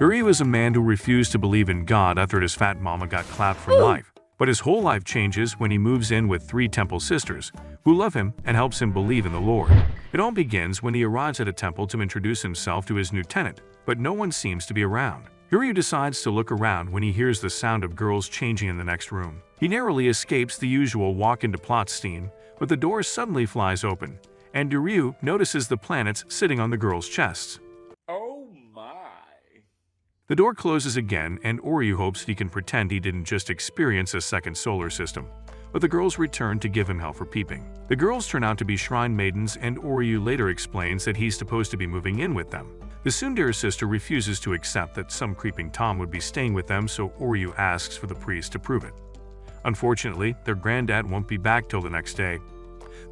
Uri is a man who refused to believe in God after his fat mama got clapped for life. But his whole life changes when he moves in with 3 temple sisters, who love him and helps him believe in the Lord. It all begins when he arrives at a temple to introduce himself to his new tenant, but no one seems to be around. Uri decides to look around when he hears the sound of girls changing in the next room. He narrowly escapes the usual walk-into-plot scene, but the door suddenly flies open, and Uri notices the planets sitting on the girls' chests. Oh my. The door closes again, and Oryu hopes he can pretend he didn't just experience a second solar system. But the girls return to give him hell for peeping. The girls turn out to be shrine maidens, and Oryu later explains that he's supposed to be moving in with them. The tsundere sister refuses to accept that some creeping Tom would be staying with them, so Oryu asks for the priest to prove it. Unfortunately, their granddad won't be back till the next day.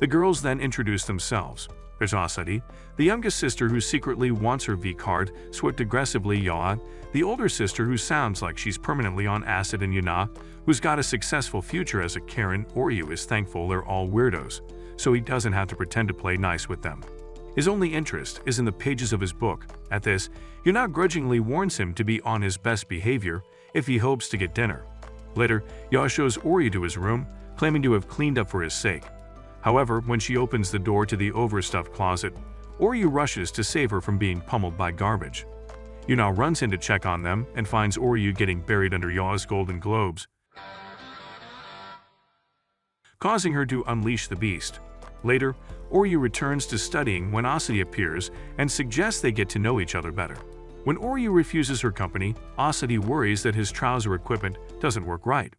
The girls then introduce themselves. There's Asadi, the youngest sister who secretly wants her V card, swept aggressively Yaw, the older sister who sounds like she's permanently on acid, and Yuna, who's got a successful future as a Karen. Oryu is thankful they're all weirdos, so he doesn't have to pretend to play nice with them. His only interest is in the pages of his book. At this, Yuna grudgingly warns him to be on his best behavior if he hopes to get dinner. Later, Yaw shows Oryu to his room, claiming to have cleaned up for his sake. However, when she opens the door to the overstuffed closet, Oryu rushes to save her from being pummeled by garbage. Yuna runs in to check on them and finds Oryu getting buried under Yaw's golden globes, causing her to unleash the beast. Later, Oryu returns to studying when Asadi appears and suggests they get to know each other better. When Oryu refuses her company, Asadi worries that his trouser equipment doesn't work right.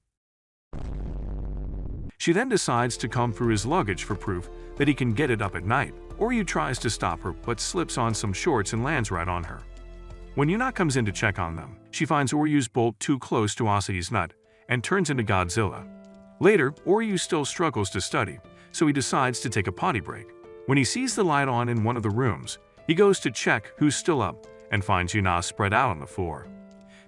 She then decides to comb through his luggage for proof that he can get it up at night. Oryu tries to stop her but slips on some shorts and lands right on her. When Yuna comes in to check on them, she finds Oryu's bolt too close to Asadi's nut and turns into Godzilla. Later, Oryu still struggles to study, so he decides to take a potty break. When he sees the light on in one of the rooms, he goes to check who's still up and finds Yuna spread out on the floor.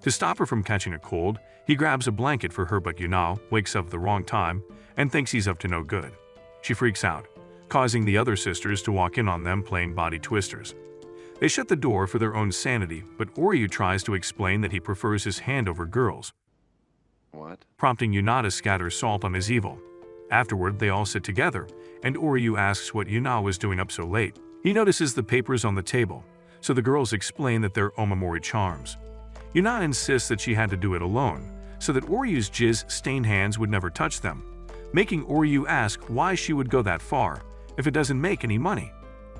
To stop her from catching a cold, he grabs a blanket for her, but Yuna wakes up at the wrong time and thinks he's up to no good. She freaks out, causing the other sisters to walk in on them playing body twisters. They shut the door for their own sanity, but Oryu tries to explain that he prefers his hand over girls, prompting Yuna to scatter salt on his evil. Afterward, they all sit together, and Oryu asks what Yuna was doing up so late. He notices the papers on the table, so the girls explain that they're Omamori charms. Yuna insists that she had to do it alone, so that Oryu's jizz-stained hands would never touch them, making Oryu ask why she would go that far if it doesn't make any money.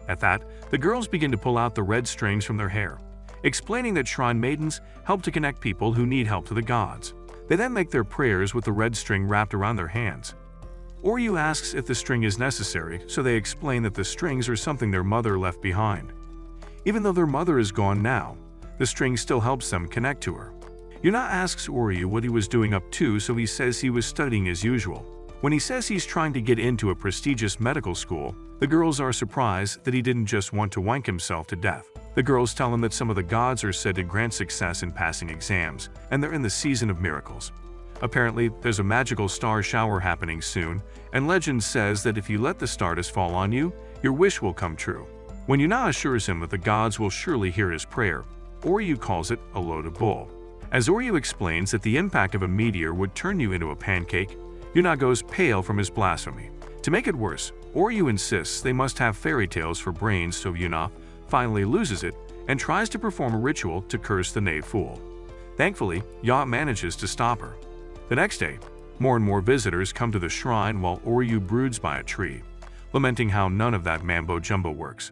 At that, the girls begin to pull out the red strings from their hair, explaining that shrine maidens help to connect people who need help to the gods. They then make their prayers with the red string wrapped around their hands. Oryu asks if the string is necessary, so they explain that the strings are something their mother left behind. Even though their mother is gone now, the string still helps them connect to her. Yuna asks Oryu what he was doing up to, so he says he was studying as usual. When he says he's trying to get into a prestigious medical school, the girls are surprised that he didn't just want to wank himself to death. The girls tell him that some of the gods are said to grant success in passing exams, and they're in the season of miracles. Apparently, there's a magical star shower happening soon, and legend says that if you let the stardust fall on you, your wish will come true. When Yuna assures him that the gods will surely hear his prayer, Oryu calls it a load of bull. As Oryu explains that the impact of a meteor would turn you into a pancake, Yuna goes pale from his blasphemy. To make it worse, Oryu insists they must have fairy tales for brains, so Yuna finally loses it and tries to perform a ritual to curse the knave fool. Thankfully, Ya manages to stop her. The next day, more and more visitors come to the shrine while Oryu broods by a tree, lamenting how none of that mambo-jumbo works.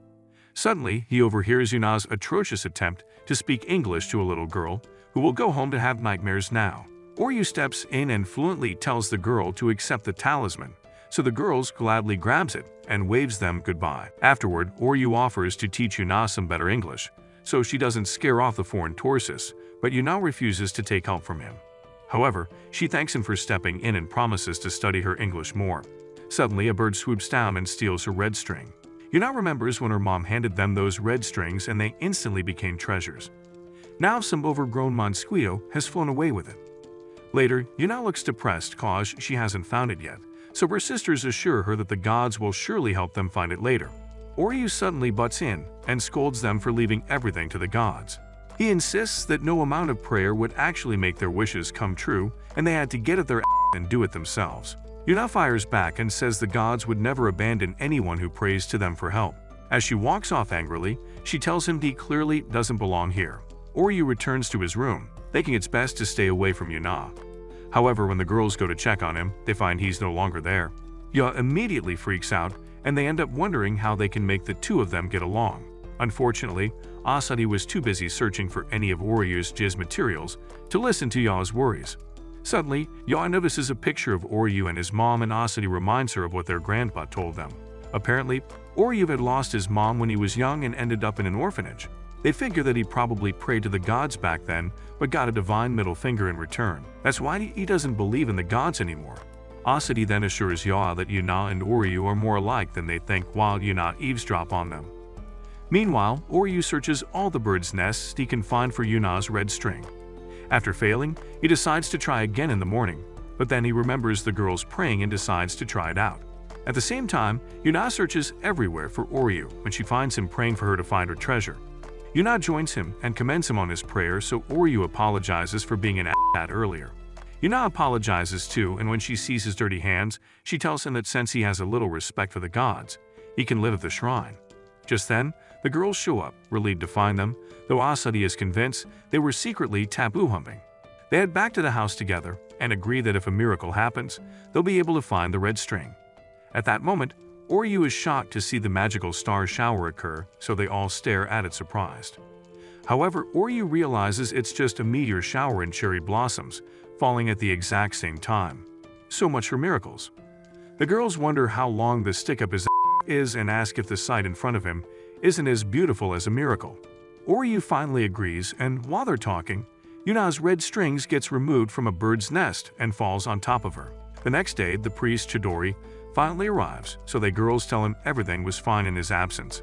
Suddenly, he overhears Yuna's atrocious attempt to speak English to a little girl who will go home to have nightmares now. Oryu steps in and fluently tells the girl to accept the talisman, so the girls gladly grabs it and waves them goodbye. Afterward, Oryu offers to teach Yuna some better English, so she doesn't scare off the foreign tourists, but Yuna refuses to take help from him. However, she thanks him for stepping in and promises to study her English more. Suddenly, a bird swoops down and steals her red string. Yuna remembers when her mom handed them those red strings and they instantly became treasures. Now some overgrown mosquito has flown away with it. Later, Yuna looks depressed cause she hasn't found it yet, so her sisters assure her that the gods will surely help them find it later. Oryu suddenly butts in and scolds them for leaving everything to the gods. He insists that no amount of prayer would actually make their wishes come true, and they had to get at their and do it themselves. Yuna fires back and says the gods would never abandon anyone who prays to them for help. As she walks off angrily, she tells him he clearly doesn't belong here. Oryu returns to his room, thinking it's best to stay away from Yuna. However, when the girls go to check on him, they find he's no longer there. Ya immediately freaks out, and they end up wondering how they can make the two of them get along. Unfortunately, Asadi was too busy searching for any of Oryu's jizz materials to listen to Ya's worries. Suddenly, Ya notices a picture of Oryu and his mom, and Asadi reminds her of what their grandpa told them. Apparently, Oryu had lost his mom when he was young and ended up in an orphanage. They figure that he probably prayed to the gods back then, but got a divine middle finger in return. That's why he doesn't believe in the gods anymore. Asadi then assures Ya that Yuna and Oryu are more alike than they think, while Yuna eavesdrops on them. Meanwhile, Oryu searches all the birds' nests he can find for Yuna's red string. After failing, he decides to try again in the morning, but then he remembers the girls praying and decides to try it out. At the same time, Yuna searches everywhere for Oryu when she finds him praying for her to find her treasure. Yuna joins him and commends him on his prayer, so Oryu apologizes for being an asshat earlier. Yuna apologizes too, and when she sees his dirty hands, she tells him that since he has a little respect for the gods, he can live at the shrine. Just then, the girls show up, relieved to find them, though Asadi is convinced they were secretly taboo humping. They head back to the house together and agree that if a miracle happens, they'll be able to find the red string. At that moment, Oryu is shocked to see the magical star shower occur, so they all stare at it surprised. However, Oryu realizes it's just a meteor shower in cherry blossoms, falling at the exact same time. So much for miracles. The girls wonder how long the stick-up is and ask if the sight in front of him isn't as beautiful as a miracle. Oryu finally agrees, and while they're talking, Yuna's red strings gets removed from a bird's nest and falls on top of her. The next day, the priest Chidori finally arrives, so the girls tell him everything was fine in his absence.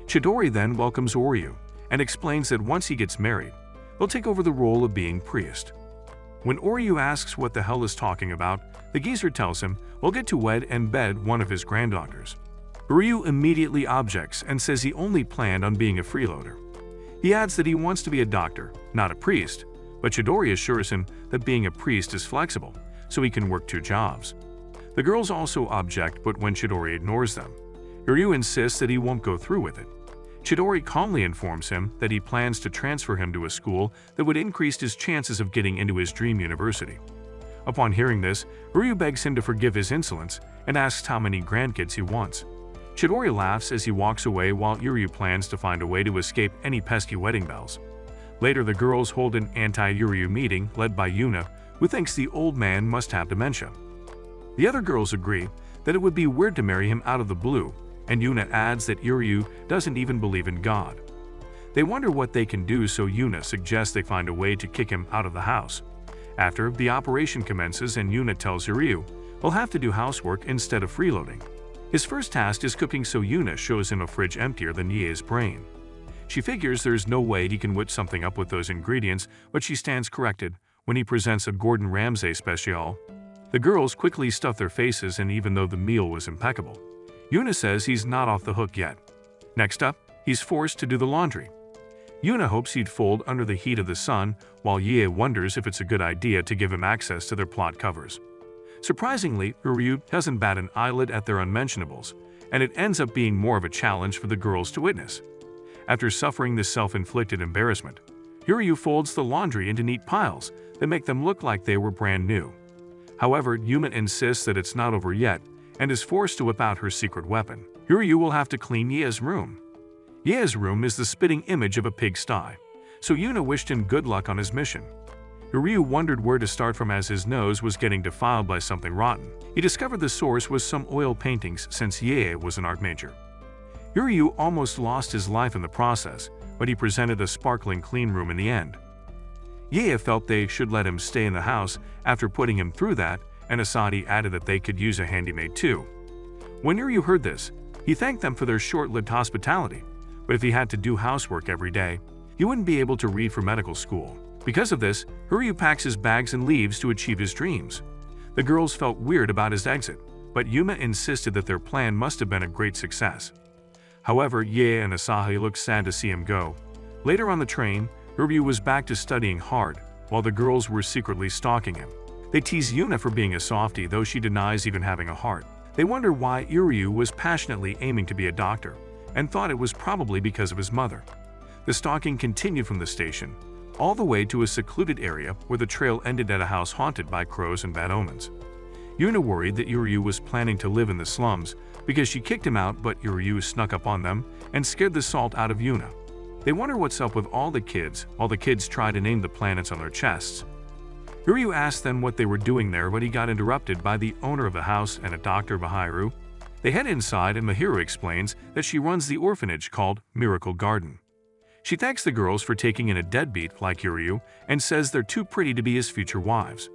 Chidori then welcomes Oryu and explains that once he gets married, he'll take over the role of being priest. When Oryu asks what the hell is talking about, the geezer tells him he'll get to wed and bed one of his granddaughters. Oryu immediately objects and says he only planned on being a freeloader. He adds that he wants to be a doctor, not a priest, but Chidori assures him that being a priest is flexible, so he can work 2 jobs. The girls also object, but when Chidori ignores them, Oryu insists that he won't go through with it. Chidori calmly informs him that he plans to transfer him to a school that would increase his chances of getting into his dream university. Upon hearing this, Oryu begs him to forgive his insolence and asks how many grandkids he wants. Chidori laughs as he walks away, while Oryu plans to find a way to escape any pesky wedding bells. Later, the girls hold an anti-Oryu meeting led by Yuna, who thinks the old man must have dementia. The other girls agree that it would be weird to marry him out of the blue, and Yuna adds that Oryu doesn't even believe in God. They wonder what they can do, so Yuna suggests they find a way to kick him out of the house. After, the operation commences and Yuna tells Oryu he'll have to do housework instead of freeloading. His first task is cooking, so Yuna shows him a fridge emptier than Ye's brain. She figures there's no way he can whip something up with those ingredients, but she stands corrected when he presents a Gordon Ramsay special. The girls quickly stuff their faces, and even though the meal was impeccable, Yuna says he's not off the hook yet. Next up, he's forced to do the laundry. Yuna hopes he'd fold under the heat of the sun, while Ye wonders if it's a good idea to give him access to their plot covers. Surprisingly, Oryu doesn't bat an eyelid at their unmentionables, and it ends up being more of a challenge for the girls to witness. After suffering this self-inflicted embarrassment, Oryu folds the laundry into neat piles that make them look like they were brand new. However, Yuma insists that it's not over yet and is forced to whip out her secret weapon. Oryu will have to clean Ye's room. Ye's room is the spitting image of a pigsty, so Yuna wished him good luck on his mission. Oryu wondered where to start from, as his nose was getting defiled by something rotten. He discovered the source was some oil paintings, since Ye was an art major. Oryu almost lost his life in the process, but he presented a sparkling clean room in the end. Ye felt they should let him stay in the house after putting him through that, and Asadi added that they could use a handymaid too. When Oryu heard this, he thanked them for their short-lived hospitality, but if he had to do housework every day, he wouldn't be able to read for medical school. Because of this, Oryu packs his bags and leaves to achieve his dreams. The girls felt weird about his exit, but Yuma insisted that their plan must have been a great success. However, Ye and Asahi looked sad to see him go. Later on the train, Uryu was back to studying hard, while the girls were secretly stalking him. They tease Yuna for being a softie, though she denies even having a heart. They wonder why Uryu was passionately aiming to be a doctor, and thought it was probably because of his mother. The stalking continued from the station, all the way to a secluded area where the trail ended at a house haunted by crows and bad omens. Yuna worried that Uryu was planning to live in the slums because she kicked him out, but Uryu snuck up on them and scared the salt out of Yuna. They wonder what's up with all the kids, while the kids try to name the planets on their chests. Uryu asked them what they were doing there, but he got interrupted by the owner of the house and a Dr. Mahiru. They head inside and Mahiru explains that she runs the orphanage called Miracle Garden. She thanks the girls for taking in a deadbeat like Uryu and says they're too pretty to be his future wives.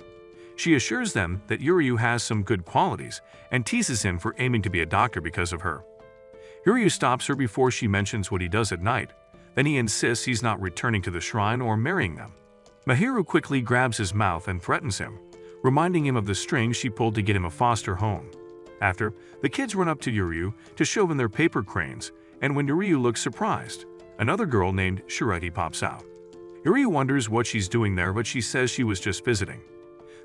She assures them that Uryu has some good qualities and teases him for aiming to be a doctor because of her. Uryu stops her before she mentions what he does at night. Then he insists he's not returning to the shrine or marrying them. Mahiru quickly grabs his mouth and threatens him, reminding him of the strings she pulled to get him a foster home. After, the kids run up to Uryu to show him their paper cranes, and when Uryu looks surprised, another girl named Shireti pops out. Uryu wonders what she's doing there, but she says she was just visiting.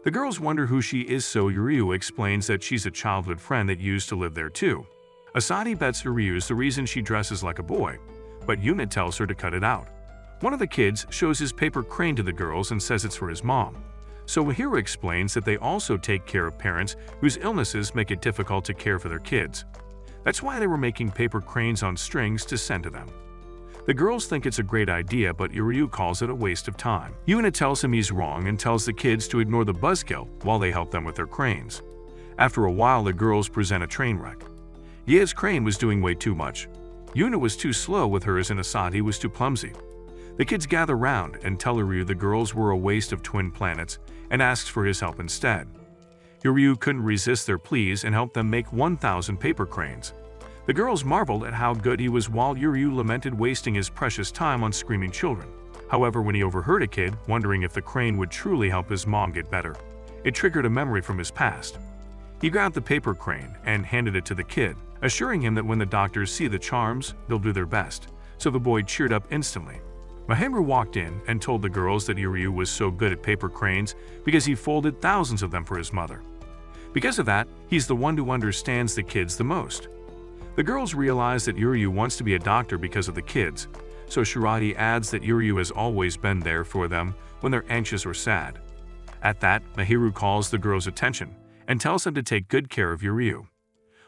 The girls wonder who she is, so Uryu explains that she's a childhood friend that used to live there too. Asadi bets Uryu's the reason she dresses like a boy, but Yuna tells her to cut it out. One of the kids shows his paper crane to the girls and says it's for his mom. So Mahiru explains that they also take care of parents whose illnesses make it difficult to care for their kids. That's why they were making paper cranes on strings to send to them. The girls think it's a great idea, but Uryu calls it a waste of time. Yuna tells him he's wrong and tells the kids to ignore the buzzkill while they help them with their cranes. After a while, the girls present a train wreck. Ye's crane was doing way too much. Yuna was too slow with hers and Asadi was too clumsy. The kids gather round and tell Uryu the girls were a waste of twin planets and asks for his help instead. Uryu couldn't resist their pleas and helped them make 1,000 paper cranes. The girls marveled at how good he was, while Uryu lamented wasting his precious time on screaming children. However, when he overheard a kid wondering if the crane would truly help his mom get better, it triggered a memory from his past. He grabbed the paper crane and handed it to the kid, assuring him that when the doctors see the charms, they'll do their best, so the boy cheered up instantly. Mahiru walked in and told the girls that Uryu was so good at paper cranes because he folded thousands of them for his mother. Because of that, he's the one who understands the kids the most. The girls realize that Uryu wants to be a doctor because of the kids, so Shirati adds that Uryu has always been there for them when they're anxious or sad. At that, Mahiru calls the girls' attention and tells them to take good care of Uryu.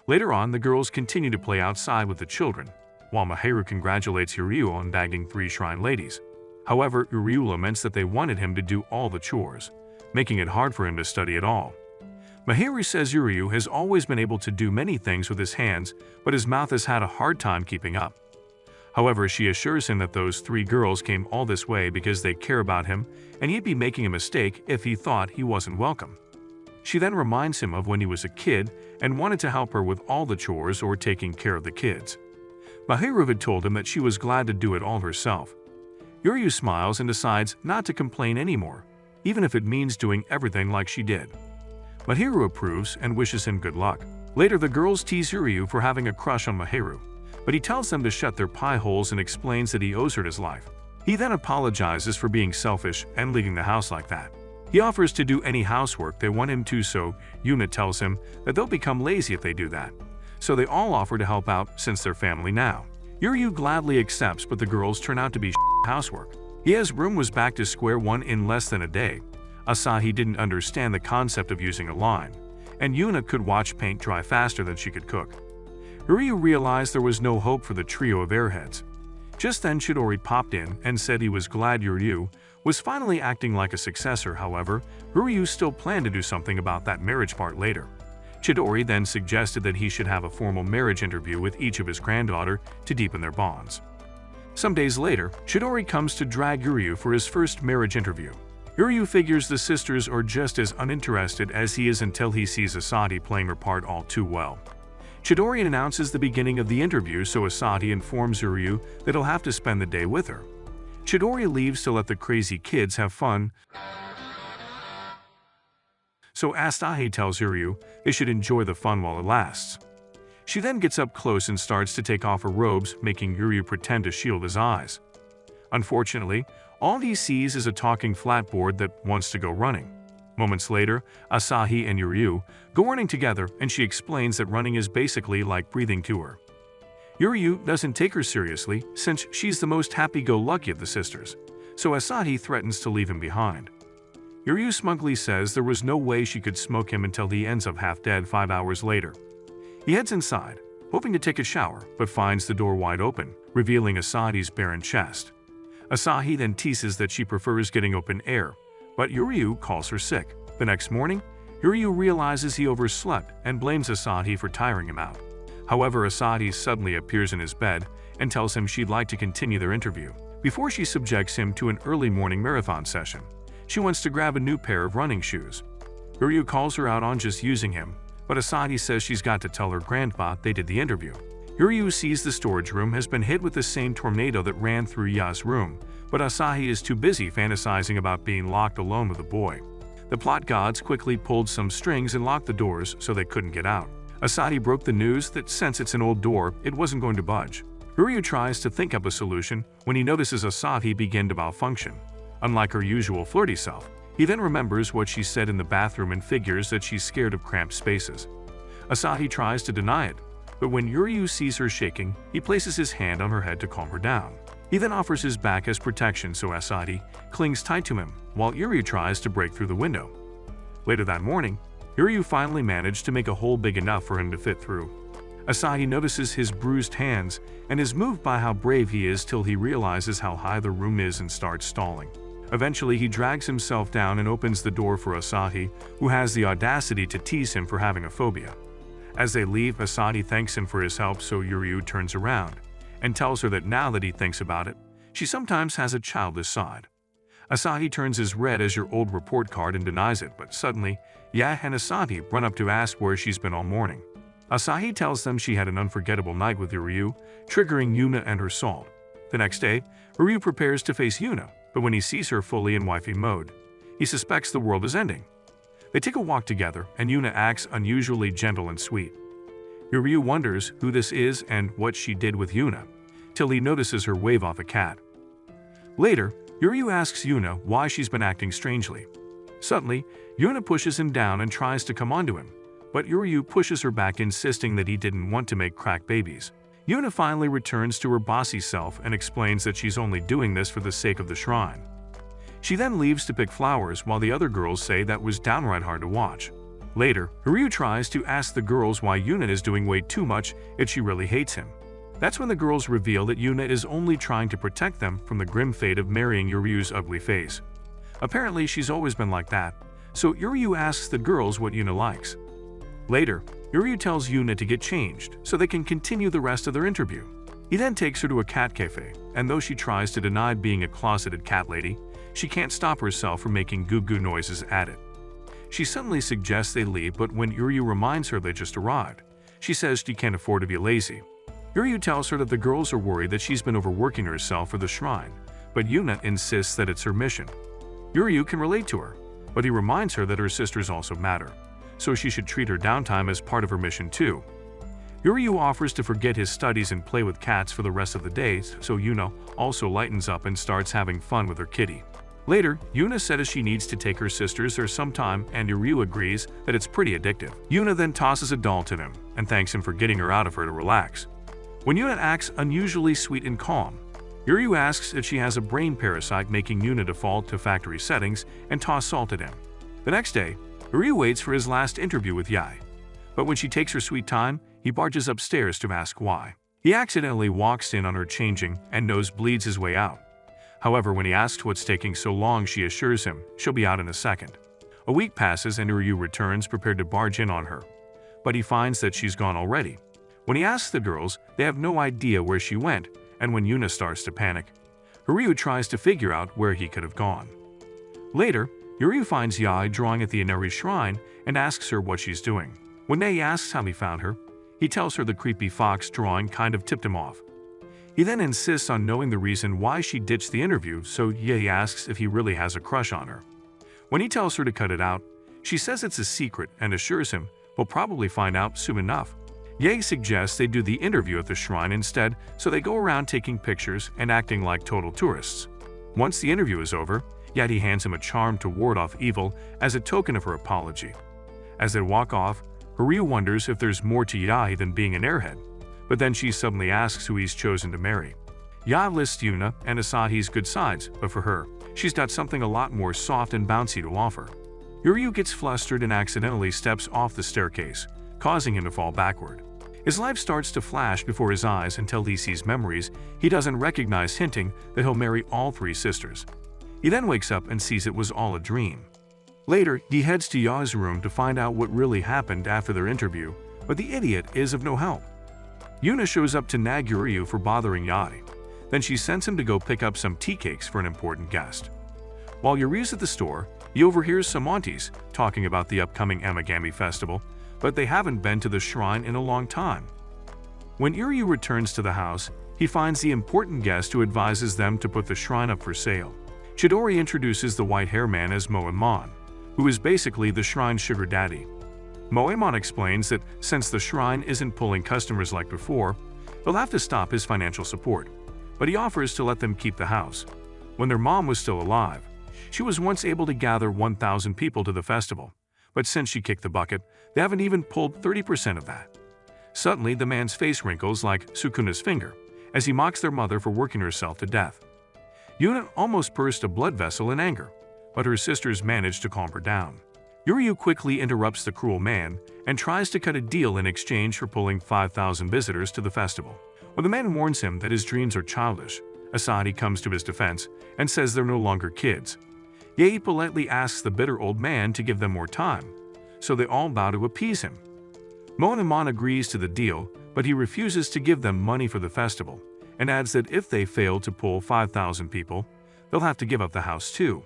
Later on, the girls continue to play outside with the children, while Mahiru congratulates Uryu on bagging 3 shrine ladies. However, Uryu laments that they wanted him to do all the chores, making it hard for him to study at all. Mahiru says Uryu has always been able to do many things with his hands, but his mouth has had a hard time keeping up. However, she assures him that those 3 girls came all this way because they care about him, and he'd be making a mistake if he thought he wasn't welcome. She then reminds him of when he was a kid and wanted to help her with all the chores or taking care of the kids. Mahiru had told him that she was glad to do it all herself. Uryu smiles and decides not to complain anymore, even if it means doing everything like she did. Mahiru approves and wishes him good luck. Later, the girls tease Uryu for having a crush on Mahiru, but he tells them to shut their pie holes and explains that he owes her his life. He then apologizes for being selfish and leaving the house like that. He offers to do any housework they want him to, so Yuna tells him that they'll become lazy if they do that. So they all offer to help out since they're family now. Uryu gladly accepts, but the girls turn out to be housework. Ye's room was back to square one in less than a day. Asahi didn't understand the concept of using a line, and Yuna could watch paint dry faster than she could cook. Uryu realized there was no hope for the trio of airheads. Just then Chidori popped in and said he was glad Uryu was finally acting like a successor. However, Uryu still planned to do something about that marriage part later. Chidori then suggested that he should have a formal marriage interview with each of his granddaughter to deepen their bonds. Some days later, Chidori comes to drag Uryu for his first marriage interview. Uryu figures the sisters are just as uninterested as he is until he sees Asadi playing her part all too well. Chidori announces the beginning of the interview, so Asadi informs Uryu that he'll have to spend the day with her. Chidori leaves to let the crazy kids have fun, so Asahi tells Uryu they should enjoy the fun while it lasts. She then gets up close and starts to take off her robes, making Uryu pretend to shield his eyes. Unfortunately, All he sees is a talking flatboard that wants to go running. Moments later, Asahi and Yuryu go running together and she explains that running is basically like breathing to her. Yuryu doesn't take her seriously since she's the most happy-go-lucky of the sisters, so Asahi threatens to leave him behind. Yuryu smugly says there was no way she could smoke him until he ends up half dead 5 hours later. He heads inside, hoping to take a shower, but finds the door wide open, revealing Asahi's barren chest. Asahi then teases that she prefers getting open air, but Yuryu calls her sick. The next morning, Yuryu realizes he overslept and blames Asahi for tiring him out. However, Asahi suddenly appears in his bed and tells him she'd like to continue their interview. Before she subjects him to an early morning marathon session, she wants to grab a new pair of running shoes. Yuryu calls her out on just using him, but Asahi says she's got to tell her grandpa they did the interview. Yuryu sees the storage room has been hit with the same tornado that ran through Ya's room, but Asahi is too busy fantasizing about being locked alone with the boy. The plot gods quickly pulled some strings and locked the doors so they couldn't get out. Asahi broke the news that since it's an old door, it wasn't going to budge. Yuryu tries to think up a solution when he notices Asahi begin to malfunction. Unlike her usual flirty self, he then remembers what she said in the bathroom and figures that she's scared of cramped spaces. Asahi tries to deny it, but when Yuryu sees her shaking, he places his hand on her head to calm her down. He then offers his back as protection so Asahi clings tight to him, while Yuryu tries to break through the window. Later that morning, Yuryu finally managed to make a hole big enough for him to fit through. Asahi notices his bruised hands and is moved by how brave he is till he realizes how high the room is and starts stalling. Eventually, he drags himself down and opens the door for Asahi, who has the audacity to tease him for having a phobia. As they leave, Asahi thanks him for his help, so Yuryu turns around and tells her that now that he thinks about it, she sometimes has a childish side. Asahi turns as red as your old report card and denies it, but suddenly, Ya and Asahi run up to ask where she's been all morning. Asahi tells them she had an unforgettable night with Yuryu, triggering Yuna and her salt. The next day, Yuryu prepares to face Yuna, but when he sees her fully in wifey mode, he suspects the world is ending. They take a walk together, and Yuna acts unusually gentle and sweet. Yuryu wonders who this is and what she did with Yuna, till he notices her wave off a cat. Later, Yuryu asks Yuna why she's been acting strangely. Suddenly, Yuna pushes him down and tries to come onto him, but Yuryu pushes her back, insisting that he didn't want to make crack babies. Yuna finally returns to her bossy self and explains that she's only doing this for the sake of the shrine. She then leaves to pick flowers while the other girls say that was downright hard to watch. Later, Yuryu tries to ask the girls why Yuna is doing way too much if she really hates him. That's when the girls reveal that Yuna is only trying to protect them from the grim fate of marrying Yuryu's ugly face. Apparently, she's always been like that, so Yuryu asks the girls what Yuna likes. Later, Yuryu tells Yuna to get changed so they can continue the rest of their interview. He then takes her to a cat cafe, and though she tries to deny being a closeted cat lady, she can't stop herself from making goo-goo noises at it. She suddenly suggests they leave, but when Yuryu reminds her they just arrived, she says she can't afford to be lazy. Yuryu tells her that the girls are worried that she's been overworking herself for the shrine, but Yuna insists that it's her mission. Yuryu can relate to her, but he reminds her that her sisters also matter, so she should treat her downtime as part of her mission too. Yuryu offers to forget his studies and play with cats for the rest of the day, so Yuna also lightens up and starts having fun with her kitty. Later, Yuna says she needs to take her sisters there sometime, and Yuryu agrees that it's pretty addictive. Yuna then tosses a doll to him and thanks him for getting her out of her to relax. When Yuna acts unusually sweet and calm, Yuryu asks if she has a brain parasite, making Yuna default to factory settings and toss salt at him. The next day, Yuryu waits for his last interview with Yae, but when she takes her sweet time, he barges upstairs to ask why. He accidentally walks in on her changing and nosebleeds his way out. However, when he asks what's taking so long, she assures him she'll be out in a second. A week passes and Yuryu returns, prepared to barge in on her, but he finds that she's gone already. When he asks the girls, they have no idea where she went, and when Yuna starts to panic, Yuryu tries to figure out where he could have gone. Later, Yuryu finds Yae drawing at the Inari shrine and asks her what she's doing. When Yae asks how he found her, he tells her the creepy fox drawing kind of tipped him off. He then insists on knowing the reason why she ditched the interview, so Yae asks if he really has a crush on her. When he tells her to cut it out, she says it's a secret and assures him we'll probably find out soon enough. Yae suggests they do the interview at the shrine instead, so they go around taking pictures and acting like total tourists. Once the interview is over, Yadi hands him a charm to ward off evil as a token of her apology. As they walk off, Hiryu wonders if there's more to Yae than being an airhead, but then she suddenly asks who he's chosen to marry. Yae lists Yuna and Asahi's good sides, but for her, she's got something a lot more soft and bouncy to offer. Hiryu gets flustered and accidentally steps off the staircase, causing him to fall backward. His life starts to flash before his eyes until he sees memories he doesn't recognize, hinting that he'll marry all three sisters. He then wakes up and sees it was all a dream. Later, he heads to Ya's room to find out what really happened after their interview, but the idiot is of no help. Yuna shows up to nag Hiryu for bothering Yae. Then she sends him to go pick up some tea cakes for an important guest. While Yuryu's at the store, he overhears some aunties talking about the upcoming Amigami festival, but they haven't been to the shrine in a long time. When Hiryu returns to the house, he finds the important guest who advises them to put the shrine up for sale. Chidori introduces the white-haired man as Moemon, who is basically the shrine's sugar daddy. Moemon explains that since the shrine isn't pulling customers like before, they'll have to stop his financial support, but he offers to let them keep the house. When their mom was still alive, she was once able to gather 1,000 people to the festival, but since she kicked the bucket, they haven't even pulled 30% of that. Suddenly, the man's face wrinkles like Sukuna's finger, as he mocks their mother for working herself to death. Yuna almost burst a blood vessel in anger, but her sisters manage to calm her down. Hiryu quickly interrupts the cruel man and tries to cut a deal in exchange for pulling 5,000 visitors to the festival. When the man warns him that his dreams are childish, Asahi comes to his defense and says they're no longer kids. Yae politely asks the bitter old man to give them more time, so they all bow to appease him. Moemon agrees to the deal, but he refuses to give them money for the festival, and adds that if they fail to pull 5,000 people, they'll have to give up the house too.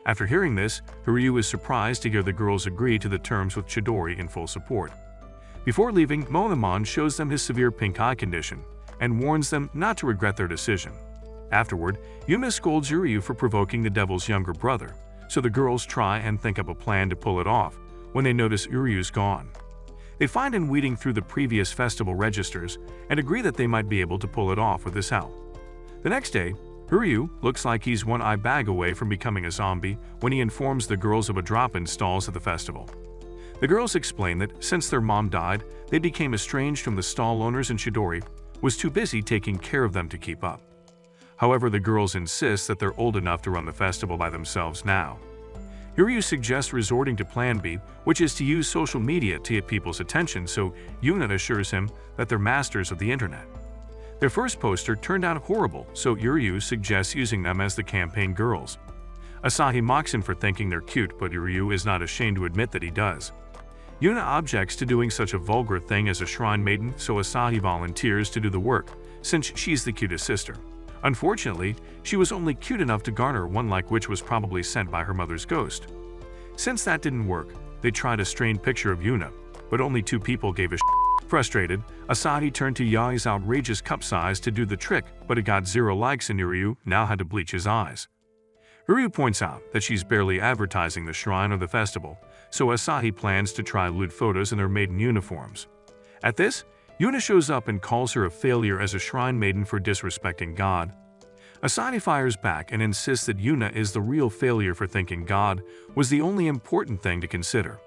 After hearing this, Hiryu is surprised to hear the girls agree to the terms with Chidori in full support. Before leaving, Moemon shows them his severe pink eye condition and warns them not to regret their decision. Afterward, Yuna scolds Hiryu for provoking the devil's younger brother, so the girls try and think up a plan to pull it off when they notice Hiryu's gone. They find him weeding through the previous festival registers and agree that they might be able to pull it off with his help. The next day, Hiryu looks like he's one eye bag away from becoming a zombie when he informs the girls of a drop-in stalls at the festival. The girls explain that since their mom died, they became estranged from the stall owners and Chidori was too busy taking care of them to keep up. However, the girls insist that they're old enough to run the festival by themselves now. Hiryu suggests resorting to Plan B, which is to use social media to get people's attention, so Yuna assures him that they're masters of the internet. Their first poster turned out horrible, so Hiryu suggests using them as the campaign girls. Asahi mocks him for thinking they're cute, but Hiryu is not ashamed to admit that he does. Yuna objects to doing such a vulgar thing as a shrine maiden, so Asahi volunteers to do the work, since she's the cutest sister. Unfortunately, she was only cute enough to garner one like, which was probably sent by her mother's ghost. Since that didn't work, they tried a strained picture of Yuna, but only 2 people gave a shit. Frustrated, Asahi turned to Yae's outrageous cup size to do the trick, but it got 0 likes and Hiryu now had to bleach his eyes. Hiryu points out that she's barely advertising the shrine or the festival, so Asahi plans to try lewd photos in their maiden uniforms. At this, Yuna shows up and calls her a failure as a shrine maiden for disrespecting God. Asahi fires back and insists that Yuna is the real failure for thinking God was the only important thing to consider.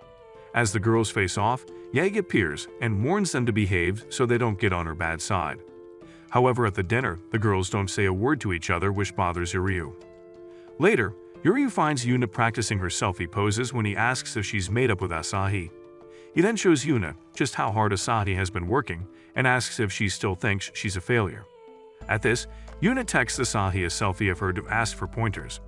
As the girls face off, Yae appears and warns them to behave so they don't get on her bad side. However, at the dinner, the girls don't say a word to each other, which bothers Hiryu. Later, Hiryu finds Yuna practicing her selfie poses when he asks if she's made up with Asahi. He then shows Yuna just how hard Asahi has been working and asks if she still thinks she's a failure. At this, Yuna texts Asahi a selfie of her to ask for pointers.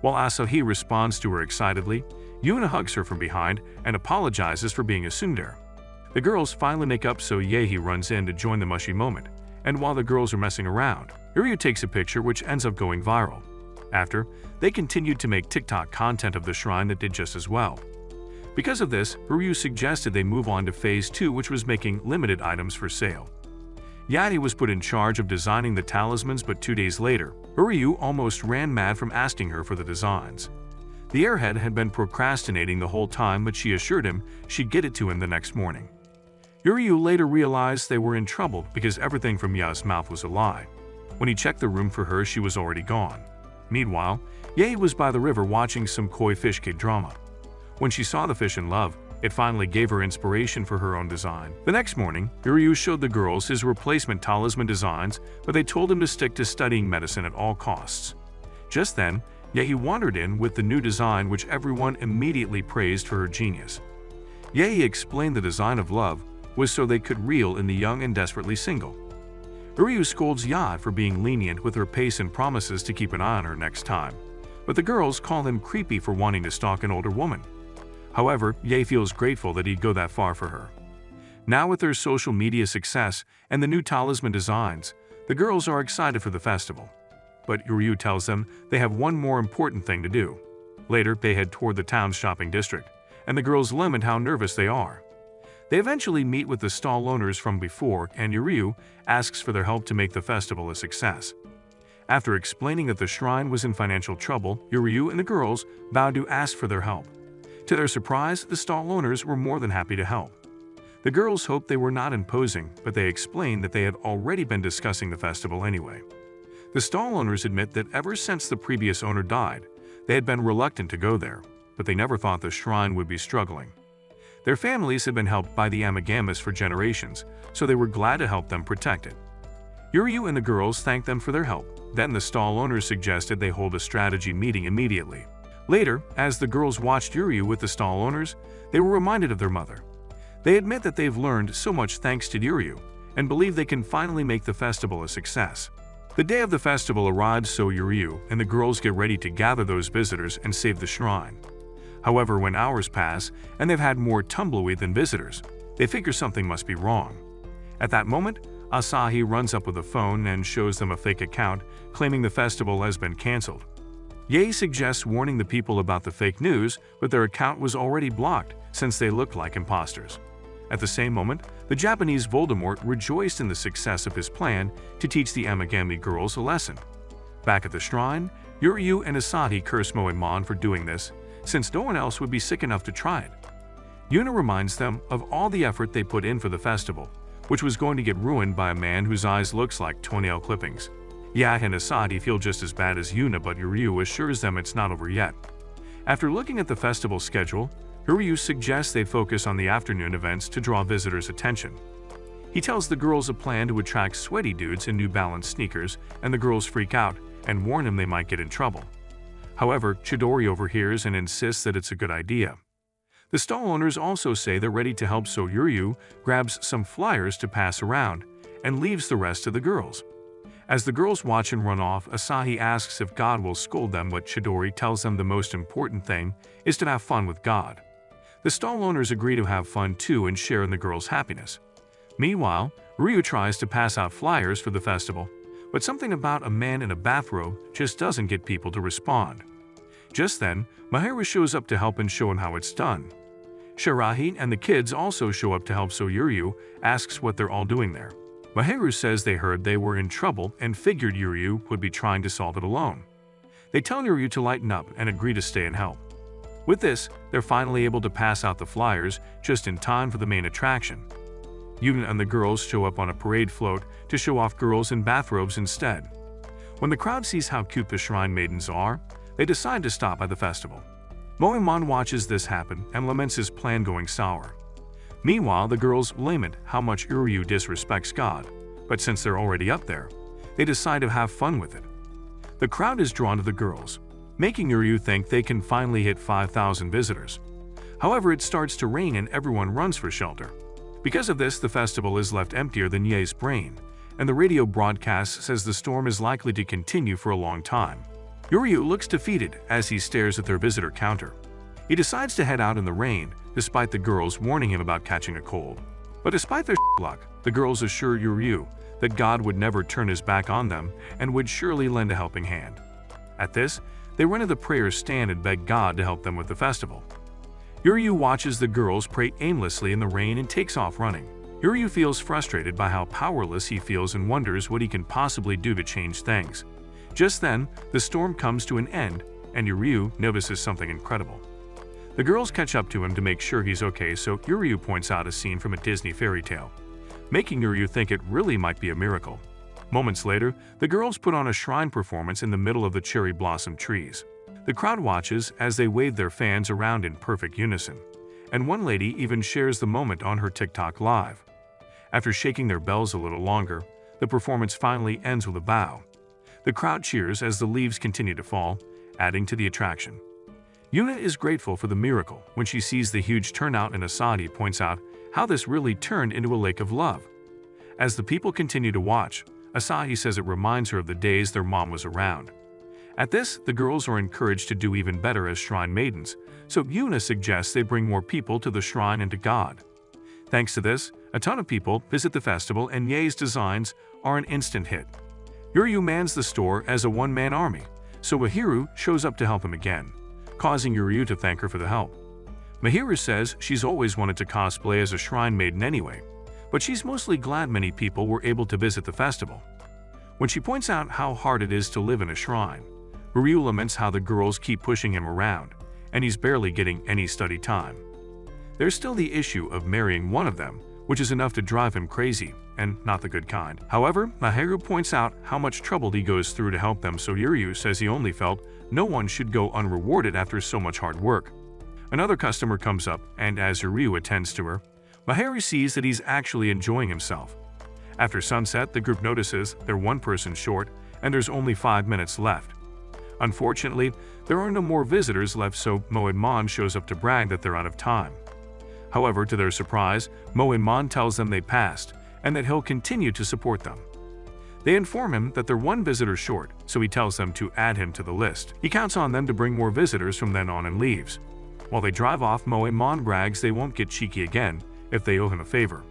While Asahi responds to her excitedly, Yuna hugs her from behind and apologizes for being a tsundere. The girls finally make up, so Yae runs in to join the mushy moment, and while the girls are messing around, Hiryu takes a picture which ends up going viral. After, they continued to make TikTok content of the shrine that did just as well. Because of this, Hiryu suggested they move on to Phase 2, which was making limited items for sale. Yadi was put in charge of designing the talismans, but 2 days later, Hiryu almost ran mad from asking her for the designs. The airhead had been procrastinating the whole time, but she assured him she'd get it to him the next morning. Hiryu later realized they were in trouble because everything from Ya's mouth was a lie. When he checked the room for her, she was already gone. Meanwhile, Yae was by the river watching some koi fish K-drama. When she saw the fish in love, it finally gave her inspiration for her own design. The next morning, Uryu showed the girls his replacement talisman designs, but they told him to stick to studying medicine at all costs. Just then, Yae wandered in with the new design, which everyone immediately praised for her genius. Yae explained the design of love was so they could reel in the young and desperately single. Uryu scolds Yae for being lenient with her pace and promises to keep an eye on her next time, but the girls call him creepy for wanting to stalk an older woman. However, Yae feels grateful that he'd go that far for her. Now with their social media success and the new talisman designs, the girls are excited for the festival. But Uryu tells them they have one more important thing to do. Later, they head toward the town's shopping district, and the girls lament how nervous they are. They eventually meet with the stall owners from before, and Uryu asks for their help to make the festival a success. After explaining that the shrine was in financial trouble, Uryu and the girls vowed to ask for their help. To their surprise, the stall owners were more than happy to help. The girls hoped they were not imposing, but they explained that they had already been discussing the festival anyway. The stall owners admit that ever since the previous owner died, they had been reluctant to go there, but they never thought the shrine would be struggling. Their families had been helped by the Amigamas for generations, so they were glad to help them protect it. Uryu and the girls thanked them for their help. Then the stall owners suggested they hold a strategy meeting immediately. Later, as the girls watched Uryu with the stall owners, they were reminded of their mother. They admit that they've learned so much thanks to Uryu, and believe they can finally make the festival a success. The day of the festival arrives, so Uryu and the girls get ready to gather those visitors and save the shrine. However, when hours pass and they've had more tumbleweed than visitors, they figure something must be wrong. At that moment, Asahi runs up with a phone and shows them a fake account, claiming the festival has been cancelled. Yae suggests warning the people about the fake news, but their account was already blocked since they looked like imposters. At the same moment, the Japanese Voldemort rejoiced in the success of his plan to teach the Amigami girls a lesson. Back at the shrine, Uryu and Asahi curse Moemon for doing this, since no one else would be sick enough to try it. Yuna reminds them of all the effort they put in for the festival, which was going to get ruined by a man whose eyes looks like toenail clippings. Yae and Asahi feel just as bad as Yuna, but Uryu assures them it's not over yet. After looking at the festival schedule, Uryu suggests they focus on the afternoon events to draw visitors' attention. He tells the girls a plan to attract sweaty dudes in New Balance sneakers, and the girls freak out and warn him they might get in trouble. However, Chidori overhears and insists that it's a good idea. The stall owners also say they're ready to help, so Uryu grabs some flyers to pass around and leaves the rest to the girls. As the girls watch and run off, Asahi asks if God will scold them, but Chidori tells them the most important thing is to have fun with God. The stall owners agree to have fun too and share in the girls' happiness. Meanwhile, Ryu tries to pass out flyers for the festival, but something about a man in a bathrobe just doesn't get people to respond. Just then, Mahiru shows up to help and show him how it's done. Shirahi and the kids also show up to help, so Uryu asks what they're all doing there. Mahiru says they heard they were in trouble and figured Uryu would be trying to solve it alone. They tell Uryu to lighten up and agree to stay and help. With this, they're finally able to pass out the flyers just in time for the main attraction. Yuna and the girls show up on a parade float to show off girls in bathrobes instead. When the crowd sees how cute the shrine maidens are, they decide to stop by the festival. Moemon watches this happen and laments his plan going sour. Meanwhile, the girls lament how much Uryu disrespects God, but since they're already up there, they decide to have fun with it. The crowd is drawn to the girls, making Uryu think they can finally hit 5,000 visitors. However, it starts to rain and everyone runs for shelter. Because of this, the festival is left emptier than Ye's brain, and the radio broadcast says the storm is likely to continue for a long time. Uryu looks defeated as he stares at their visitor counter. He decides to head out in the rain, despite the girls warning him about catching a cold. But despite their luck, the girls assure Uryu that God would never turn his back on them and would surely lend a helping hand. At this, they run to the prayer stand and beg God to help them with the festival. Uryu watches the girls pray aimlessly in the rain and takes off running. Uryu feels frustrated by how powerless he feels and wonders what he can possibly do to change things. Just then, the storm comes to an end, and Uryu notices something incredible. The girls catch up to him to make sure he's okay, so Uryu points out a scene from a Disney fairy tale, making Uryu think it really might be a miracle. Moments later, the girls put on a shrine performance in the middle of the cherry blossom trees. The crowd watches as they wave their fans around in perfect unison, and one lady even shares the moment on her TikTok live. After shaking their bells a little longer, the performance finally ends with a bow. The crowd cheers as the leaves continue to fall, adding to the attraction. Yuna is grateful for the miracle when she sees the huge turnout, and Asahi points out how this really turned into a lake of love. As the people continue to watch, Asahi says it reminds her of the days their mom was around. At this, the girls are encouraged to do even better as shrine maidens, so Yuna suggests they bring more people to the shrine and to God. Thanks to this, a ton of people visit the festival, and Ye's designs are an instant hit. Yuryu mans the store as a one-man army, so Mahiru shows up to help him again, causing Yuryu to thank her for the help. Mahiru says she's always wanted to cosplay as a shrine maiden anyway, but she's mostly glad many people were able to visit the festival. When she points out how hard it is to live in a shrine, Ryu laments how the girls keep pushing him around, and he's barely getting any study time. There's still the issue of marrying one of them, which is enough to drive him crazy, and not the good kind. However, Mahiru points out how much trouble he goes through to help them, so Yuryu says he only felt no one should go unrewarded after so much hard work. Another customer comes up, and as Yuryu attends to her, Mahiru sees that he's actually enjoying himself. After sunset, the group notices they're one person short, and there's only 5 minutes left. Unfortunately, there are no more visitors left, so Moenmon shows up to brag that they're out of time. However, to their surprise, Moenmon tells them they passed, and that he'll continue to support them. They inform him that they're one visitor short, so he tells them to add him to the list. He counts on them to bring more visitors from then on and leaves. While they drive off, Moenmon brags they won't get cheeky again if they owe him a favor.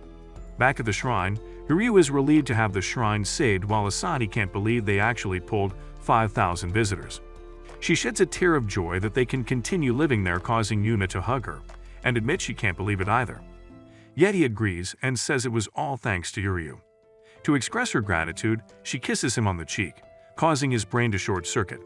Back at the shrine, Ryu is relieved to have the shrine saved, while Asahi can't believe they actually pulled 5,000 visitors. She sheds a tear of joy that they can continue living there, causing Yuna to hug her, and admit she can't believe it either. Yet he agrees and says it was all thanks to Yuryu. To express her gratitude, she kisses him on the cheek, causing his brain to short-circuit.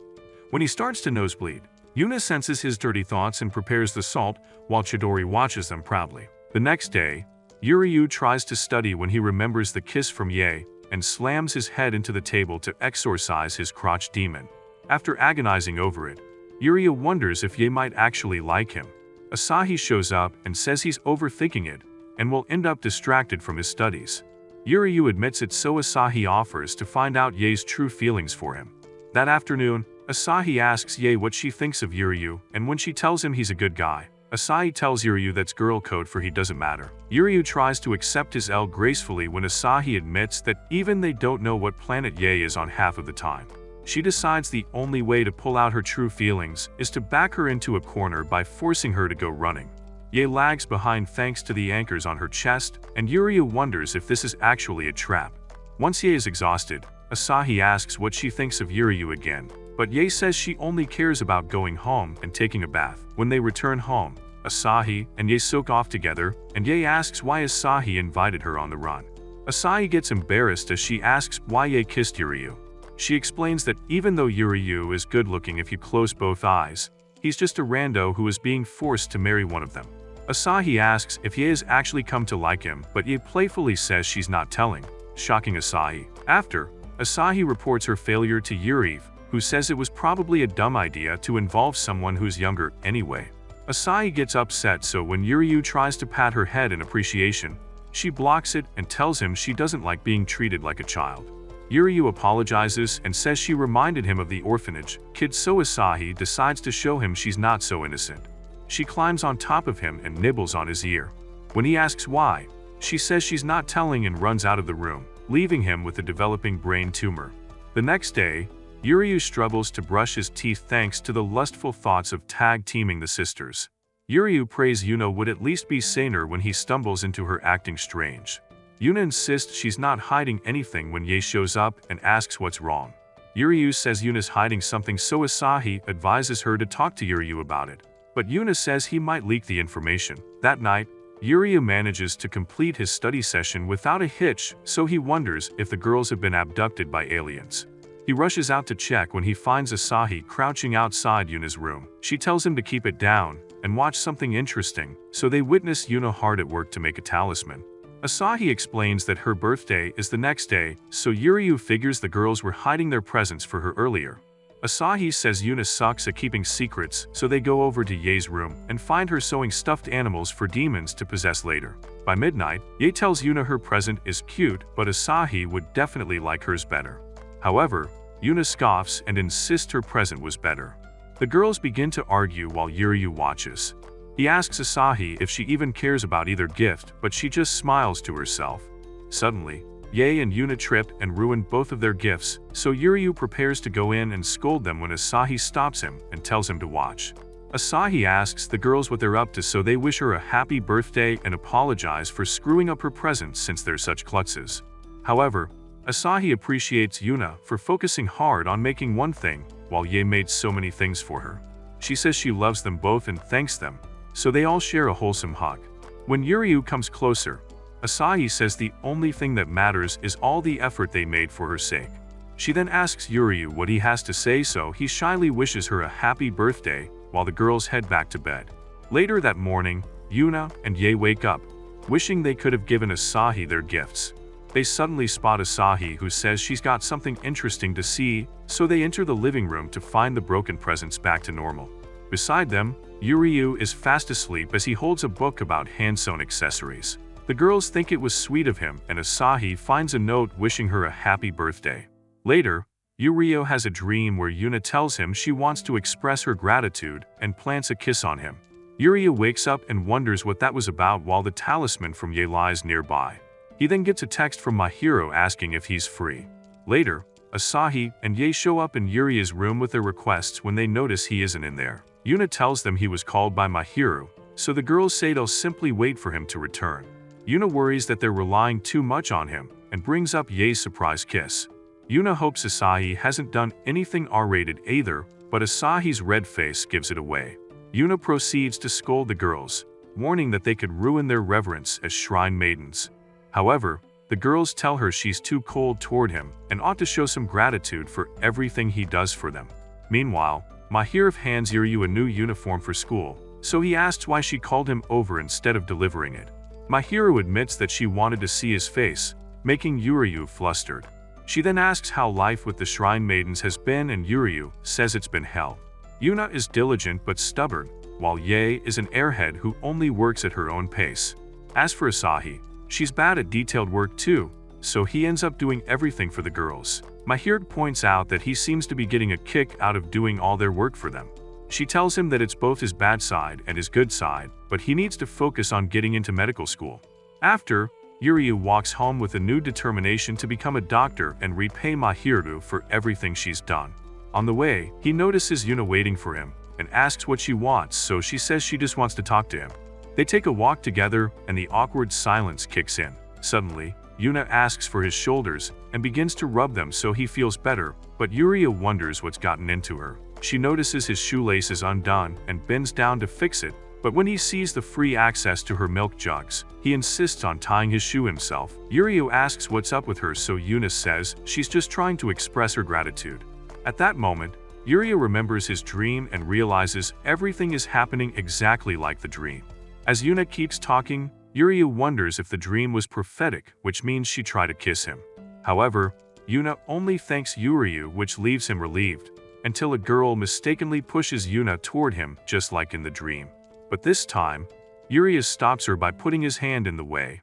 When he starts to nosebleed, Yuna senses his dirty thoughts and prepares the salt, while Chidori watches them proudly. The next day, Yuryu tries to study when he remembers the kiss from Ye and slams his head into the table to exorcise his crotch demon. After agonizing over it, Yuryu wonders if Ye might actually like him. Asahi shows up and says he's overthinking it and will end up distracted from his studies. Yuryu admits it, so Asahi offers to find out Ye's true feelings for him. That afternoon, Asahi asks Ye what she thinks of Yuryu, and when she tells him he's a good guy, Asahi tells Yuryu that's girl code for he doesn't matter. Yuryu tries to accept his L gracefully when Asahi admits that even they don't know what planet Ye is on half of the time. She decides the only way to pull out her true feelings is to back her into a corner by forcing her to go running. Ye lags behind thanks to the anchors on her chest, and Yuryu wonders if this is actually a trap. Once Ye is exhausted, Asahi asks what she thinks of Yuryu again, but Ye says she only cares about going home and taking a bath. When they return home, Asahi and Ye soak off together, and Ye asks why Asahi invited her on the run. Asahi gets embarrassed as she asks why Ye kissed Yuryu. She explains that even though Yuryu is good-looking if you close both eyes, he's just a rando who is being forced to marry one of them. Asahi asks if Ye has actually come to like him, but Ye playfully says she's not telling, shocking Asahi. After, Asahi reports her failure to Yuri, who says it was probably a dumb idea to involve someone who's younger anyway. Asahi gets upset, so when Yuryu tries to pat her head in appreciation, she blocks it and tells him she doesn't like being treated like a child. Yuryu apologizes and says she reminded him of the orphanage kid, so Asahi decides to show him she's not so innocent. She climbs on top of him and nibbles on his ear. When he asks why, she says she's not telling and runs out of the room, leaving him with a developing brain tumor. The next day, Yuryu struggles to brush his teeth thanks to the lustful thoughts of tag-teaming the sisters. Yuryu prays Yuna would at least be saner when he stumbles into her acting strange. Yuna insists she's not hiding anything when Ye shows up and asks what's wrong. Yuryu says Yuna's hiding something, so Asahi advises her to talk to Yuryu about it. But Yuna says he might leak the information. That night, Yuryu manages to complete his study session without a hitch, so he wonders if the girls have been abducted by aliens. He rushes out to check when he finds Asahi crouching outside Yuna's room. She tells him to keep it down and watch something interesting, so they witness Yuna hard at work to make a talisman. Asahi explains that her birthday is the next day, so Yuryu figures the girls were hiding their presents for her earlier. Asahi says Yuna sucks at keeping secrets, so they go over to Ye's room and find her sewing stuffed animals for demons to possess later. By midnight, Ye tells Yuna her present is cute, but Asahi would definitely like hers better. However, Yuna scoffs and insists her present was better. The girls begin to argue while Yuryu watches. He asks Asahi if she even cares about either gift, but she just smiles to herself. Suddenly, Ye and Yuna trip and ruin both of their gifts, so Yuryu prepares to go in and scold them when Asahi stops him and tells him to watch. Asahi asks the girls what they're up to, so they wish her a happy birthday and apologize for screwing up her presents since they're such klutzes. However, Asahi appreciates Yuna for focusing hard on making one thing, while Ye made so many things for her. She says she loves them both and thanks them, so they all share a wholesome hug. When Yuryu comes closer, Asahi says the only thing that matters is all the effort they made for her sake. She then asks Yuryu what he has to say, so he shyly wishes her a happy birthday while the girls head back to bed. Later that morning, Yuna and Ye wake up, wishing they could have given Asahi their gifts. They suddenly spot Asahi, who says she's got something interesting to see, so they enter the living room to find the broken presents back to normal. Beside them, Yuryu is fast asleep as he holds a book about hand-sewn accessories. The girls think it was sweet of him, and Asahi finds a note wishing her a happy birthday. Later, Yuryu has a dream where Yuna tells him she wants to express her gratitude and plants a kiss on him. Yuryu wakes up and wonders what that was about while the talisman from Ye lies nearby. He then gets a text from Mahiro asking if he's free. Later, Asahi and Ye show up in Yuryu's room with their requests when they notice he isn't in there. Yuna tells them he was called by Mahiro, so the girls say they'll simply wait for him to return. Yuna worries that they're relying too much on him and brings up Ye's surprise kiss. Yuna hopes Asahi hasn't done anything R-rated either, but Asahi's red face gives it away. Yuna proceeds to scold the girls, warning that they could ruin their reverence as shrine maidens. However, the girls tell her she's too cold toward him and ought to show some gratitude for everything he does for them. Meanwhile, Mahiro hands Yuryu a new uniform for school, so he asks why she called him over instead of delivering it. Mahiro admits that she wanted to see his face, making Yuryu flustered. She then asks how life with the Shrine Maidens has been, and Yuryu says it's been hell. Yuna is diligent but stubborn, while Ye is an airhead who only works at her own pace. As for Asahi, she's bad at detailed work too, so he ends up doing everything for the girls. Mahiro points out that he seems to be getting a kick out of doing all their work for them. She tells him that it's both his bad side and his good side, but he needs to focus on getting into medical school. After, Yuryu walks home with a new determination to become a doctor and repay Mahiro for everything she's done. On the way, he notices Yuna waiting for him and asks what she wants, so she says she just wants to talk to him. They take a walk together and the awkward silence kicks in. Suddenly, Yuna asks for his shoulders and begins to rub them so he feels better, but Yuryu wonders what's gotten into her. She notices his shoelace is undone and bends down to fix it, but when he sees the free access to her milk jugs, he insists on tying his shoe himself. Yuryu asks what's up with her, so Yuna says she's just trying to express her gratitude. At that moment, Yuryu remembers his dream and realizes everything is happening exactly like the dream. As Yuna keeps talking, Yuryu wonders if the dream was prophetic, which means she tried to kiss him. However, Yuna only thanks Yuryu, which leaves him relieved, until a girl mistakenly pushes Yuna toward him just like in the dream. But this time, Yuryu stops her by putting his hand in the way.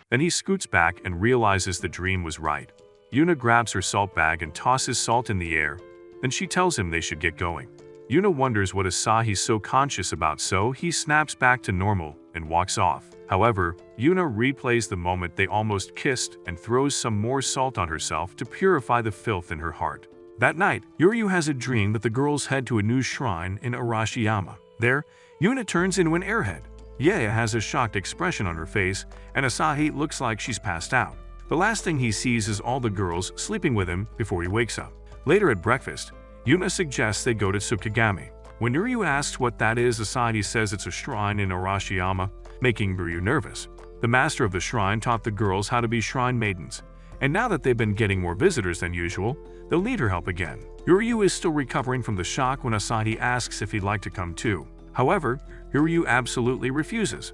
Then he scoots back and realizes the dream was right. Yuna grabs her salt bag and tosses salt in the air, then she tells him they should get going. Yuna wonders what Asahi's so conscious about, so he snaps back to normal and walks off. However, Yuna replays the moment they almost kissed and throws some more salt on herself to purify the filth in her heart. That night, Yuryu has a dream that the girls head to a new shrine in Arashiyama. There, Yuna turns into an airhead. Ye has a shocked expression on her face, and Asahi looks like she's passed out. The last thing he sees is all the girls sleeping with him before he wakes up. Later at breakfast, Yuna suggests they go to Tsukigami. When Yuryu asks what that is, Asahi says it's a shrine in Arashiyama, making Yuryu nervous. The master of the shrine taught the girls how to be shrine maidens, and now that they've been getting more visitors than usual, they'll need her help again. Yuryu is still recovering from the shock when Asahi asks if he'd like to come too. However, Yuryu absolutely refuses.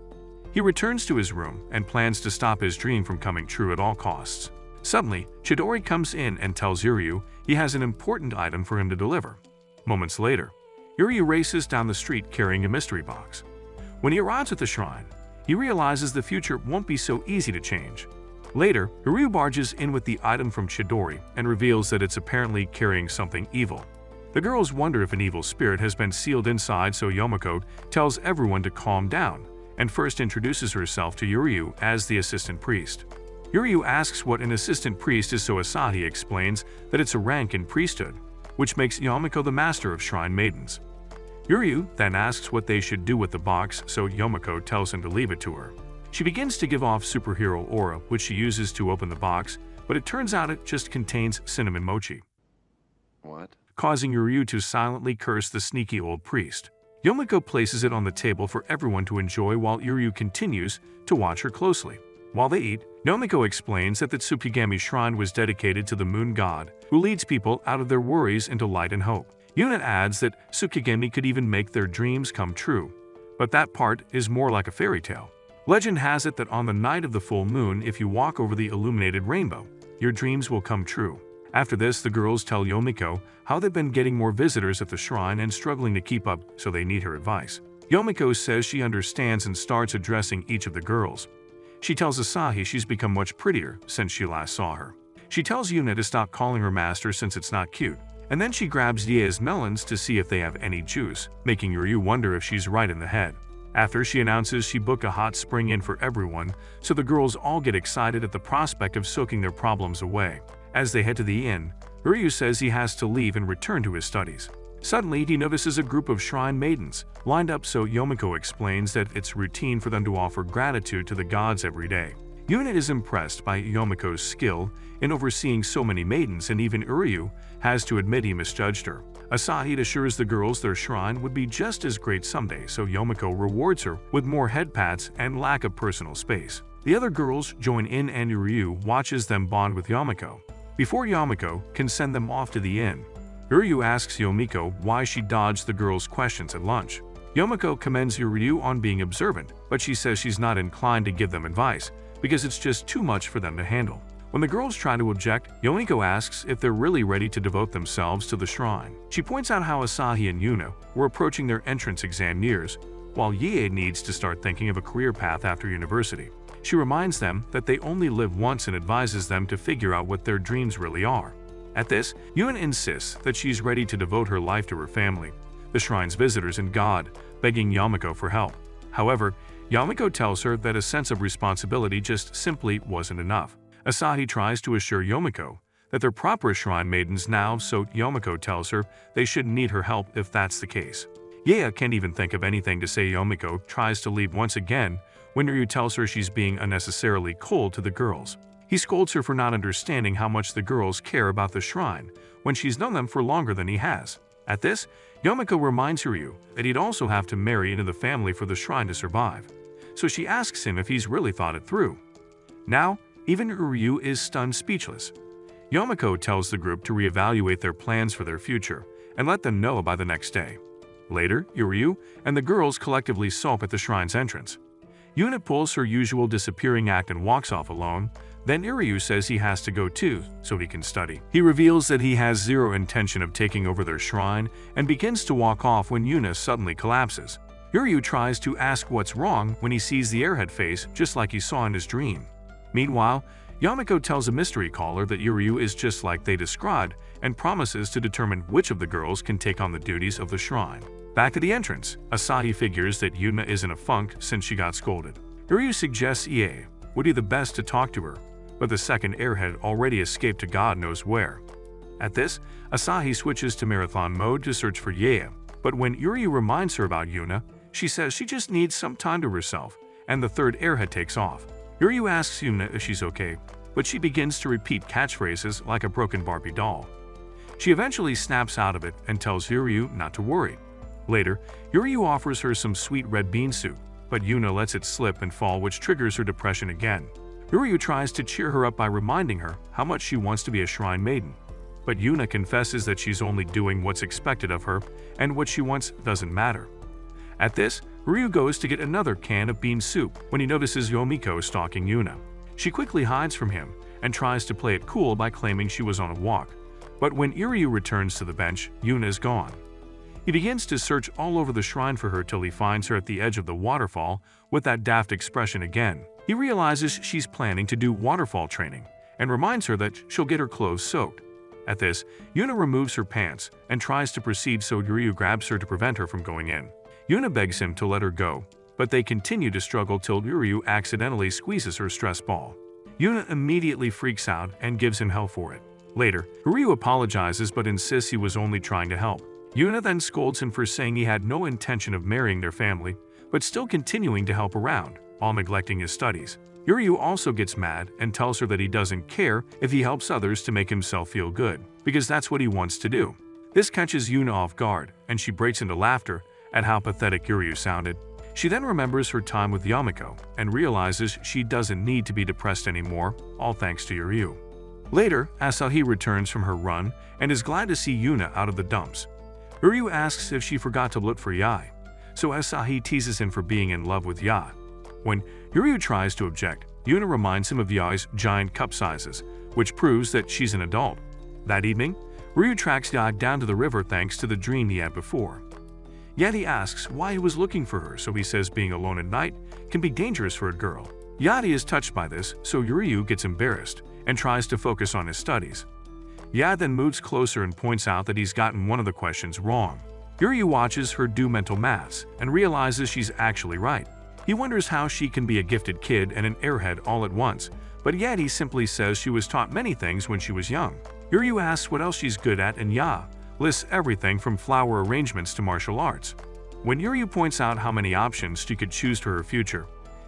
He returns to his room and plans to stop his dream from coming true at all costs. Suddenly, Chidori comes in and tells Uryu he has an important item for him to deliver. Moments later, Uryu races down the street carrying a mystery box. When he arrives at the shrine, he realizes the future won't be so easy to change. Later, Uryu barges in with the item from Chidori and reveals that it's apparently carrying something evil. The girls wonder if an evil spirit has been sealed inside, so Yomiko tells everyone to calm down and first introduces herself to Uryu as the assistant priest. Uryu asks what an assistant priest is, so Asahi explains that it's a rank in priesthood, which makes Yomiko the master of shrine maidens. Uryu then asks what they should do with the box, so Yomiko tells him to leave it to her. She begins to give off superhero aura, which she uses to open the box, but it turns out it just contains cinnamon mochi. What? Causing Uryu to silently curse the sneaky old priest. Yomiko places it on the table for everyone to enjoy while Uryu continues to watch her closely. While they eat, Yomiko explains that the Tsukigami shrine was dedicated to the moon god, who leads people out of their worries into light and hope. Yuna adds that Tsukigami could even make their dreams come true, but that part is more like a fairy tale. Legend has it that on the night of the full moon, if you walk over the illuminated rainbow, your dreams will come true. After this, the girls tell Yomiko how they've been getting more visitors at the shrine and struggling to keep up, so they need her advice. Yomiko says she understands and starts addressing each of the girls. She tells Asahi she's become much prettier since she last saw her. She tells Yuna to stop calling her master since it's not cute, and then she grabs Yea's melons to see if they have any juice, making Uryu wonder if she's right in the head. After, she announces she booked a hot spring inn for everyone, so the girls all get excited at the prospect of soaking their problems away. As they head to the inn, Uryu says he has to leave and return to his studies. Suddenly, he notices a group of shrine maidens lined up, so Yomiko explains that it's routine for them to offer gratitude to the gods every day. Yuna is impressed by Yomiko's skill in overseeing so many maidens, and even Uryu has to admit he misjudged her. Asahi assures the girls their shrine would be just as great someday, so Yomiko rewards her with more head pats and lack of personal space. The other girls join in and Uryu watches them bond with Yomiko. Before Yomiko can send them off to the inn, Uryu asks Yomiko why she dodged the girls' questions at lunch. Yomiko commends Uryu on being observant, but she says she's not inclined to give them advice because it's just too much for them to handle. When the girls try to object, Yomiko asks if they're really ready to devote themselves to the shrine. She points out how Asahi and Yuna were approaching their entrance exam years, while Ye needs to start thinking of a career path after university. She reminds them that they only live once and advises them to figure out what their dreams really are. At this, Yuna insists that she's ready to devote her life to her family, the shrine's visitors, and God, begging Yomiko for help. However, Yomiko tells her that a sense of responsibility just simply wasn't enough. Asahi tries to assure Yomiko that they're proper shrine maidens now, so Yomiko tells her they shouldn't need her help if that's the case. Ye can't even think of anything to say. Yomiko tries to leave once again when Ryu tells her she's being unnecessarily cold to the girls. He scolds her for not understanding how much the girls care about the shrine when she's known them for longer than he has. At this, Yomiko reminds Ryu that he'd also have to marry into the family for the shrine to survive, so she asks him if he's really thought it through. Now, even Ryu is stunned speechless. Yomiko tells the group to reevaluate their plans for their future and let them know by the next day. Later, Ryu and the girls collectively soap at the shrine's entrance. Yuna pulls her usual disappearing act and walks off alone. Then Ryu says he has to go too, so he can study. He reveals that he has zero intention of taking over their shrine and begins to walk off when Yuna suddenly collapses. Ryu tries to ask what's wrong when he sees the airhead face just like he saw in his dream. Meanwhile, Yomiko tells a mystery caller that Ryu is just like they described and promises to determine which of the girls can take on the duties of the shrine. Back at the entrance, Asahi figures that Yuna is in a funk since she got scolded. Ryu suggests Ie would be the best to talk to her, but the second airhead already escaped to God knows where. At this, Asahi switches to marathon mode to search for Ie, but when Ryu reminds her about Yuna, she says she just needs some time to herself, and the third airhead takes off. Ryu asks Yuna if she's okay, but she begins to repeat catchphrases like a broken Barbie doll. She eventually snaps out of it and tells Ryu not to worry. Later, Ryu offers her some sweet red bean soup, but Yuna lets it slip and fall, which triggers her depression again. Ryu tries to cheer her up by reminding her how much she wants to be a shrine maiden, but Yuna confesses that she's only doing what's expected of her and what she wants doesn't matter. At this, Ryu goes to get another can of bean soup when he notices Yomiko stalking Yuna. She quickly hides from him and tries to play it cool by claiming she was on a walk. But when Ryu returns to the bench, Yuna is gone. He begins to search all over the shrine for her till he finds her at the edge of the waterfall with that daft expression again. He realizes she's planning to do waterfall training and reminds her that she'll get her clothes soaked. At this, Yuna removes her pants and tries to proceed, so Ryu grabs her to prevent her from going in. Yuna begs him to let her go, but they continue to struggle till Ryu accidentally squeezes her stress ball. Yuna immediately freaks out and gives him hell for it. Later, Ryu apologizes but insists he was only trying to help. Yuna then scolds him for saying he had no intention of marrying their family, but still continuing to help around, while neglecting his studies. Ryu also gets mad and tells her that he doesn't care if he helps others to make himself feel good, because that's what he wants to do. This catches Yuna off guard, and she breaks into laughter at how pathetic Ryu sounded. She then remembers her time with Yomiko and realizes she doesn't need to be depressed anymore, all thanks to Ryu. Later, Asahi returns from her run and is glad to see Yuna out of the dumps. Ryu asks if she forgot to look for Yae, so Asahi teases him for being in love with Yae. When Ryu tries to object, Yuna reminds him of Yae's giant cup sizes, which proves that she's an adult. That evening, Ryu tracks Yae down to the river thanks to the dream he had before. Yet he asks why he was looking for her, so he says being alone at night can be dangerous for a girl. Yae is touched by this, so Ryu gets embarrassed and tries to focus on his studies. Yae then moves closer and points out that he's gotten one of the questions wrong. Ryu watches her do mental maths and realizes she's actually right. He wonders how she can be a gifted kid and an airhead all at once, but Yae simply says she was taught many things when she was young. Ryu asks what else she's good at, and Yae lists everything from flower arrangements to martial arts. When Ryu points out how many options she could choose for her future,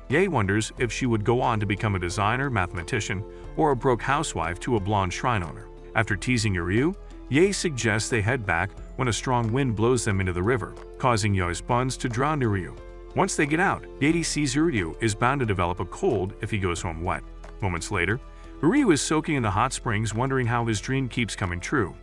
Yae wonders if she would go on to become a designer, mathematician, or a broke housewife to a blonde shrine owner. After teasing Ryu, Yae suggests they head back when a strong wind blows them into the river, causing Yae's buns to drown Ryu. Once they get out, Yae sees Ryu is bound to develop a cold if he goes home wet. Moments later, Ryu is soaking in the hot springs, wondering how his dream keeps coming true.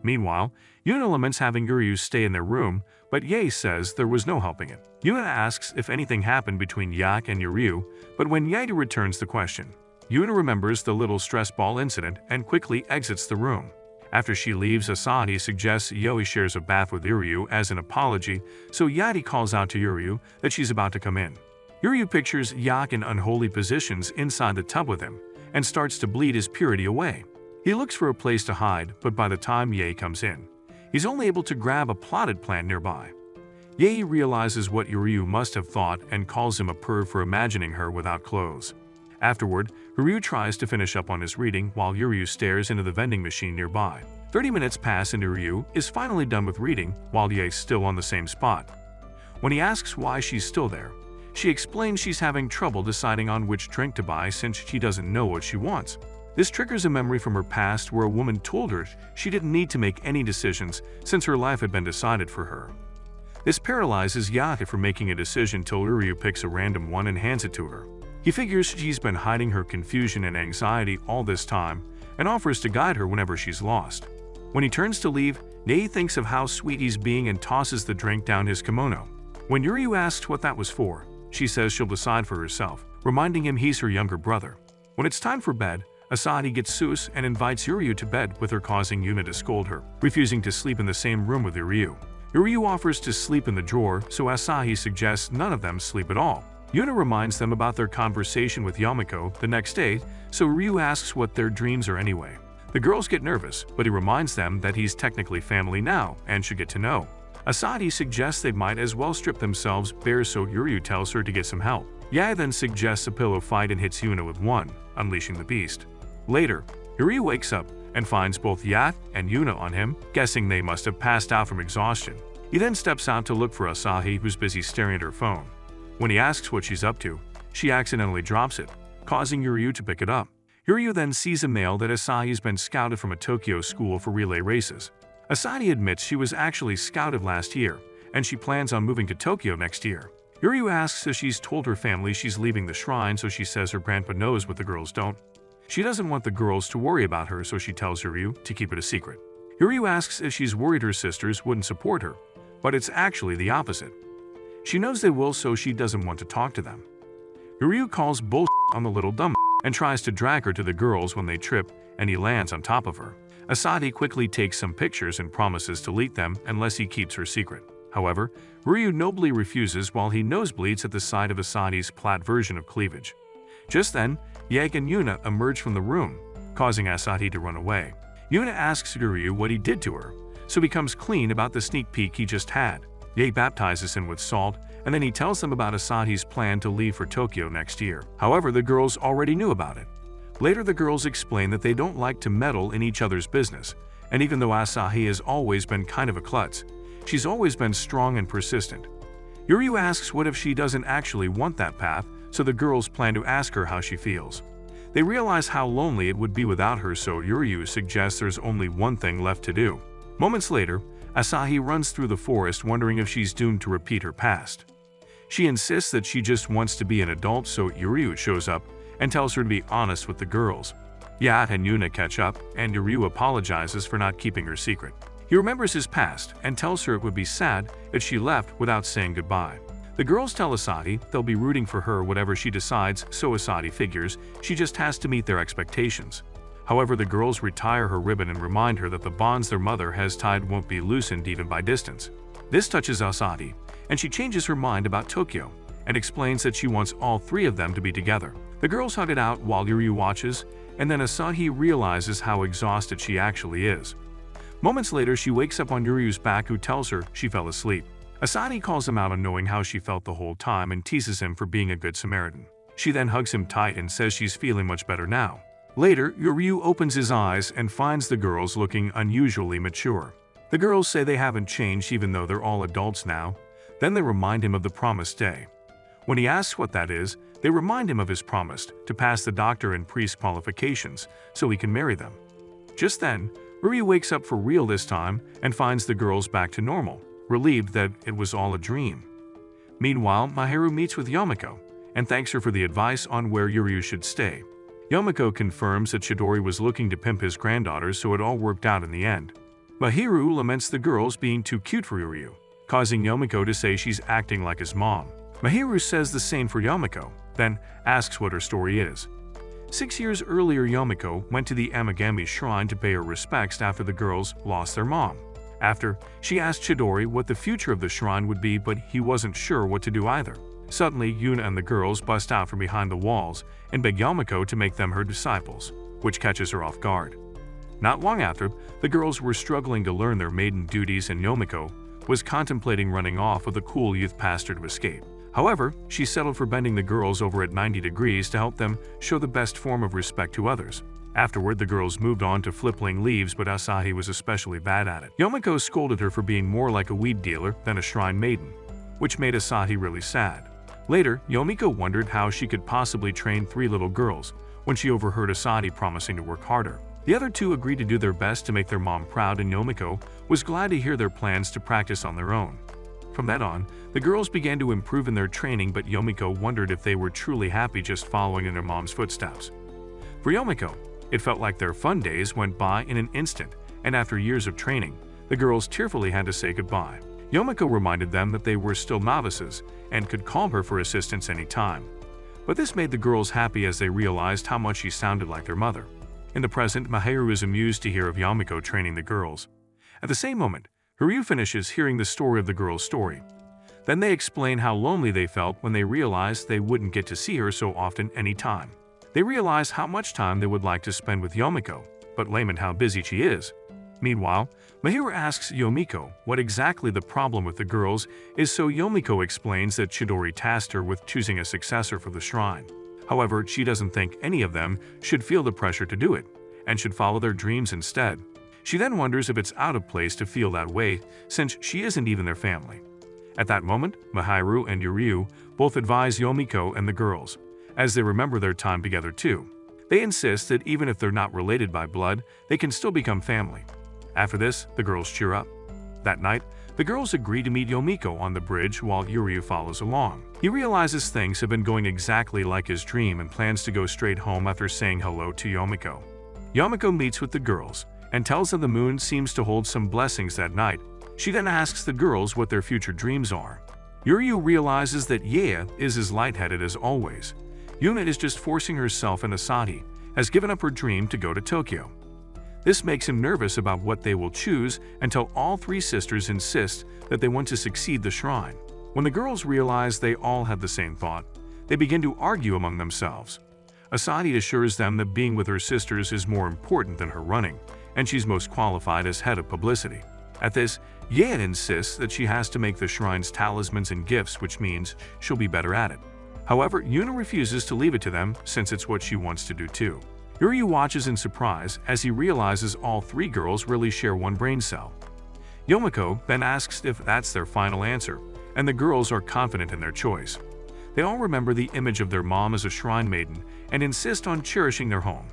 Meanwhile, Yuna laments having Ryu stay in their room, but Yae says there was no helping it. Yuna asks if anything happened between Yae and Ryu, but when Yae returns the question, Yuna remembers the little stress ball incident and quickly exits the room. After she leaves, Asahi suggests Yae shares a bath with Ryu as an apology, so Yae calls out to Ryu that she's about to come in. Ryu pictures Yae in unholy positions inside the tub with him and starts to bleed his purity away. He looks for a place to hide, but by the time Yae comes in, he's only able to grab a potted plant nearby. Yae realizes what Ryu must have thought and calls him a perv for imagining her without clothes. Afterward, Ryu tries to finish up on his reading while Ryu stares into the vending machine nearby. 30 minutes pass and Ryu is finally done with reading while Yae's still on the same spot. When he asks why she's still there, she explains she's having trouble deciding on which drink to buy since she doesn't know what she wants. This triggers a memory from her past where a woman told her she didn't need to make any decisions since her life had been decided for her. This paralyzes Yae from making a decision till Ryu picks a random one and hands it to her. He figures she's been hiding her confusion and anxiety all this time and offers to guide her whenever she's lost. When he turns to leave, Yae thinks of how sweet he's being and tosses the drink down his kimono. When Ryu asks what that was for, she says she'll decide for herself, reminding him he's her younger brother. When it's time for bed, Asahi gets sus and invites Ryu to bed with her, causing Yuna to scold her, refusing to sleep in the same room with Ryu. Ryu offers to sleep in the drawer, so Asahi suggests none of them sleep at all. Yuna reminds them about their conversation with Yomiko the next day, so Ryu asks what their dreams are anyway. The girls get nervous, but he reminds them that he's technically family now and should get to know. Asahi suggests they might as well strip themselves bare, so Ryu tells her to get some help. Yae then suggests a pillow fight and hits Yuna with one, unleashing the beast. Later, Ryu wakes up and finds both Yae and Yuna on him, guessing they must have passed out from exhaustion. He then steps out to look for Asahi, who's busy staring at her phone. When he asks what she's up to, she accidentally drops it, causing Ryu to pick it up. Ryu then sees a mail that Asahi's been scouted from a Tokyo school for relay races. Asahi admits she was actually scouted last year, and she plans on moving to Tokyo next year. Ryu asks if she's told her family she's leaving the shrine, so she says her grandpa knows what the girls don't. She doesn't want the girls to worry about her, so she tells Ryu to keep it a secret. Ryu asks if she's worried her sisters wouldn't support her, but it's actually the opposite. She knows they will, so she doesn't want to talk to them. Yuryu calls bullshit on the little dumb and tries to drag her to the girls when they trip, and he lands on top of her. Asadi quickly takes some pictures and promises to leak them unless he keeps her secret. However, Ryu nobly refuses while he nosebleeds at the sight of Asadi's plaid version of cleavage. Just then, Yag and Yuna emerge from the room, causing Asadi to run away. Yuna asks Ryu what he did to her, so he comes clean about the sneak peek he just had. Yag baptizes him with salt, and then he tells them about Asadi's plan to leave for Tokyo next year. However, the girls already knew about it. Later, the girls explain that they don't like to meddle in each other's business, and even though Asahi has always been kind of a klutz, she's always been strong and persistent. Yuryu asks what if she doesn't actually want that path, so the girls plan to ask her how she feels. They realize how lonely it would be without her, so Yuryu suggests there's only one thing left to do. Moments later, Asahi runs through the forest wondering if she's doomed to repeat her past. She insists that she just wants to be an adult, so Yuryu shows up and tells her to be honest with the girls. Yat and Yuna catch up, and Yuryu apologizes for not keeping her secret. He remembers his past and tells her it would be sad if she left without saying goodbye. The girls tell Asadi they'll be rooting for her whatever she decides, so Asadi figures she just has to meet their expectations. However, the girls retire her ribbon and remind her that the bonds their mother has tied won't be loosened even by distance. This touches Asadi, and she changes her mind about Tokyo and explains that she wants all three of them to be together. The girls hug it out while Yuryu watches, and then Asahi realizes how exhausted she actually is. Moments later, she wakes up on Yuryu's back, who tells her she fell asleep. Asadi calls him out on knowing how she felt the whole time and teases him for being a good Samaritan. She then hugs him tight and says she's feeling much better now. Later, Yuryu opens his eyes and finds the girls looking unusually mature. The girls say they haven't changed even though they're all adults now. Then they remind him of the promised day. When he asks what that is, they remind him of his promise to pass the doctor and priest qualifications so he can marry them. Just then, Ryu wakes up for real this time and finds the girls back to normal, relieved that it was all a dream. Meanwhile, Mahiru meets with Yomiko and thanks her for the advice on where Yuryu should stay. Yomiko confirms that Chidori was looking to pimp his granddaughter, so it all worked out in the end. Mahiru laments the girls being too cute for Yuryu, causing Yomiko to say she's acting like his mom. Mahiru says the same for Yomiko, then asks what her story is. 6 years earlier, Yomiko went to the Amigami shrine to pay her respects after the girls lost their mom. After, she asked Chidori what the future of the shrine would be, but he wasn't sure what to do either. Suddenly, Yuna and the girls bust out from behind the walls and beg Yomiko to make them her disciples, which catches her off guard. Not long after, the girls were struggling to learn their maiden duties, and Yomiko was contemplating running off with a cool youth pastor to escape. However, she settled for bending the girls over at 90 degrees to help them show the best form of respect to others. Afterward, the girls moved on to flipping leaves, but Asahi was especially bad at it. Yomiko scolded her for being more like a weed dealer than a shrine maiden, which made Asahi really sad. Later, Yomiko wondered how she could possibly train 3 little girls when she overheard Asahi promising to work harder. The other 2 agreed to do their best to make their mom proud, and Yomiko was glad to hear their plans to practice on their own. From that on, the girls began to improve in their training, but Yomiko wondered if they were truly happy just following in their mom's footsteps. For Yomiko, it felt like their fun days went by in an instant, and after years of training, the girls tearfully had to say goodbye. Yomiko reminded them that they were still novices and could call her for assistance anytime. But this made the girls happy as they realized how much she sounded like their mother. In the present, Mahiru is amused to hear of Yomiko training the girls. At the same moment, Hiryu finishes hearing the story of the girl's story. Then they explain how lonely they felt when they realized they wouldn't get to see her so often anytime. They realize how much time they would like to spend with Yomiko, but lament how busy she is. Meanwhile, Mahiru asks Yomiko what exactly the problem with the girls is, so Yomiko explains that Chidori tasked her with choosing a successor for the shrine. However, she doesn't think any of them should feel the pressure to do it, and should follow their dreams instead. She then wonders if it's out of place to feel that way, since she isn't even their family. At that moment, Mahiru and Yuryu both advise Yomiko and the girls, as they remember their time together too. They insist that even if they're not related by blood, they can still become family. After this, the girls cheer up. That night, the girls agree to meet Yomiko on the bridge while Yuryu follows along. He realizes things have been going exactly like his dream and plans to go straight home after saying hello to Yomiko. Yomiko meets with the girls and tells them the moon seems to hold some blessings that night. She then asks the girls what their future dreams are. Yuryu realizes that Yae is as lightheaded as always. Yuna is just forcing herself, and Asahi has given up her dream to go to Tokyo. This makes him nervous about what they will choose until all three sisters insist that they want to succeed the shrine. When the girls realize they all have the same thought, they begin to argue among themselves. Asahi assures them that being with her sisters is more important than her running, and she's most qualified as head of publicity. At this, Yae insists that she has to make the shrine's talismans and gifts, which means she'll be better at it. However, Yuna refuses to leave it to them since it's what she wants to do too. Yuryu watches in surprise as he realizes all three girls really share one brain cell. Yomiko then asks if that's their final answer, and the girls are confident in their choice. They all remember the image of their mom as a shrine maiden and insist on cherishing their home.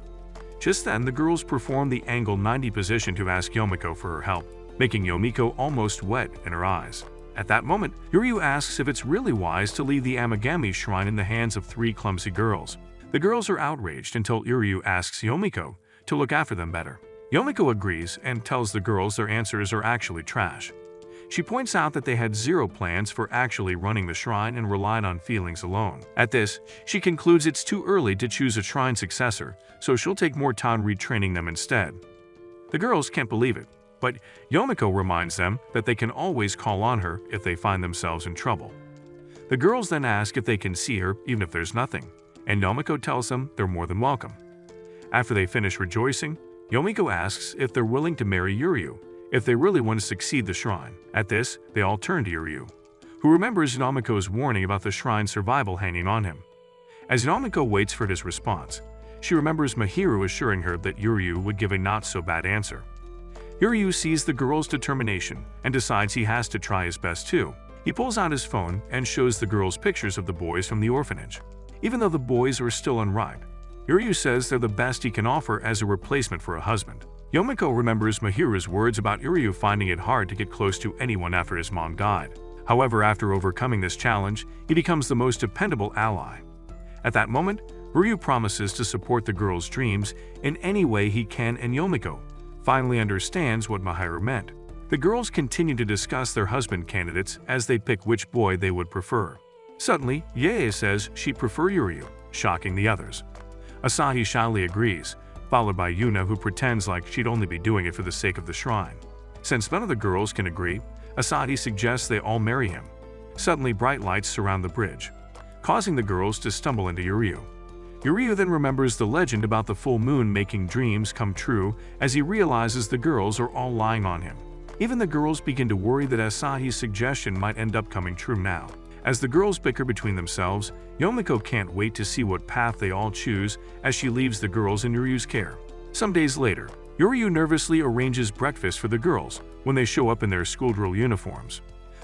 Just then, the girls perform the angle 90 position to ask Yomiko for her help, making Yomiko almost wet in her eyes. At that moment, Yuryu asks if it's really wise to leave the Amigami shrine in the hands of three clumsy girls. The girls are outraged until Yuryu asks Yomiko to look after them better. Yomiko agrees and tells the girls their answers are actually trash. She points out that they had zero plans for actually running the shrine and relied on feelings alone. At this, she concludes it's too early to choose a shrine successor, so she'll take more time retraining them instead. The girls can't believe it, but Yomiko reminds them that they can always call on her if they find themselves in trouble. The girls then ask if they can see her even if there's nothing, and Yomiko tells them they're more than welcome. After they finish rejoicing, Yomiko asks if they're willing to marry Yuryu if they really want to succeed the shrine. At this, they all turn to Yuryu, who remembers Yomiko's warning about the shrine's survival hanging on him. As Yomiko waits for his response, she remembers Mahiru assuring her that Yuryu would give a not-so-bad answer. Yuryu sees the girls' determination and decides he has to try his best too. He pulls out his phone and shows the girls pictures of the boys from the orphanage. Even though the boys are still unripe, Yuryu says they're the best he can offer as a replacement for a husband. Yomiko remembers Mahiru's words about Yuryu finding it hard to get close to anyone after his mom died. However, after overcoming this challenge, he becomes the most dependable ally. At that moment, Yuryu promises to support the girls' dreams in any way he can, and Yomiko finally understands what Mahiru meant. The girls continue to discuss their husband candidates as they pick which boy they would prefer. Suddenly, Yae says she'd prefer Yuryu, shocking the others. Asahi shyly agrees, followed by Yuna, who pretends like she'd only be doing it for the sake of the shrine. Since none of the girls can agree, Asahi suggests they all marry him. Suddenly, bright lights surround the bridge, causing the girls to stumble into Yuryu. Yuryu then remembers the legend about the full moon making dreams come true as he realizes the girls are all lying on him. Even the girls begin to worry that Asahi's suggestion might end up coming true now. As the girls bicker between themselves, Yomiko can't wait to see what path they all choose as she leaves the girls in Yuryu's care. Some days later, Yuryu nervously arranges breakfast for the girls when they show up in their schoolgirl uniforms.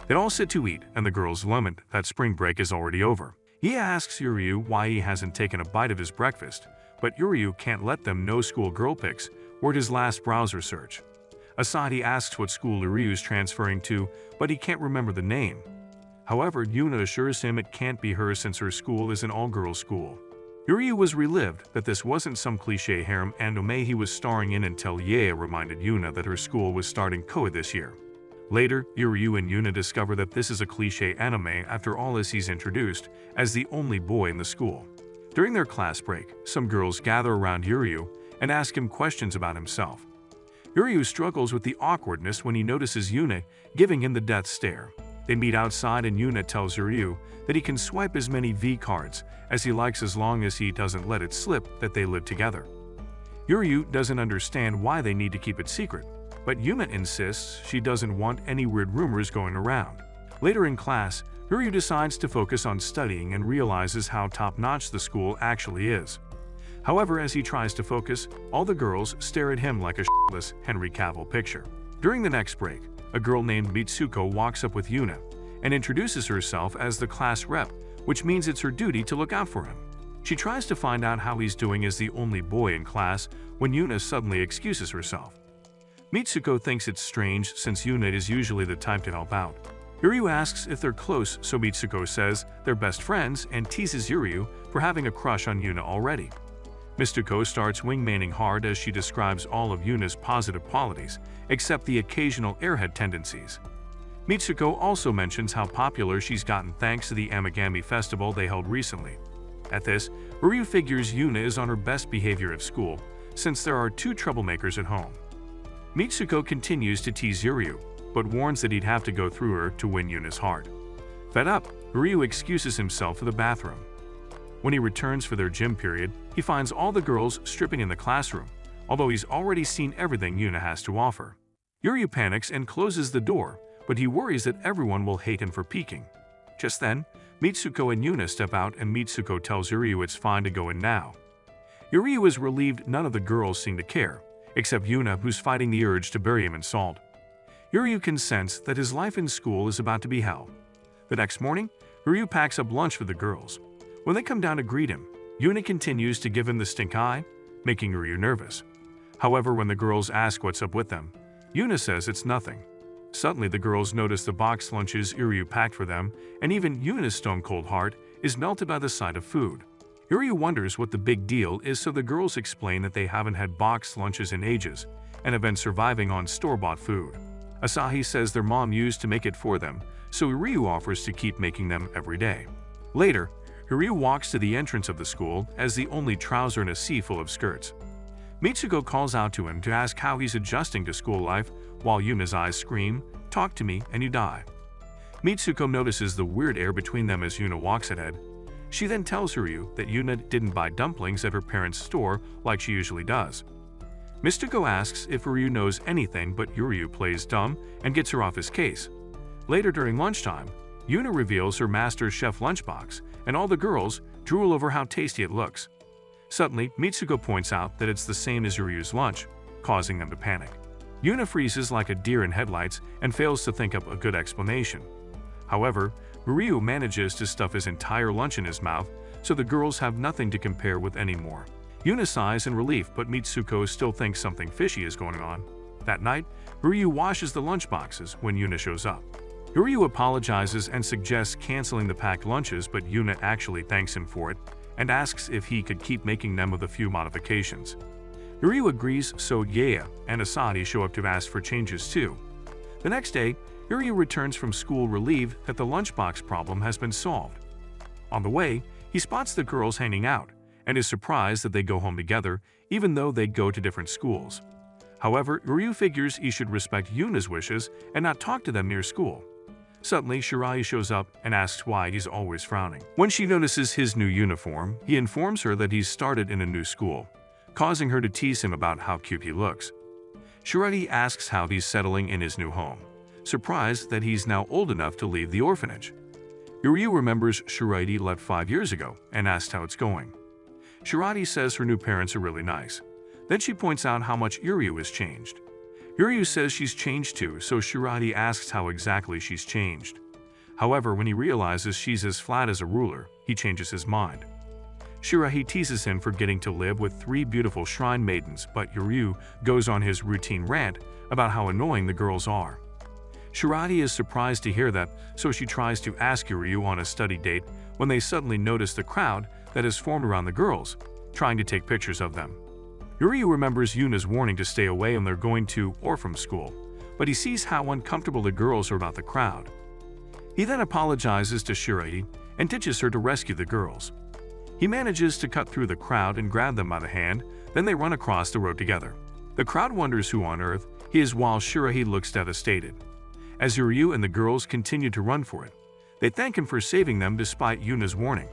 They all sit to eat, and the girls lament that spring break is already over. Yae asks Yuryu why he hasn't taken a bite of his breakfast, but Yuryu can't let them know schoolgirl pics or his last browser search. Asahi asks what school Yuryu's transferring to, but he can't remember the name. However, Yuna assures him it can't be her since her school is an all-girls school. Yuryu was relieved that this wasn't some cliché harem anime he was starring in until Yae reminded Yuna that her school was starting co-ed this year. Later, Yuryu and Yuna discover that this is a cliché anime after all, as he's introduced as the only boy in the school. During their class break, some girls gather around Yuryu and ask him questions about himself. Yuryu struggles with the awkwardness when he notices Yuna giving him the death stare. They meet outside, and Yuna tells Yuryu that he can swipe as many V cards as he likes as long as he doesn't let it slip that they live together. Yuryu doesn't understand why they need to keep it secret, but Yuna insists she doesn't want any weird rumors going around. Later in class, Yuryu decides to focus on studying and realizes how top-notch the school actually is. However, as he tries to focus, all the girls stare at him like a shitless Henry Cavill picture. During the next break, a girl named Mitsuko walks up with Yuna and introduces herself as the class rep, which means it's her duty to look out for him. She tries to find out how he's doing as the only boy in class when Yuna suddenly excuses herself. Mitsuko thinks it's strange since Yuna is usually the type to help out. Yuryu asks if they're close, so Mitsuko says they're best friends and teases Yuryu for having a crush on Yuna already. Mitsuko starts wingmaning hard as she describes all of Yuna's positive qualities, except the occasional airhead tendencies. Mitsuko also mentions how popular she's gotten thanks to the Amigami festival they held recently. At this, Ryu figures Yuna is on her best behavior at school, since there are two troublemakers at home. Mitsuko continues to tease Ryu, but warns that he'd have to go through her to win Yuna's heart. Fed up, Ryu excuses himself for the bathroom. When he returns for their gym period, he finds all the girls stripping in the classroom, although he's already seen everything Yuna has to offer. Ryu panics and closes the door, but he worries that everyone will hate him for peeking. Just then, Mitsuko and Yuna step out and Mitsuko tells Ryu it's fine to go in now. Ryu is relieved none of the girls seem to care, except Yuna, who's fighting the urge to bury him in salt. Ryu can sense that his life in school is about to be hell. The next morning, Ryu packs up lunch for the girls. When they come down to greet him, Yuna continues to give him the stink eye, making Ryu nervous. However, when the girls ask what's up with them, Yuna says it's nothing. Suddenly, the girls notice the boxed lunches Ryu packed for them, and even Yuna's stone-cold heart is melted by the sight of food. Ryu wonders what the big deal is, so the girls explain that they haven't had boxed lunches in ages and have been surviving on store-bought food. Asahi says their mom used to make it for them, so Ryu offers to keep making them every day. Later, Ryu walks to the entrance of the school as the only trouser in a sea full of skirts. Mitsuko calls out to him to ask how he's adjusting to school life, while Yuna's eyes scream, "Talk to me and you die." Mitsuko notices the weird air between them as Yuna walks ahead. She then tells Ryu that Yuna didn't buy dumplings at her parents' store like she usually does. Mitsuko asks if Ryu knows anything, but Ryu plays dumb and gets her off his case. Later during lunchtime, Yuna reveals her master chef lunchbox, and all the girls drool over how tasty it looks. Suddenly, Mitsuko points out that it's the same as Ryu's lunch, causing them to panic. Yuna freezes like a deer in headlights and fails to think up a good explanation. However, Ryu manages to stuff his entire lunch in his mouth, so the girls have nothing to compare with anymore. Yuna sighs in relief, but Mitsuko still thinks something fishy is going on. That night, Ryu washes the lunchboxes when Yuna shows up. Ryu apologizes and suggests canceling the packed lunches, but Yuna actually thanks him for it and asks if he could keep making them with a few modifications. Ryu agrees, so Yaya and Asahi show up to ask for changes too. The next day, Ryu returns from school relieved that the lunchbox problem has been solved. On the way, he spots the girls hanging out and is surprised that they go home together, even though they go to different schools. However, Ryu figures he should respect Yuna's wishes and not talk to them near school. Suddenly, Shirai shows up and asks why he's always frowning. When she notices his new uniform, he informs her that he's started in a new school, causing her to tease him about how cute he looks. Shirai asks how he's settling in his new home, surprised that he's now old enough to leave the orphanage. Ryu remembers Shirai left 5 years ago and asks how it's going. Shirai says her new parents are really nice. Then she points out how much Ryu has changed. Ryu says she's changed too, so Shirai asks how exactly she's changed. However, when he realizes she's as flat as a ruler, he changes his mind. Shirai teases him for getting to live with 3 beautiful shrine maidens, but Ryu goes on his routine rant about how annoying the girls are. Shirai is surprised to hear that, so she tries to ask Ryu on a study date when they suddenly notice the crowd that has formed around the girls, trying to take pictures of them. Ryu remembers Yuna's warning to stay away when they're going to or from school, but he sees how uncomfortable the girls are about the crowd. He then apologizes to Shirai and ditches her to rescue the girls. He manages to cut through the crowd and grab them by the hand, then they run across the road together. The crowd wonders who on earth he is while Shirai looks devastated. As Ryu and the girls continue to run for it, they thank him for saving them despite Yuna's warning.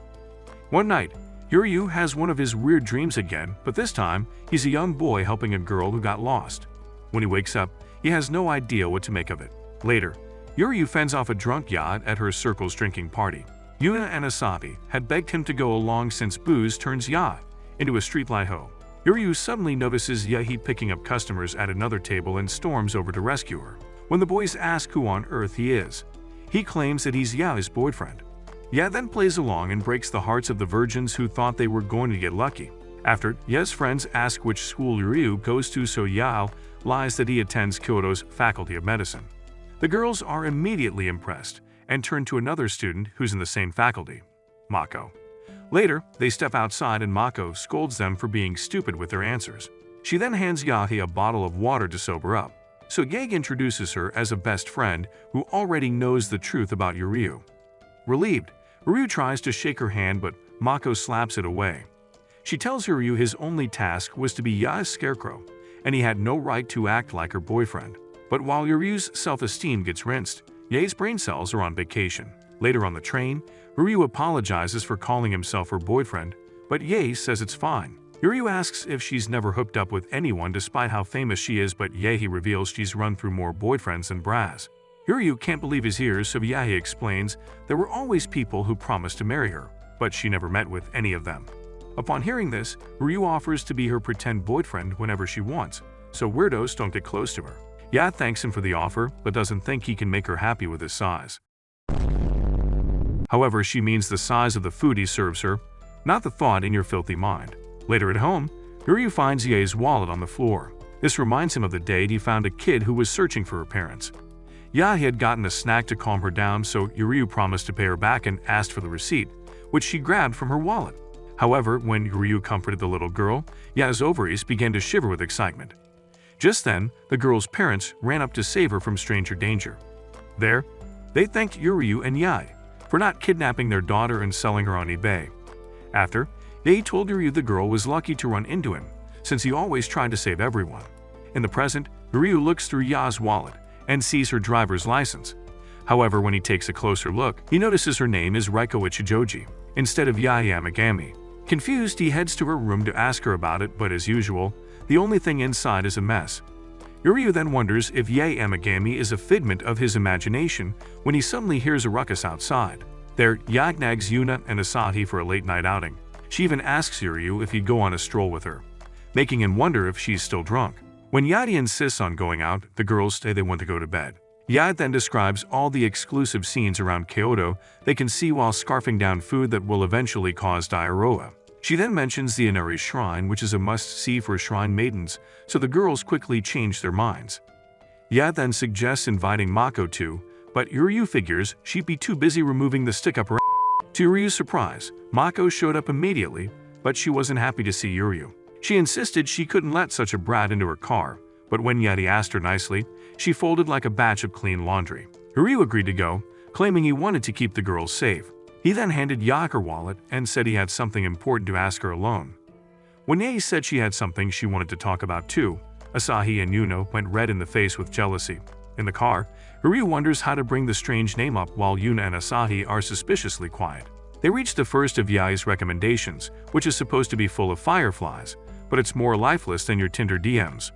One night, Ryu has one of his weird dreams again, but this time, he's a young boy helping a girl who got lost. When he wakes up, he has no idea what to make of it. Later, Ryu fends off a drunk yacht at her circle's drinking party. Yuna and Asabi had begged him to go along since booze turns yacht into a streetlight hoe. Ryu suddenly notices Yahi picking up customers at another table and storms over to rescue her. When the boys ask who on earth he is, he claims that he's Yao's boyfriend. Ya then plays along and breaks the hearts of the virgins who thought they were going to get lucky. After, Ya's friends ask which school Ryu goes to, so Yao lies that he attends Kyoto's Faculty of Medicine. The girls are immediately impressed and turn to another student who's in the same faculty, Mako. Later, they step outside and Mako scolds them for being stupid with their answers. She then hands Yahi a bottle of water to sober up. so Yae introduces her as a best friend who already knows the truth about Yuryu. Relieved, Ryu tries to shake her hand but Mako slaps it away. She tells Ryu his only task was to be Yae's scarecrow, and he had no right to act like her boyfriend. But while Yuryu's self-esteem gets rinsed, Yae's brain cells are on vacation. Later on the train, Ryu apologizes for calling himself her boyfriend, but Yae says it's fine. Ryu asks if she's never hooked up with anyone despite how famous she is, but Yae reveals she's run through more boyfriends than Braz. Ryu can't believe his ears, so Yae explains there were always people who promised to marry her, but she never met with any of them. Upon hearing this, Ryu offers to be her pretend boyfriend whenever she wants, so weirdos don't get close to her. Yae thanks him for the offer, but doesn't think he can make her happy with his size. However, she means the size of the food he serves her, not the thought in your filthy mind. Later at home, Ryu finds Yae's wallet on the floor. This reminds him of the date he found a kid who was searching for her parents. Yae had gotten a snack to calm her down, so Ryu promised to pay her back and asked for the receipt, which she grabbed from her wallet. However, when Ryu comforted the little girl, Yae's ovaries began to shiver with excitement. Just then, the girl's parents ran up to save her from stranger danger. There, they thanked Ryu and Yae for not kidnapping their daughter and selling her on eBay. After, Yae told Ryu the girl was lucky to run into him, since he always tried to save everyone. In the present, Ryu looks through Yae's wallet and sees her driver's license. However, when he takes a closer look, he notices her name is Reiko Ichijoji, instead of Yae Yamagami. Confused, he heads to her room to ask her about it, but as usual, the only thing inside is a mess. Ryu then wonders if Yae Yamagami is a figment of his imagination when he suddenly hears a ruckus outside. There, Yae nags Yuna and Asahi for a late-night outing. She even asks Ryu if he'd go on a stroll with her, making him wonder if she's still drunk. When Yae insists on going out, the girls say they want to go to bed. Yae then describes all the exclusive scenes around Kyoto they can see while scarfing down food that will eventually cause diarrhea. She then mentions the Inari Shrine, which is a must-see for shrine maidens, so the girls quickly change their minds. Yae then suggests inviting Mako too, but Ryu figures she'd be too busy removing the stick up her ass. To Ryu's surprise, Mako showed up immediately, but she wasn't happy to see Ryu. She insisted she couldn't let such a brat into her car, but when Yae asked her nicely, she folded like a batch of clean laundry. Ryu agreed to go, claiming he wanted to keep the girls safe. He then handed Yae her wallet and said he had something important to ask her alone. When Yae said she had something she wanted to talk about too, Asahi and Yuna went red in the face with jealousy. In the car, Ryu wonders how to bring the strange name up while Yuna and Asahi are suspiciously quiet. They reach the first of Yae's recommendations, which is supposed to be full of fireflies, but it's more lifeless than your Tinder DMs.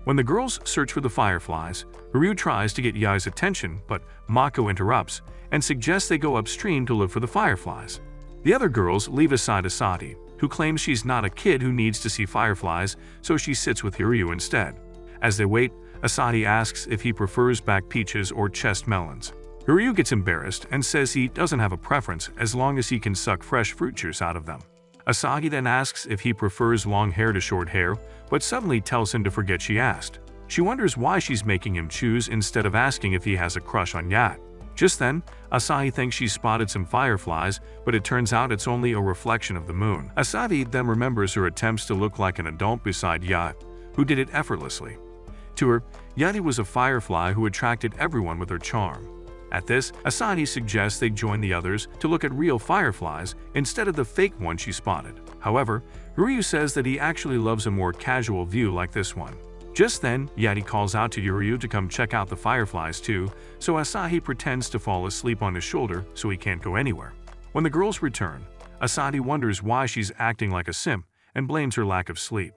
When the girls search for the fireflies, Ryu tries to get Yae's attention, but Mako interrupts and suggests they go upstream to look for the fireflies. The other girls leave aside Asahi, who claims she's not a kid who needs to see fireflies, so she sits with Ryu instead. As they wait, Asahi asks if he prefers back peaches or chest melons. Ryu gets embarrassed and says he doesn't have a preference as long as he can suck fresh fruit juice out of them. Asahi then asks if he prefers long hair to short hair, but suddenly tells him to forget she asked. She wonders why she's making him choose instead of asking if he has a crush on Yae. Just then, Asahi thinks she spotted some fireflies, but it turns out it's only a reflection of the moon. Asahi then remembers her attempts to look like an adult beside Yae, who did it effortlessly. To her, Yae was a firefly who attracted everyone with her charm. At this, Asahi suggests they join the others to look at real fireflies instead of the fake one she spotted. However, Ryu says that he actually loves a more casual view like this one. Just then, Yae calls out to Ryu to come check out the fireflies too, so Asahi pretends to fall asleep on his shoulder so he can't go anywhere. When the girls return, Asahi wonders why she's acting like a simp and blames her lack of sleep.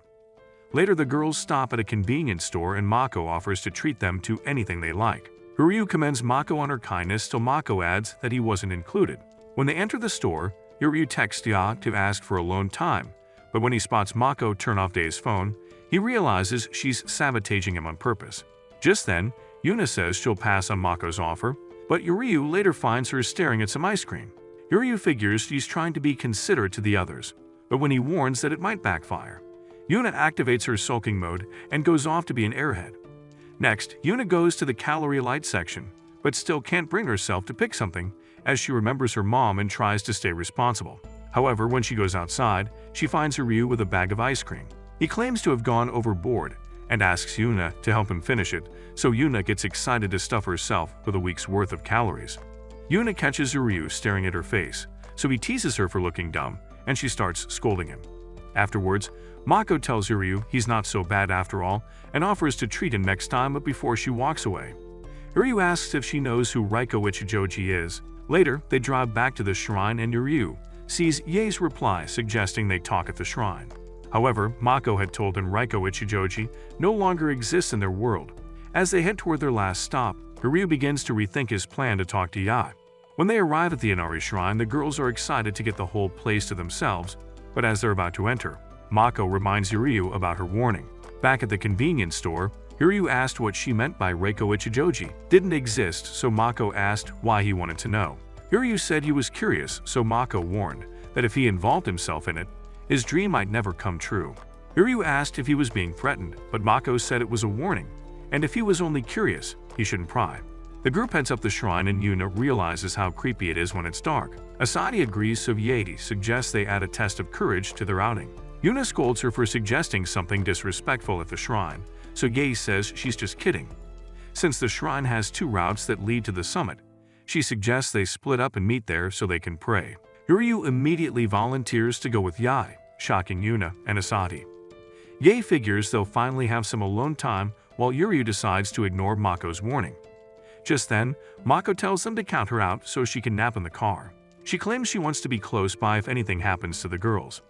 Later, the girls stop at a convenience store and Mako offers to treat them to anything they like. Ryu commends Mako on her kindness till Mako adds that he wasn't included. When they enter the store, Ryu texts Yae to ask for alone time, but when he spots Mako turn off Dae's phone, he realizes she's sabotaging him on purpose. Just then, Yuna says she'll pass on Mako's offer, but Ryu later finds her staring at some ice cream. Ryu figures she's trying to be considerate to the others, but when he warns that it might backfire, Yuna activates her sulking mode and goes off to be an airhead. Next, Yuna goes to the calorie light section, but still can't bring herself to pick something, as she remembers her mom and tries to stay responsible. However, when she goes outside, she finds Ryu with a bag of ice cream. He claims to have gone overboard and asks Yuna to help him finish it, so Yuna gets excited to stuff herself with a week's worth of calories. Yuna catches Uryu staring at her face, so he teases her for looking dumb, and she starts scolding him. Afterwards, Mako tells Uryu he's not so bad after all and offers to treat him next time, but before she walks away, Uryu asks if she knows who Reiko Ichijoji is. Later, they drive back to the shrine and Uryu sees Ye's reply suggesting they talk at the shrine. However, Mako had told him Reiko Ichijoji no longer exists in their world. As they head toward their last stop, Uryu begins to rethink his plan to talk to Yae. When they arrive at the Inari shrine, the girls are excited to get the whole place to themselves, but as they're about to enter, Mako reminds Uryu about her warning. Back at the convenience store, Uryu asked what she meant by Reiko Ichijoji didn't exist, so Mako asked why he wanted to know. Uryu said he was curious, so Mako warned that if he involved himself in it, his dream might never come true. Uryu asked if he was being threatened, but Mako said it was a warning, and if he was only curious, he shouldn't pry. The group heads up the shrine and Yuna realizes how creepy it is when it's dark. Asadi agrees, so Yeti suggests they add a test of courage to their outing. Yuna scolds her for suggesting something disrespectful at the shrine, so Yae says she's just kidding. Since the shrine has 2 routes that lead to the summit, she suggests they split up and meet there so they can pray. Uryu immediately volunteers to go with Yae, shocking Yuna and Asadi. Yae figures they'll finally have some alone time, while Uryu decides to ignore Mako's warning. Just then, Mako tells them to count her out so she can nap in the car. She claims she wants to be close by if anything happens to the girls.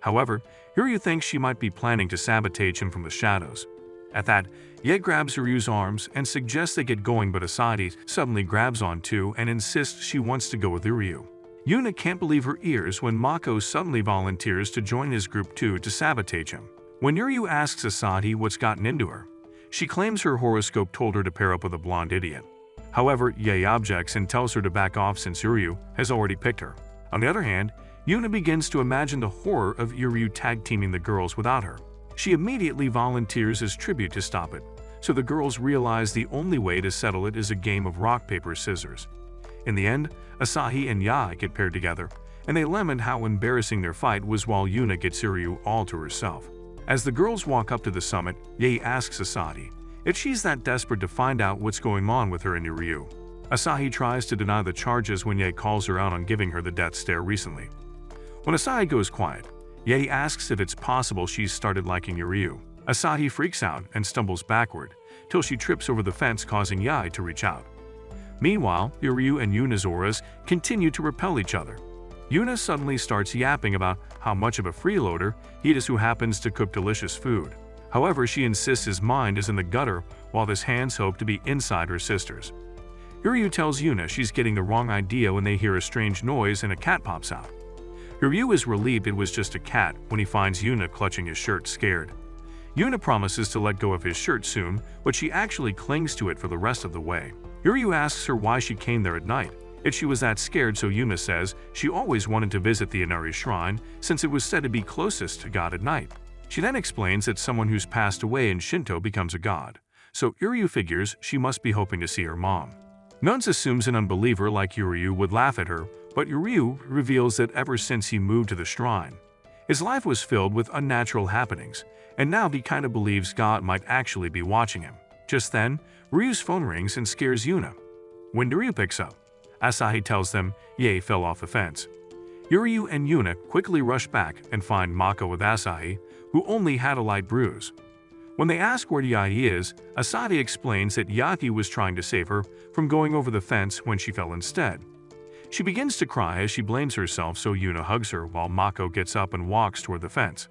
However, Uryu thinks she might be planning to sabotage him from the shadows. At that, Yae grabs Uryu's arms and suggests they get going, but Asadi suddenly grabs on too and insists she wants to go with Uryu. Yuna can't believe her ears when Mako suddenly volunteers to join his group too to sabotage him. When Uryu asks Asadi what's gotten into her, she claims her horoscope told her to pair up with a blonde idiot. However, Yae objects and tells her to back off since Uryu has already picked her. On the other hand, Yuna begins to imagine the horror of Uryu tag-teaming the girls without her. She immediately volunteers as tribute to stop it, so the girls realize the only way to settle it is a game of rock, paper, scissors. In the end, Asahi and Yae get paired together, and they lament how embarrassing their fight was while Yuna gets Uryu all to herself. As the girls walk up to the summit, Yae asks Asadi if she's that desperate to find out what's going on with her and Uryu. Asahi tries to deny the charges when Yae calls her out on giving her the death stare recently. When Asahi goes quiet, Yae asks if it's possible she's started liking Uryu. Asahi freaks out and stumbles backward, till she trips over the fence, causing Yae to reach out. Meanwhile, Uryu and Yuna's auras continue to repel each other. Yuna suddenly starts yapping about how much of a freeloader he is who happens to cook delicious food. However, she insists his mind is in the gutter, while his hands hope to be inside her sister's. Uryu tells Yuna she's getting the wrong idea when they hear a strange noise and a cat pops out. Uryu is relieved it was just a cat when he finds Yuna clutching his shirt, scared. Yuna promises to let go of his shirt soon, but she actually clings to it for the rest of the way. Uryu asks her why she came there at night, if she was that scared, so Yuna says she always wanted to visit the Inari shrine since it was said to be closest to God at night. She then explains that someone who's passed away in Shinto becomes a god, so Uryu figures she must be hoping to see her mom. Nuns assumes an unbeliever like Uryu would laugh at her, but Uryu reveals that ever since he moved to the shrine, his life was filled with unnatural happenings, and now he kind of believes God might actually be watching him. Just then, Ryu's phone rings and scares Yuna. When Ryu picks up, Asahi tells them Yae fell off the fence. Uryu and Yuna quickly rush back and find Mako with Asahi, who only had a light bruise. When they ask where Yae is, Asadi explains that Yaki was trying to save her from going over the fence when she fell instead. She begins to cry as she blames herself, so Yuna hugs her while Mako gets up and walks toward the fence.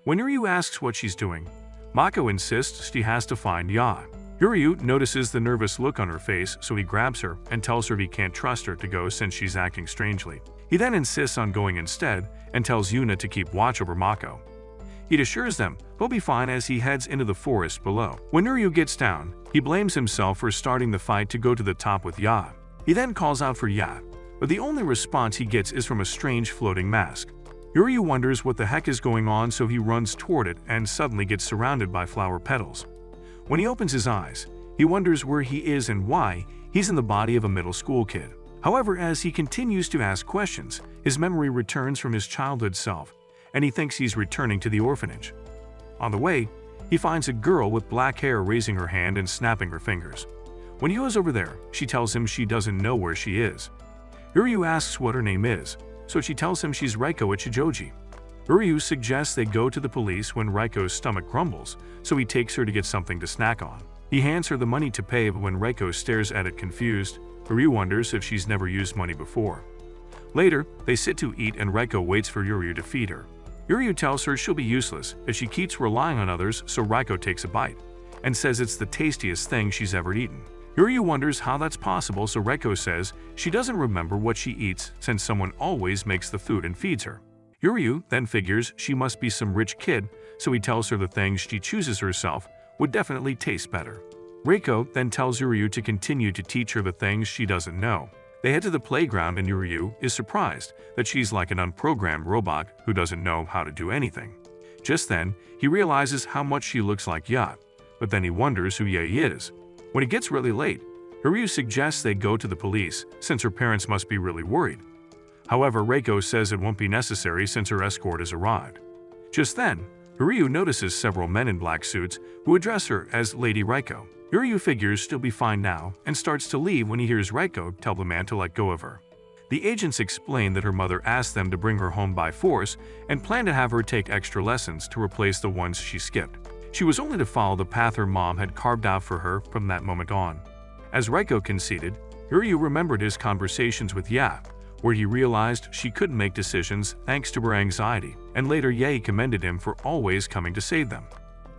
When Uryu asks what she's doing, Mako insists she has to find Yae. Uryu notices the nervous look on her face, so he grabs her and tells her he can't trust her to go since she's acting strangely. He then insists on going instead and tells Yuna to keep watch over Mako. He assures them he'll be fine as he heads into the forest below. When Uryu gets down, he blames himself for starting the fight to go to the top with Yae. He then calls out for Yae, but the only response he gets is from a strange floating mask. Uryu wonders what the heck is going on, so he runs toward it and suddenly gets surrounded by flower petals. When he opens his eyes, he wonders where he is and why he's in the body of a middle school kid. However, as he continues to ask questions, his memory returns from his childhood self, and he thinks he's returning to the orphanage. On the way, he finds a girl with black hair raising her hand and snapping her fingers. When he goes over there, she tells him she doesn't know where she is. Uryu asks what her name is, so she tells him she's Reiko Ichijoji. Uryu suggests they go to the police when Reiko's stomach grumbles, so he takes her to get something to snack on. He hands her the money to pay, but when Reiko stares at it confused, Uryu wonders if she's never used money before. Later, they sit to eat and Reiko waits for Uryu to feed her. Uryu tells her she'll be useless as she keeps relying on others, so Reiko takes a bite and says it's the tastiest thing she's ever eaten. Uryu wonders how that's possible, so Reiko says she doesn't remember what she eats since someone always makes the food and feeds her. Uryu then figures she must be some rich kid, so he tells her the things she chooses herself would definitely taste better. Reiko then tells Uryu to continue to teach her the things she doesn't know. They head to the playground and Uryu is surprised that she's like an unprogrammed robot who doesn't know how to do anything. Just then, he realizes how much she looks like Yacht, but then he wonders who Yae is. When it gets really late, Uryu suggests they go to the police since her parents must be really worried. However, Reiko says it won't be necessary since her escort has arrived. Just then, Uryu notices several men in black suits who address her as Lady Reiko. Uryu figures she'll be fine now and starts to leave when he hears Reiko tell the man to let go of her. The agents explain that her mother asked them to bring her home by force and plan to have her take extra lessons to replace the ones she skipped. She was only to follow the path her mom had carved out for her from that moment on. As Reiko conceded, Uryu remembered his conversations with Ya, where he realized she couldn't make decisions thanks to her anxiety, and later Yae commended him for always coming to save them.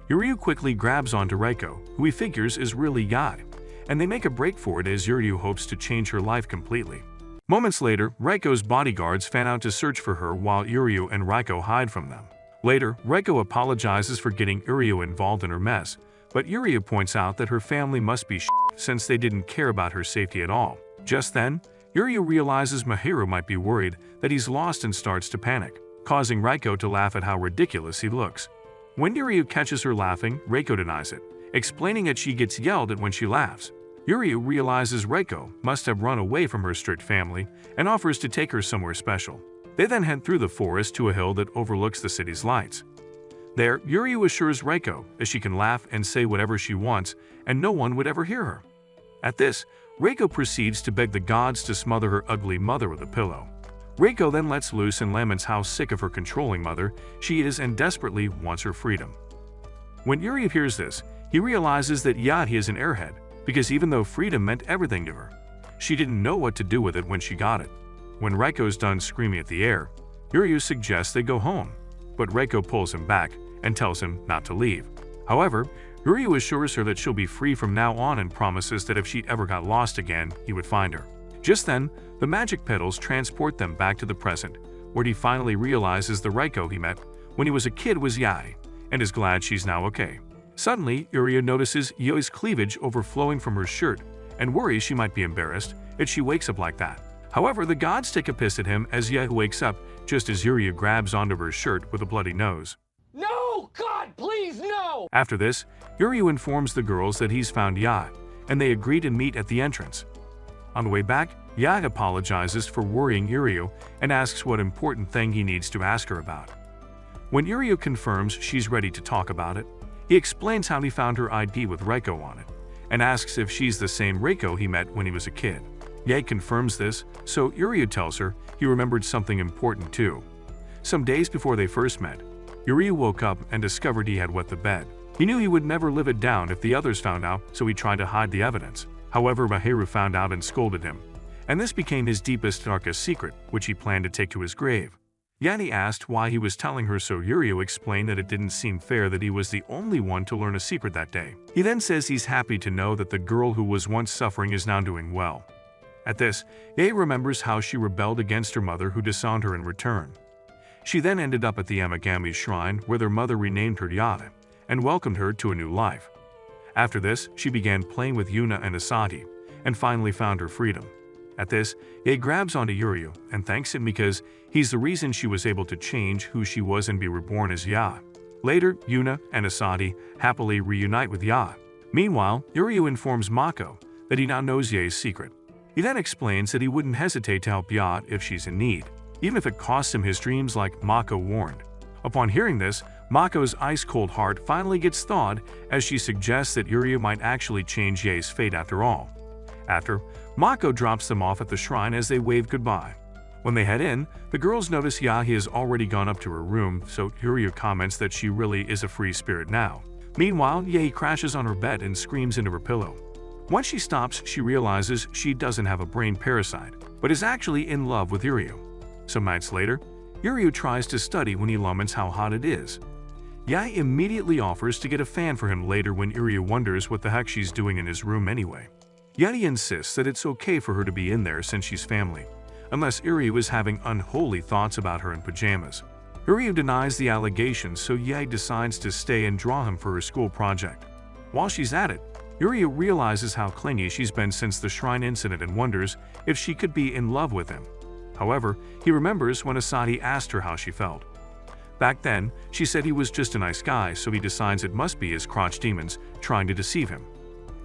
Uryu quickly grabs onto Reiko, who he figures is really Yae, and they make a break for it as Uryu hopes to change her life completely. Moments later, Reiko's bodyguards fan out to search for her while Uryu and Reiko hide from them. Later, Reiko apologizes for getting Uryu involved in her mess, but Uryu points out that her family must be since they didn't care about her safety at all. Just then, Uryu realizes Mahiru might be worried that he's lost and starts to panic, causing Reiko to laugh at how ridiculous he looks. When Uryu catches her laughing, Reiko denies it, explaining that she gets yelled at when she laughs. Uryu realizes Reiko must have run away from her strict family and offers to take her somewhere special. They then head through the forest to a hill that overlooks the city's lights. There, Uryu assures Reiko that she can laugh and say whatever she wants and no one would ever hear her. At this, Reiko proceeds to beg the gods to smother her ugly mother with a pillow. Reiko then lets loose and laments how sick of her controlling mother she is and desperately wants her freedom. When Uryu hears this, he realizes that Yae is an airhead because even though freedom meant everything to her, she didn't know what to do with it when she got it. When Reiko's done screaming at the air, Uryu suggests they go home, but Reiko pulls him back and tells him not to leave. However, Uryu assures her that she'll be free from now on and promises that if she ever got lost again, he would find her. Just then, the magic petals transport them back to the present, where he finally realizes the Reiko he met when he was a kid was Yae, and is glad she's now okay. Suddenly, Uryu notices Yae's cleavage overflowing from her shirt and worries she might be embarrassed if she wakes up like that. However, the gods take a piss at him as Yae wakes up just as Uryu grabs onto her shirt with a bloody nose. No! God, please, no! After this, Uryu informs the girls that he's found Yae, and they agree to meet at the entrance. On the way back, Yae apologizes for worrying Uryu and asks what important thing he needs to ask her about. When Uryu confirms she's ready to talk about it, he explains how he found her ID with Reiko on it, and asks if she's the same Reiko he met when he was a kid. Yae confirms this, so Uryu tells her he remembered something important too. Some days before they first met, Uryu woke up and discovered he had wet the bed. He knew he would never live it down if the others found out, so he tried to hide the evidence. However, Mahiru found out and scolded him, and this became his deepest, darkest secret, which he planned to take to his grave. Yae asked why he was telling her, so Uryu explained that it didn't seem fair that he was the only one to learn a secret that day. He then says he's happy to know that the girl who was once suffering is now doing well. At this, Yae remembers how she rebelled against her mother who disowned her in return. She then ended up at the Amigami shrine where their mother renamed her Yae and welcomed her to a new life. After this, she began playing with Yuna and Asadi and finally found her freedom. At this, Yae grabs onto Uryu and thanks him because he's the reason she was able to change who she was and be reborn as Yae. Later, Yuna and Asadi happily reunite with Yae. Meanwhile, Uryu informs Mako that he now knows Yae's secret. He then explains that he wouldn't hesitate to help Yae if she's in need, even if it costs him his dreams like Mako warned. Upon hearing this, Mako's ice-cold heart finally gets thawed as she suggests that Uryu might actually change Ye's fate after all. After, Mako drops them off at the shrine as they wave goodbye. When they head in, the girls notice Yahi has already gone up to her room, so Uryu comments that she really is a free spirit now. Meanwhile, Yahi crashes on her bed and screams into her pillow. Once she stops, she realizes she doesn't have a brain parasite, but is actually in love with Uryu. Some nights later, Uryu tries to study when he laments how hot it is. Yahi immediately offers to get a fan for him later when Uryu wonders what the heck she's doing in his room anyway. Yahi insists that it's okay for her to be in there since she's family, unless Uryu is having unholy thoughts about her in pajamas. Uryu denies the allegations, so Yahi decides to stay and draw him for her school project. While she's at it, Uryu realizes how clingy she's been since the shrine incident and wonders if she could be in love with him. However, he remembers when Asahi asked her how she felt. Back then, she said he was just a nice guy, so he decides it must be his crotch demons trying to deceive him.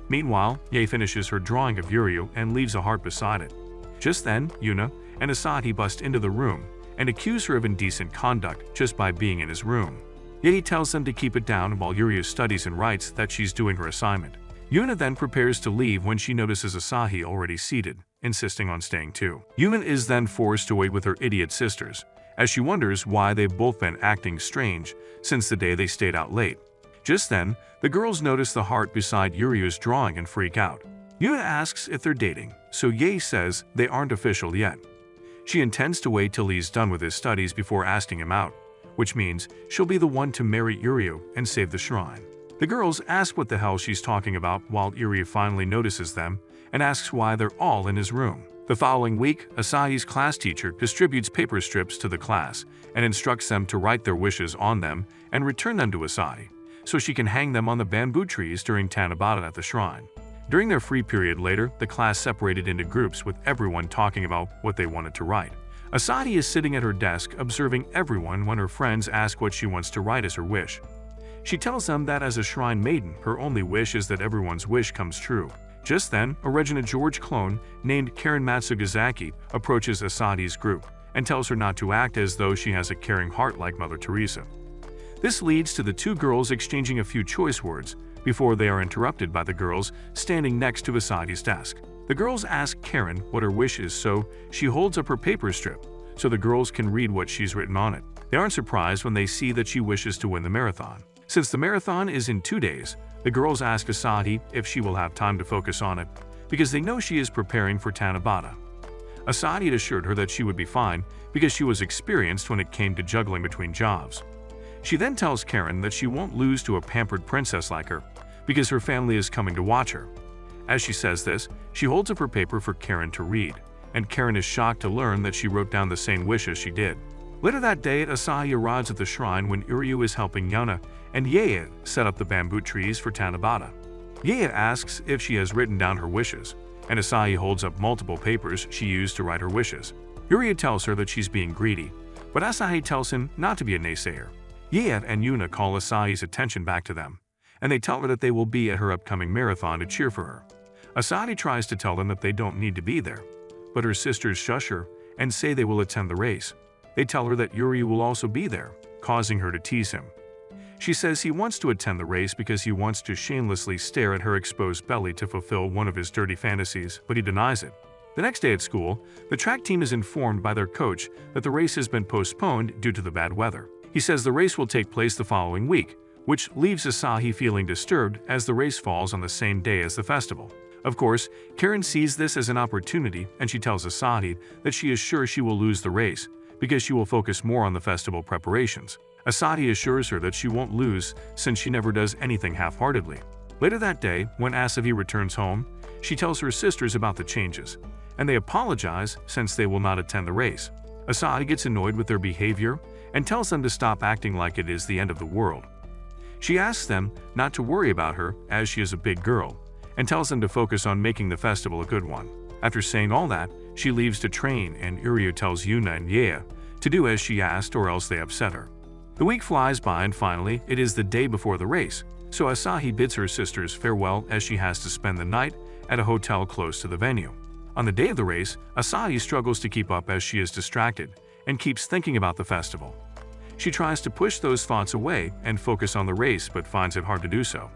Meanwhile, Yahi finishes her drawing of Uryu and leaves a heart beside it. Just then, Yuna and Asahi bust into the room and accuse her of indecent conduct just by being in his room. Yahi tells them to keep it down while Uryu studies and writes that she's doing her assignment. Yuna then prepares to leave when she notices Asahi already seated, insisting on staying too. Yuna is then forced to wait with her idiot sisters, as she wonders why they've both been acting strange since the day they stayed out late. Just then, the girls notice the heart beside Uryu's drawing and freak out. Yuna asks if they're dating, so Yahi says they aren't official yet. She intends to wait till he's done with his studies before asking him out, which means she'll be the one to marry Uryu and save the shrine. The girls ask what the hell she's talking about while Uryu finally notices them and asks why they're all in his room. The following week, Asahi's class teacher distributes paper strips to the class and instructs them to write their wishes on them and return them to Asahi, so she can hang them on the bamboo trees during Tanabata at the shrine. During their free period later, the class separated into groups with everyone talking about what they wanted to write. Asahi is sitting at her desk observing everyone when her friends ask what she wants to write as her wish. She tells them that as a shrine maiden, her only wish is that everyone's wish comes true. Just then, a Regina George clone named Karen Matsugazaki approaches Asahi's group and tells her not to act as though she has a caring heart like Mother Teresa. This leads to the two girls exchanging a few choice words before they are interrupted by the girls standing next to Asahi's desk. The girls ask Karen what her wish is, so she holds up her paper strip so the girls can read what she's written on it. They aren't surprised when they see that she wishes to win the marathon. Since the marathon is in 2 days, the girls ask Asahi if she will have time to focus on it, because they know she is preparing for Tanabata. Asahi assured her that she would be fine because she was experienced when it came to juggling between jobs. She then tells Karen that she won't lose to a pampered princess like her, because her family is coming to watch her. As she says this, she holds up her paper for Karen to read, and Karen is shocked to learn that she wrote down the same wish as she did. Later that day, Asahi arrives at the shrine when Uryu is helping Yuna and Yae set up the bamboo trees for Tanabata. Yae asks if she has written down her wishes, and Asahi holds up multiple papers she used to write her wishes. Uryu tells her that she's being greedy, but Asahi tells him not to be a naysayer. Yae and Yuna call Asahi's attention back to them, and they tell her that they will be at her upcoming marathon to cheer for her. Asahi tries to tell them that they don't need to be there, but her sisters shush her and say they will attend the race. They tell her that Uryu will also be there, causing her to tease him. She says he wants to attend the race because he wants to shamelessly stare at her exposed belly to fulfill one of his dirty fantasies, but he denies it. The next day at school, the track team is informed by their coach that the race has been postponed due to the bad weather. He says the race will take place the following week, which leaves Asahi feeling disturbed as the race falls on the same day as the festival. Of course, Karen sees this as an opportunity and she tells Asahi that she is sure she will lose the race because she will focus more on the festival preparations. Asahi assures her that she won't lose since she never does anything half-heartedly. Later that day, when Asahi returns home, she tells her sisters about the changes, and they apologize since they will not attend the race. Asahi gets annoyed with their behavior and tells them to stop acting like it is the end of the world. She asks them not to worry about her as she is a big girl, and tells them to focus on making the festival a good one. After saying all that, she leaves to train and Uryu tells Yuna and Yae to do as she asked or else they upset her. The week flies by and finally, it is the day before the race, so Asahi bids her sisters farewell as she has to spend the night at a hotel close to the venue. On the day of the race, Asahi struggles to keep up as she is distracted and keeps thinking about the festival. She tries to push those thoughts away and focus on the race but finds it hard to do so.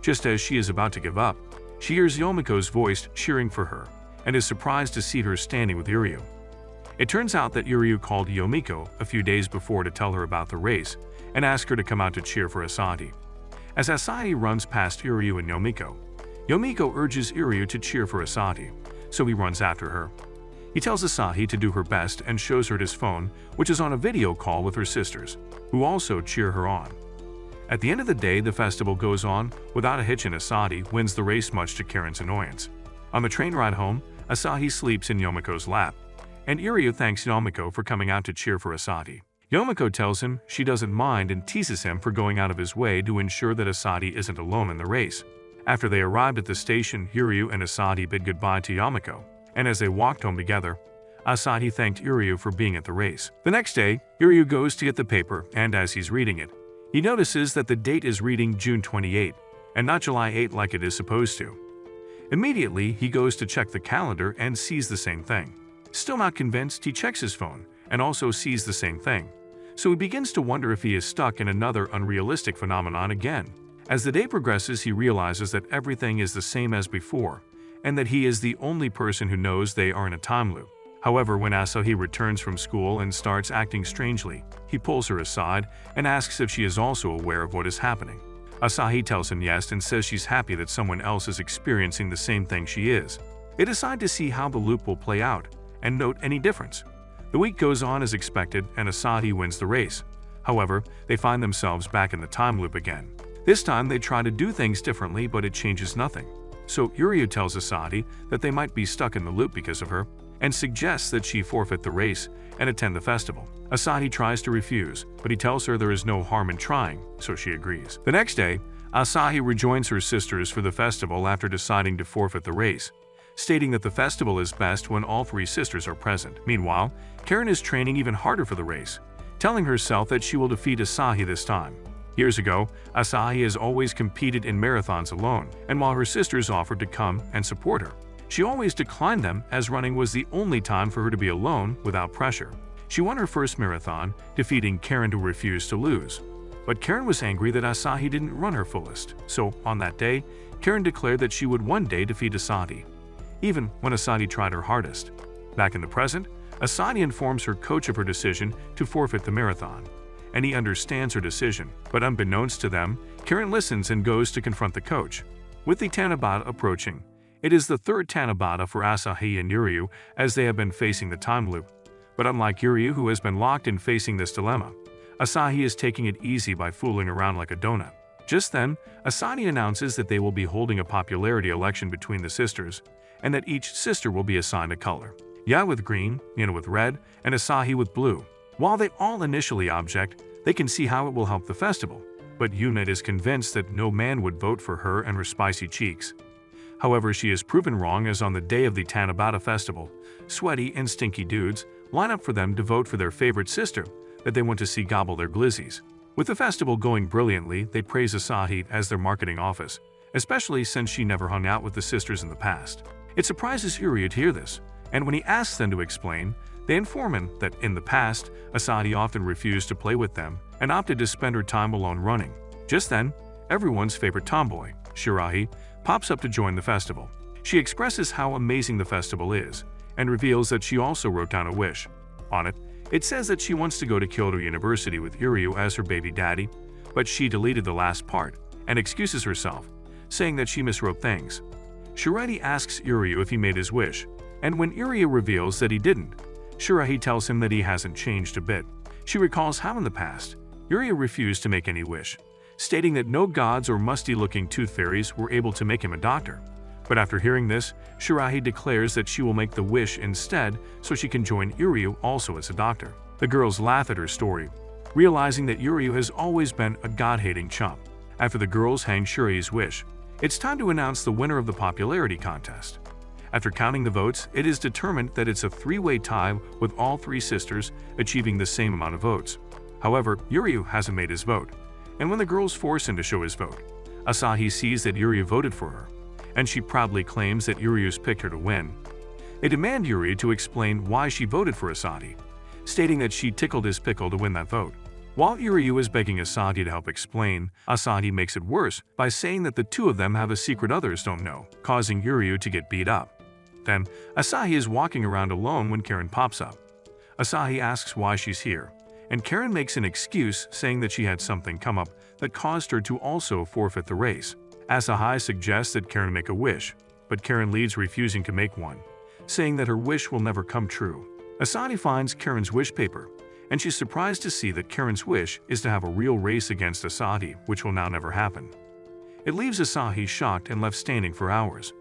Just as she is about to give up, she hears Yomiko's voice cheering for her and is surprised to see her standing with Iryu. It turns out that Iryu called Yomiko a few days before to tell her about the race and ask her to come out to cheer for Asahi. As Asahi runs past Iryu and Yomiko, Yomiko urges Iryu to cheer for Asahi, so he runs after her. He tells Asahi to do her best and shows her his phone, which is on a video call with her sisters, who also cheer her on. At the end of the day, the festival goes on without a hitch and Asahi wins the race much to Karen's annoyance. On the train ride home, Asahi sleeps in Yomiko's lap, and Iryu thanks Yomiko for coming out to cheer for Asahi. Yomiko tells him she doesn't mind and teases him for going out of his way to ensure that Asahi isn't alone in the race. After they arrived at the station, Iryu and Asahi bid goodbye to Yomiko, and as they walked home together, Asahi thanked Iryu for being at the race. The next day, Iryu goes to get the paper, and as he's reading it, he notices that the date is reading June 28 and not July 8 like it is supposed to. Immediately, he goes to check the calendar and sees the same thing. Still not convinced, he checks his phone and also sees the same thing. So he begins to wonder if he is stuck in another unrealistic phenomenon again. As the day progresses, he realizes that everything is the same as before, and that he is the only person who knows they are in a time loop. However, when Asahi returns from school and starts acting strangely, he pulls her aside and asks if she is also aware of what is happening. Asahi tells him yes and says she's happy that someone else is experiencing the same thing she is. They decide to see how the loop will play out and note any difference. The week goes on as expected and Asahi wins the race. However, they find themselves back in the time loop again. This time they try to do things differently, but it changes nothing. So Iryu tells Asahi that they might be stuck in the loop because of her and suggests that she forfeit the race and attend the festival. Asahi tries to refuse, but he tells her there is no harm in trying, so she agrees. The next day, Asahi rejoins her sisters for the festival after deciding to forfeit the race, stating that the festival is best when all three sisters are present. Meanwhile, Karen is training even harder for the race, telling herself that she will defeat Asahi this time. Years ago, Asahi has always competed in marathons alone, and while her sisters offered to come and support her, she always declined them as running was the only time for her to be alone without pressure. She won her first marathon, defeating Karen who refused to lose. But Karen was angry that Asahi didn't run her fullest, so on that day, Karen declared that she would one day defeat Asahi, even when Asahi tried her hardest. Back in the present, Asahi informs her coach of her decision to forfeit the marathon, and he understands her decision, but unbeknownst to them, Karen listens and goes to confront the coach. With the Tanabata approaching, it is the third Tanabata for Asahi and Iryu as they have been facing the time loop. But unlike Iryu, who has been locked in facing this dilemma, Asahi is taking it easy by fooling around like a donut. Just then, Asahi announces that they will be holding a popularity election between the sisters, and that each sister will be assigned a color. Ya with green, Nina with red, and Asahi with blue. While they all initially object, they can see how it will help the festival, but Yuna is convinced that no man would vote for her and her spicy cheeks. However, she is proven wrong as on the day of the Tanabata festival, sweaty and stinky dudes line up for them to vote for their favorite sister that they want to see gobble their glizzies. With the festival going brilliantly, they praise Asahi as their marketing office, especially since she never hung out with the sisters in the past. It surprises Iryu to hear this, and when he asks them to explain, they inform him that in the past, Asahi often refused to play with them and opted to spend her time alone running. Just then, everyone's favorite tomboy, Shirahi, pops up to join the festival. She expresses how amazing the festival is and reveals that she also wrote down a wish. On it, it says that she wants to go to Kyoto University with Iryu as her baby daddy, but she deleted the last part and excuses herself, saying that she miswrote things. Shirahi asks Iryu if he made his wish, and when Iryu reveals that he didn't, Shirahi tells him that he hasn't changed a bit. She recalls how in the past, Iryu refused to make any wish, stating that no gods or musty-looking tooth fairies were able to make him a doctor. But after hearing this, Shirahi declares that she will make the wish instead so she can join Iryu also as a doctor. The girls laugh at her story, realizing that Iryu has always been a god-hating chump. After the girls hang Shirahi's wish, it's time to announce the winner of the popularity contest. After counting the votes, it is determined that it's a three-way tie with all three sisters achieving the same amount of votes. However, Iryu hasn't made his vote, and when the girls force him to show his vote, Asahi sees that Iryu voted for her, and she proudly claims that Iryu's picked her to win. They demand Iryu to explain why she voted for Asahi, stating that she tickled his pickle to win that vote. While Yuryu is begging Asahi to help explain, Asahi makes it worse by saying that the two of them have a secret others don't know, causing Yuryu to get beat up. Then, Asahi is walking around alone when Karen pops up. Asahi asks why she's here, and Karen makes an excuse saying that she had something come up that caused her to also forfeit the race. Asahi suggests that Karen make a wish, but Karen leads refusing to make one, saying that her wish will never come true. Asahi finds Karen's wish paper, and she's surprised to see that Karen's wish is to have a real race against Asahi, which will now never happen. It leaves Asahi shocked and left standing for hours.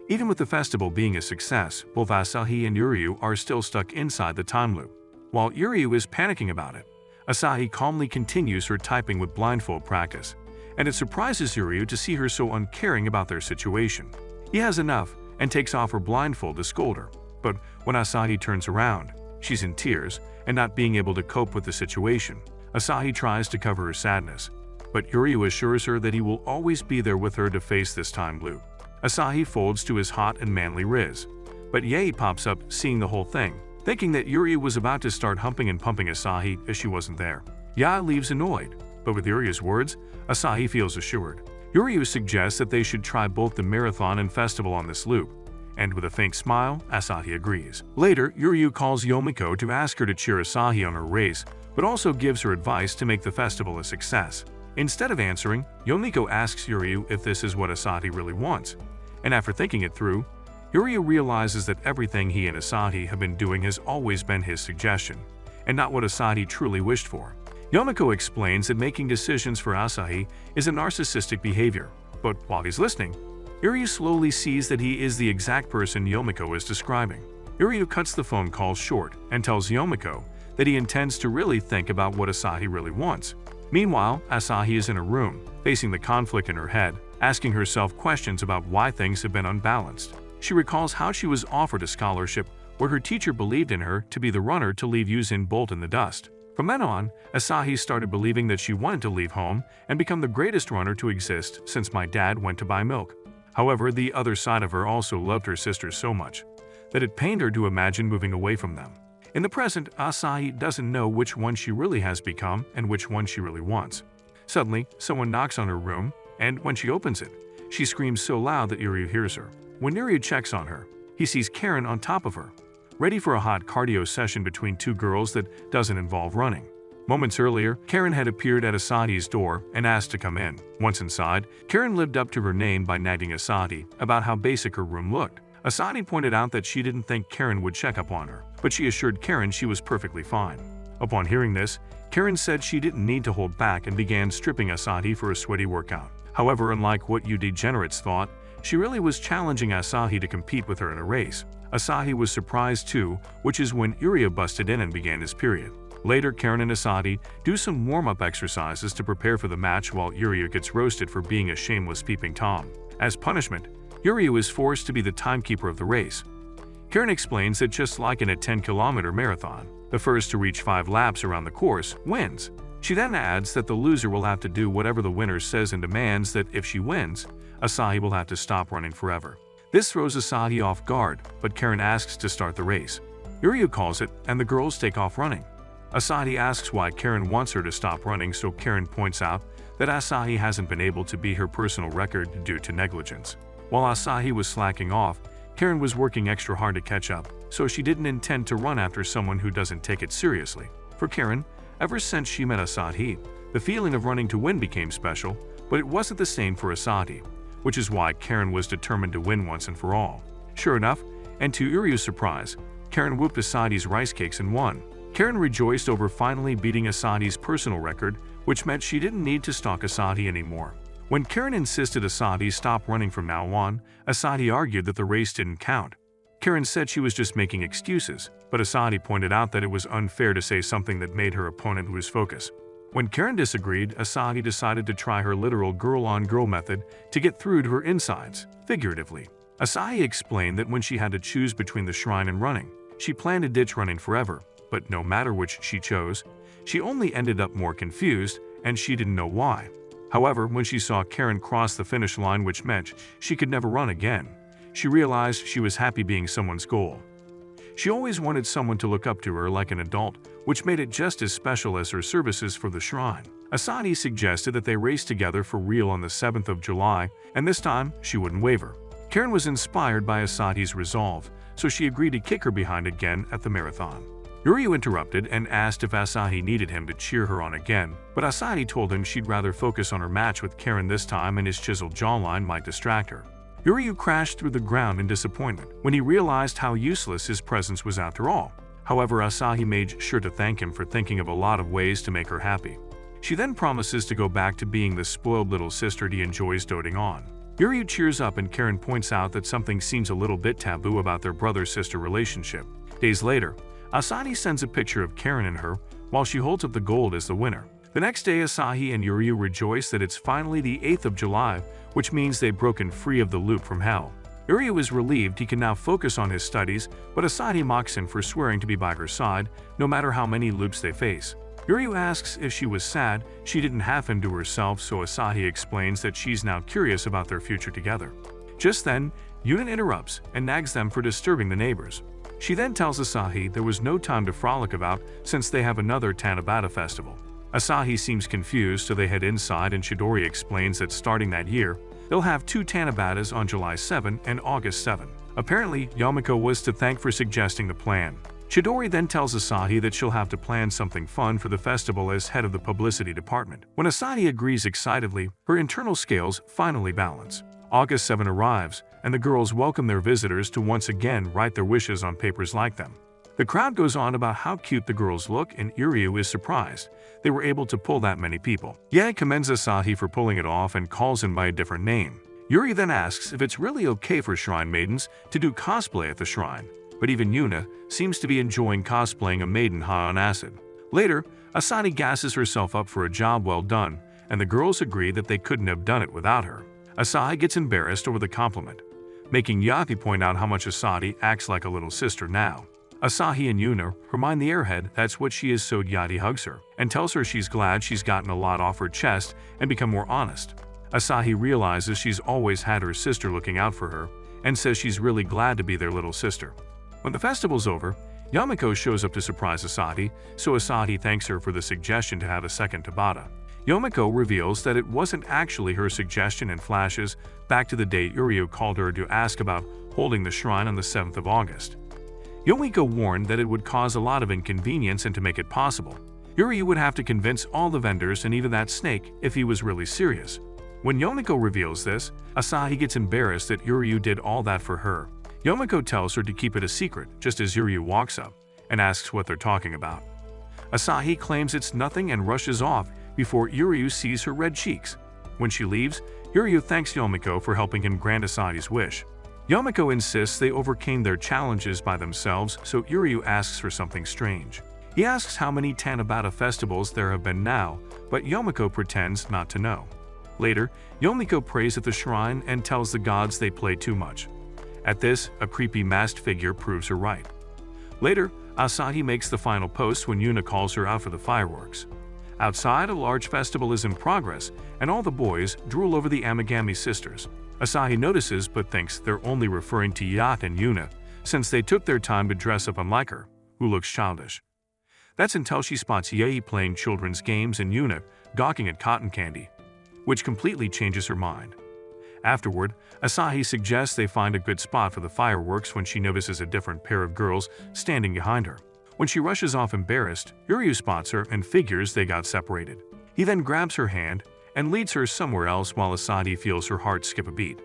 Even with the festival being a success, both Asahi and Yuryu are still stuck inside the time loop. While Yuryu is panicking about it, Asahi calmly continues her typing with blindfold practice, and it surprises Yuryu to see her so uncaring about their situation. He has enough and takes off her blindfold to scold her, but when Asahi turns around, she's in tears and not being able to cope with the situation. Asahi tries to cover her sadness, but Yuryu assures her that he will always be there with her to face this time loop. Asahi folds to his hot and manly riz, but Yae pops up seeing the whole thing, thinking that Yuryu was about to start humping and pumping Asahi as she wasn't there. Yae leaves annoyed, but with Yuryu's words, Asahi feels assured. Yuryu suggests that they should try both the marathon and festival on this loop, and with a faint smile, Asahi agrees. Later, Yuryu calls Yomiko to ask her to cheer Asahi on her race, but also gives her advice to make the festival a success. Instead of answering, Yomiko asks Yuryu if this is what Asahi really wants, and after thinking it through, Yuryu realizes that everything he and Asahi have been doing has always been his suggestion, and not what Asahi truly wished for. Yomiko explains that making decisions for Asahi is a narcissistic behavior, but while he's listening, Yuryu slowly sees that he is the exact person Yomiko is describing. Yuryu cuts the phone call short and tells Yomiko that he intends to really think about what Asahi really wants. Meanwhile, Asahi is in her room, facing the conflict in her head, asking herself questions about why things have been unbalanced. She recalls how she was offered a scholarship where her teacher believed in her to be the runner to leave Usain Bolt in the dust. From then on, Asahi started believing that she wanted to leave home and become the greatest runner to exist since my dad went to buy milk. However, the other side of her also loved her sisters so much that it pained her to imagine moving away from them. In the present, Asahi doesn't know which one she really has become and which one she really wants. Suddenly, someone knocks on her room, and when she opens it, she screams so loud that Yuryu hears her. When Yuryu checks on her, he sees Karen on top of her, ready for a hot cardio session between two girls that doesn't involve running. Moments earlier, Karen had appeared at Asahi's door and asked to come in. Once inside, Karen lived up to her name by nagging Asahi about how basic her room looked. Asahi pointed out that she didn't think Karen would check up on her, but she assured Karen she was perfectly fine. Upon hearing this, Karen said she didn't need to hold back and began stripping Asahi for a sweaty workout. However, unlike what you degenerates thought, she really was challenging Asahi to compete with her in a race. Asahi was surprised too, which is when Yuryu busted in and began his period. Later, Karen and Asahi do some warm-up exercises to prepare for the match while Yuryu gets roasted for being a shameless peeping Tom. As punishment, Yuryu is forced to be the timekeeper of the race. Karen explains that just like in a 10-kilometer marathon, the first to reach 5 laps around the course wins. She then adds that the loser will have to do whatever the winner says and demands that if she wins, Asahi will have to stop running forever. This throws Asahi off guard, but Karen asks to start the race. Yuryu calls it, and the girls take off running. Asahi asks why Karen wants her to stop running, so Karen points out that Asahi hasn't been able to beat her personal record due to negligence. While Asahi was slacking off, Karen was working extra hard to catch up, so she didn't intend to run after someone who doesn't take it seriously. For Karen, ever since she met Asahi, the feeling of running to win became special, but it wasn't the same for Asahi, which is why Karen was determined to win once and for all. Sure enough, and to Yuryu's surprise, Karen whooped Asahi's rice cakes and won. Karen rejoiced over finally beating Asahi's personal record, which meant she didn't need to stalk Asahi anymore. When Karen insisted Asahi stop running from now on, Asahi argued that the race didn't count. Karen said she was just making excuses, but Asahi pointed out that it was unfair to say something that made her opponent lose focus. When Karen disagreed, Asahi decided to try her literal girl-on-girl method to get through to her insides, figuratively. Asahi explained that when she had to choose between the shrine and running, she planned to ditch running forever, but no matter which she chose, she only ended up more confused, and she didn't know why. However, when she saw Karen cross the finish line, which meant she could never run again, she realized she was happy being someone's goal. She always wanted someone to look up to her like an adult which made it just as special as her services for the shrine. Asadi suggested that they race together for real on the 7th of July, and this time she wouldn't waver. Karen was inspired by Asadi's resolve, so she agreed to kick her behind again at the marathon. Yuryu interrupted and asked if Asahi needed him to cheer her on again, but Asadi told him she'd rather focus on her match with Karen this time and his chiseled jawline might distract her. Yuryu crashed through the ground in disappointment when he realized how useless his presence was after all. However, Asahi made sure to thank him for thinking of a lot of ways to make her happy. She then promises to go back to being the spoiled little sister he enjoys doting on. Yuryu cheers up and Karen points out that something seems a little bit taboo about their brother-sister relationship. Days later, Asadi sends a picture of Karen and her while she holds up the gold as the winner. The next day, Asahi and Yuryu rejoice that it's finally the 8th of July, which means they've broken free of the loop from hell. Yuryu is relieved he can now focus on his studies, but Asadi mocks him for swearing to be by her side, no matter how many loops they face. Yuryu asks if she was sad she didn't have him to herself, so Asahi explains that she's now curious about their future together. Just then, Yuna interrupts and nags them for disturbing the neighbors. She then tells Asahi there was no time to frolic about since they have another Tanabata festival. Asahi seems confused, so they head inside and Chidori explains that starting that year, they'll have 2 Tanabatas on July 7 and August 7. Apparently, Yamiko was to thank for suggesting the plan. Chidori then tells Asahi that she'll have to plan something fun for the festival as head of the publicity department. When Asahi agrees excitedly, her internal scales finally balance. August 7 arrives, and the girls welcome their visitors to once again write their wishes on papers like them. The crowd goes on about how cute the girls look, and Yuryu is surprised they were able to pull that many people. Yae commends Asahi for pulling it off and calls him by a different name. Yuri then asks if it's really okay for shrine maidens to do cosplay at the shrine, but even Yuna seems to be enjoying cosplaying a maiden high on acid. Later, Asadi gasses herself up for a job well done, and the girls agree that they couldn't have done it without her. Asahi gets embarrassed over the compliment, making Yati point out how much Asadi acts like a little sister now. Asahi and Yuna remind the airhead that's what she is, so Yati hugs her and tells her she's glad she's gotten a lot off her chest and become more honest. Asahi realizes she's always had her sister looking out for her and says she's really glad to be their little sister. When the festival's over, Yamiko shows up to surprise Asahi, so Asahi thanks her for the suggestion to have a second Tabata. Yomiko reveals that it wasn't actually her suggestion and flashes back to the day Yuryu called her to ask about holding the shrine on the 7th of August. Yomiko warned that it would cause a lot of inconvenience, and to make it possible, Yuryu would have to convince all the vendors and even that snake if he was really serious. When Yomiko reveals this, Asahi gets embarrassed that Yuryu did all that for her. Yomiko tells her to keep it a secret just as Yuryu walks up and asks what they're talking about. Asahi claims it's nothing and rushes off before Yuryu sees her red cheeks. When she leaves, Yuryu thanks Yomiko for helping him grant Asahi's wish. Yomiko insists they overcame their challenges by themselves, so Yuryu asks for something strange. He asks how many Tanabata festivals there have been now, but Yomiko pretends not to know. Later, Yomiko prays at the shrine and tells the gods they play too much. At this, a creepy masked figure proves her right. Later, Asahi makes the final post when Yuna calls her out for the fireworks. Outside, a large festival is in progress, and all the boys drool over the Amigami sisters. Asahi notices but thinks they're only referring to Yacht and Yuna, since they took their time to dress up unlike her, who looks childish. That's until she spots Yae playing children's games and Yuna gawking at cotton candy, which completely changes her mind. Afterward, Asahi suggests they find a good spot for the fireworks when she notices a different pair of girls standing behind her. When she rushes off embarrassed, Yuryu spots her and figures they got separated. He then grabs her hand and leads her somewhere else while Asahi feels her heart skip a beat.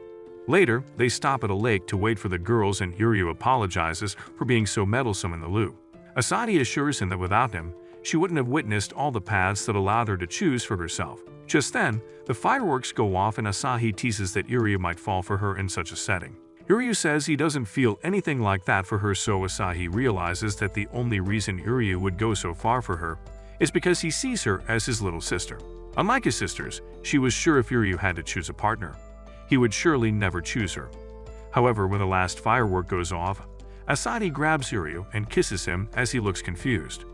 Later, they stop at a lake to wait for the girls and Yuryu apologizes for being so meddlesome in the loop. Asahi assures him that without him, she wouldn't have witnessed all the paths that allowed her to choose for herself. Just then, the fireworks go off and Asahi teases that Yuryu might fall for her in such a setting. Yuryu says he doesn't feel anything like that for her, so Asahi realizes that the only reason Yuryu would go so far for her is because he sees her as his little sister. Unlike his sisters, she was sure if Yuryu had to choose a partner, he would surely never choose her. However, when the last firework goes off, Asahi grabs Yuryu and kisses him as he looks confused.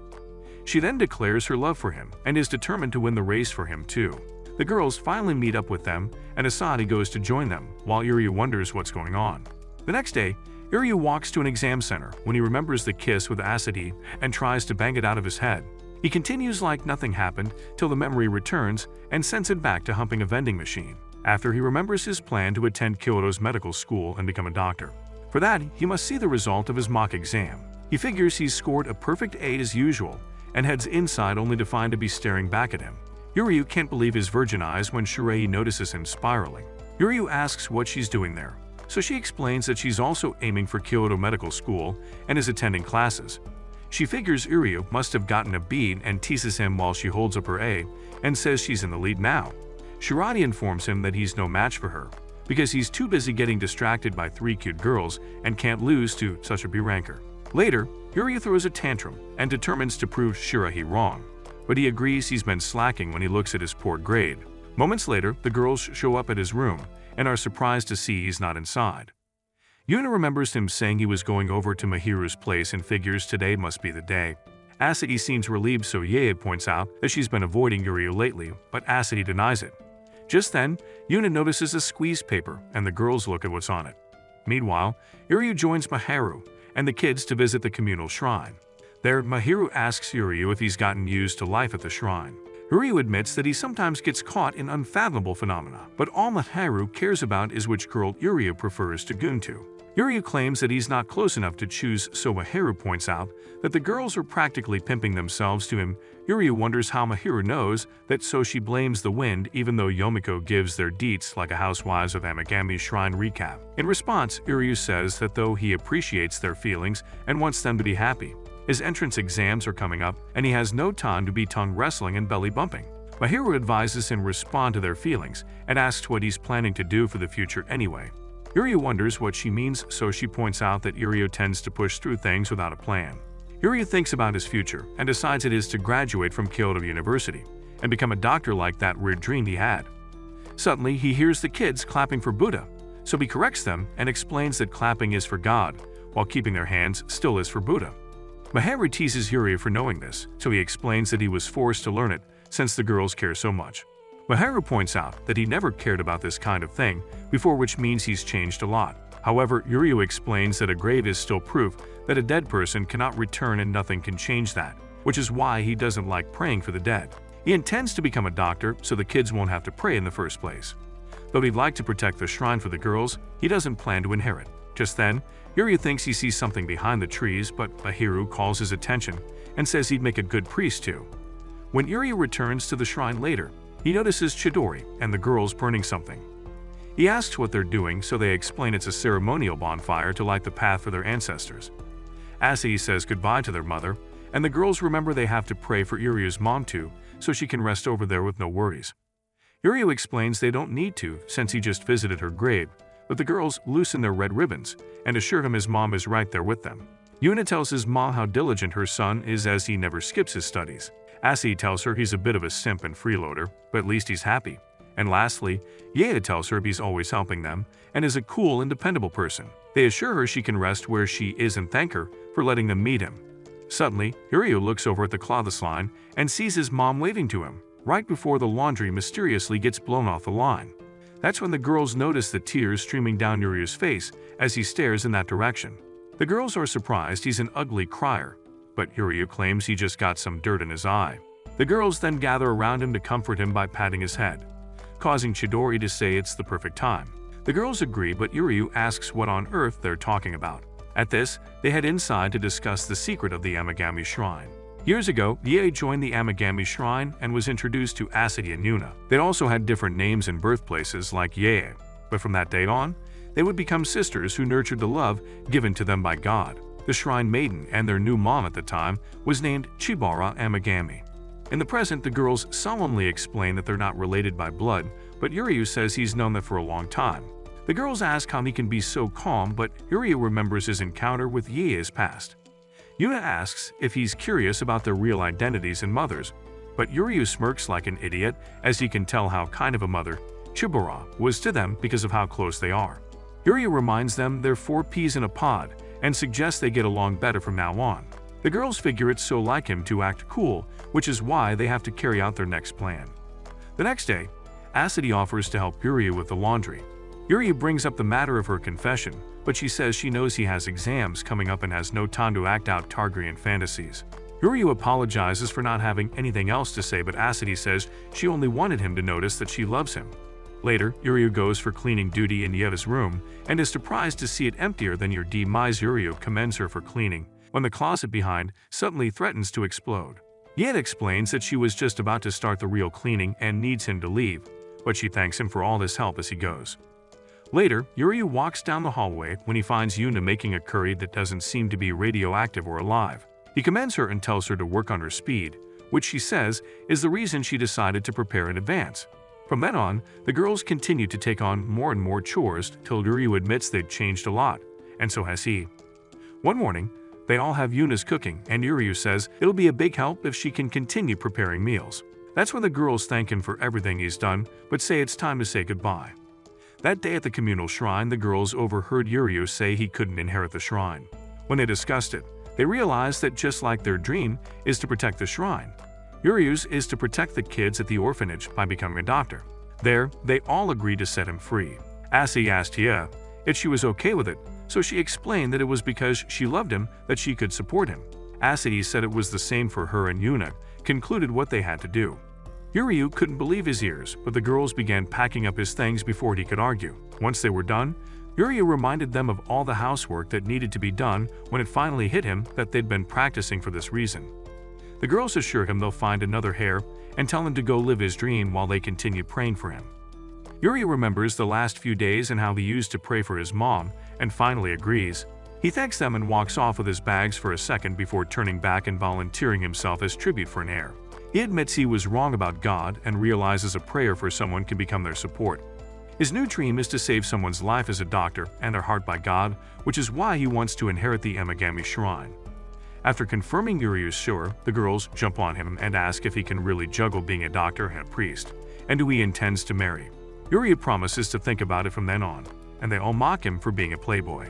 She then declares her love for him and is determined to win the race for him too. The girls finally meet up with them, and Asahi goes to join them, while Yuryu wonders what's going on. The next day, Iryu walks to an exam center when he remembers the kiss with Asadi and tries to bang it out of his head. He continues like nothing happened till the memory returns and sends it back to humping a vending machine. After he remembers his plan to attend Kyoto's medical school and become a doctor. For that, he must see the result of his mock exam. He figures he's scored a perfect 8 as usual and heads inside only to find to be staring back at him. Iryu can't believe his virgin eyes when Shirei notices him spiraling. Iryu asks what she's doing there, so she explains that she's also aiming for Kyoto Medical School and is attending classes. She figures Iryu must have gotten a B and teases him while she holds up her A and says she's in the lead now. Shirati informs him that he's no match for her because he's too busy getting distracted by 3 cute girls and can't lose to such a B-ranker. Later, Iryu throws a tantrum and determines to prove Shirahi wrong, but he agrees he's been slacking when he looks at his poor grade. Moments later, the girls show up at his room and are surprised to see he's not inside. Yuna remembers him saying he was going over to Mahiru's place and figures today must be the day. Asadi seems relieved, so Yae points out that she's been avoiding Iryu lately, but Asadi denies it. Just then, Yuna notices a squeeze paper and the girls look at what's on it. Meanwhile, Iryu joins Mahiru and the kids to visit the communal shrine. There, Mahiru asks Iryu if he's gotten used to life at the shrine. Iryu admits that he sometimes gets caught in unfathomable phenomena, but all Mahiru cares about is which girl Iryu prefers to goon to. Iryu claims that he's not close enough to choose, so Mahiru points out that the girls are practically pimping themselves to him. Iryu wonders how Mahiru knows that, so she blames the wind even though Yomiko gives their deets like a Housewives of Amigami Shrine recap. In response, Iryu says that though he appreciates their feelings and wants them to be happy, his entrance exams are coming up and he has no time to be tongue wrestling and belly bumping. Mahiru advises him respond to their feelings and asks what he's planning to do for the future anyway. Iryu wonders what she means, so she points out that Iryu tends to push through things without a plan. Iryu thinks about his future and decides it is to graduate from Kyoto University and become a doctor like that weird dream he had. Suddenly, he hears the kids clapping for Buddha, so he corrects them and explains that clapping is for God, while keeping their hands still is for Buddha. Mahiru teases Iryu for knowing this, so he explains that he was forced to learn it since the girls care so much. Mahiru points out that he never cared about this kind of thing before, which means he's changed a lot. However, Iryu explains that a grave is still proof that a dead person cannot return and nothing can change that, which is why he doesn't like praying for the dead. He intends to become a doctor so the kids won't have to pray in the first place. Though he'd like to protect the shrine for the girls, he doesn't plan to inherit. Just then, Iryu thinks he sees something behind the trees, but Mahiru calls his attention and says he'd make a good priest too. When Iryu returns to the shrine later, he notices Chidori and the girls burning something. He asks what they're doing, so they explain it's a ceremonial bonfire to light the path for their ancestors. Asadi says goodbye to their mother, and the girls remember they have to pray for Iryu's mom too, so she can rest over there with no worries. Iryu explains they don't need to since he just visited her grave, but the girls loosen their red ribbons and assure him his mom is right there with them. Yuna tells his mom how diligent her son is as he never skips his studies. Asadi tells her he's a bit of a simp and freeloader, but at least he's happy. And lastly, Yae tells her he's always helping them and is a cool and dependable person. They assure her she can rest where she is and thank her for letting them meet him. Suddenly, Iryu looks over at the clothesline and sees his mom waving to him, right before the laundry mysteriously gets blown off the line. That's when the girls notice the tears streaming down Iryu's face as he stares in that direction. The girls are surprised he's an ugly crier, but Iryu claims he just got some dirt in his eye. The girls then gather around him to comfort him by patting his head, causing Chidori to say it's the perfect time. The girls agree, but Iryu asks what on earth they're talking about. At this, they head inside to discuss the secret of the Amigami Shrine. Years ago, Yae joined the Amigami Shrine and was introduced to Asadi and Yuna. They also had different names and birthplaces like Yae, but from that day on, they would become sisters who nurtured the love given to them by God. The Shrine Maiden and their new mom at the time was named Chibara Amigami. In the present, the girls solemnly explain that they're not related by blood, but Iryu says he's known that for a long time. The girls ask how he can be so calm, but Iryu remembers his encounter with Yae's past. Yuna asks if he's curious about their real identities and mothers, but Iryu smirks like an idiot as he can tell how kind of a mother Chibara was to them because of how close they are. Iryu reminds them they're 4 peas in a pod and suggests they get along better from now on. The girls figure it's so like him to act cool, which is why they have to carry out their next plan. The next day, Asadi offers to help Iryu with the laundry. Iryu brings up the matter of her confession, but she says she knows he has exams coming up and has no time to act out Targaryen fantasies. Yuryu apologizes for not having anything else to say, but Acidy says she only wanted him to notice that she loves him. Later, Yuryu goes for cleaning duty in Yeva's room and is surprised to see it emptier than Yuryu commends her for cleaning when the closet behind suddenly threatens to explode. Yeda explains that she was just about to start the real cleaning and needs him to leave, but she thanks him for all his help as he goes. Later, Yuryu walks down the hallway when he finds Yuna making a curry that doesn't seem to be radioactive or alive. He commends her and tells her to work on her speed, which she says is the reason she decided to prepare in advance. From then on, the girls continue to take on more and more chores till Yuryu admits they'd changed a lot, and so has he. One morning, they all have Yuna's cooking, and Yuryu says it'll be a big help if she can continue preparing meals. That's when the girls thank him for everything he's done, but say it's time to say goodbye. That day at the communal shrine, the girls overheard Yuryu say he couldn't inherit the shrine. When they discussed it, they realized that just like their dream is to protect the shrine, Yuryu's is to protect the kids at the orphanage by becoming a doctor. There, they all agreed to set him free. Acidy asked Ye if she was okay with it, so she explained that it was because she loved him that she could support him. Acidy said it was the same for her, and Yuna concluded what they had to do. Yuryu couldn't believe his ears, but the girls began packing up his things before he could argue. Once they were done, Yuryu reminded them of all the housework that needed to be done when it finally hit him that they'd been practicing for this reason. The girls assure him they'll find another heir and tell him to go live his dream while they continue praying for him. Yuryu remembers the last few days and how he used to pray for his mom and finally agrees. He thanks them and walks off with his bags for a second before turning back and volunteering himself as tribute for an heir. He admits he was wrong about God and realizes a prayer for someone can become their support. His new dream is to save someone's life as a doctor and their heart by God, which is why he wants to inherit the Emigami shrine. After confirming Yuryu's sure, the girls jump on him and ask if he can really juggle being a doctor and a priest, and who he intends to marry. Yuryu promises to think about it from then on, and they all mock him for being a playboy.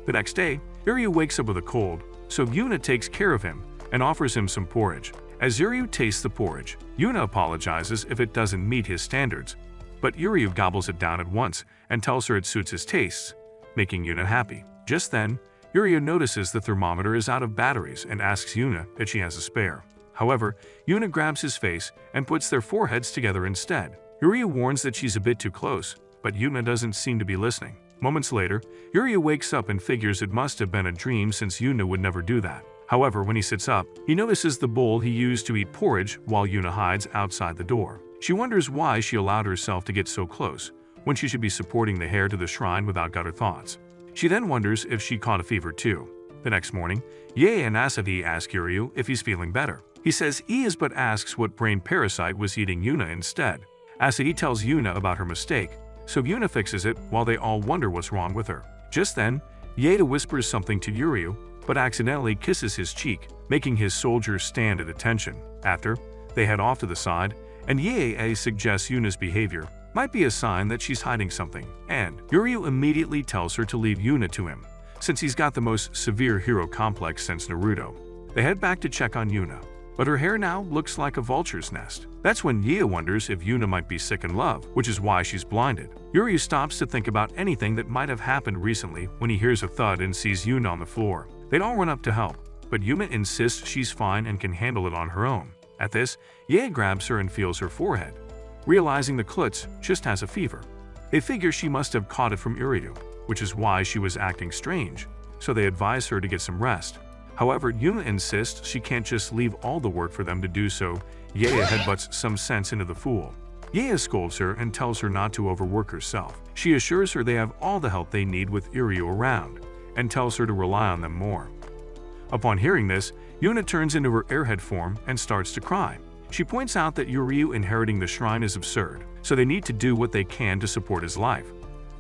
The next day, Yuryu wakes up with a cold, so Yuna takes care of him and offers him some porridge. As Yuryu tastes the porridge, Yuna apologizes if it doesn't meet his standards, but Yuryu gobbles it down at once and tells her it suits his tastes, making Yuna happy. Just then, Yuryu notices the thermometer is out of batteries and asks Yuna if she has a spare. However, Yuna grabs his face and puts their foreheads together instead. Yuryu warns that she's a bit too close, but Yuna doesn't seem to be listening. Moments later, Yuryu wakes up and figures it must have been a dream since Yuna would never do that. However, when he sits up, he notices the bowl he used to eat porridge while Yuna hides outside the door. She wonders why she allowed herself to get so close, when she should be supporting the heir to the shrine without gutter thoughts. She then wonders if she caught a fever too. The next morning, Ye and Asavi ask Yuryu if he's feeling better. He says he is, but asks what brain parasite was eating Yuna instead. Asahi tells Yuna about her mistake, so Yuna fixes it while they all wonder what's wrong with her. Just then, Yeda whispers something to Yuryu, but accidentally kisses his cheek, making his soldiers stand at attention. After, they head off to the side, and Ye suggests Yuna's behavior might be a sign that she's hiding something, and Yuryu immediately tells her to leave Yuna to him, since he's got the most severe hero complex since Naruto. They head back to check on Yuna, but her hair now looks like a vulture's nest. That's when Ye wonders if Yuna might be sick in love, which is why she's blinded. Yuryu stops to think about anything that might have happened recently when he hears a thud and sees Yuna on the floor. They'd all run up to help, but Yuna insists she's fine and can handle it on her own. At this, Ye grabs her and feels her forehead, realizing the klutz just has a fever. They figure she must have caught it from Yuryu, which is why she was acting strange, so they advise her to get some rest. However, Yuna insists she can't just leave all the work for them to do, so Ye headbutts some sense into the fool. Ye scolds her and tells her not to overwork herself. She assures her they have all the help they need with Yuryu around, and tells her to rely on them more. Upon hearing this, Yuna turns into her airhead form and starts to cry. She points out that Yuryu inheriting the shrine is absurd, so they need to do what they can to support his life,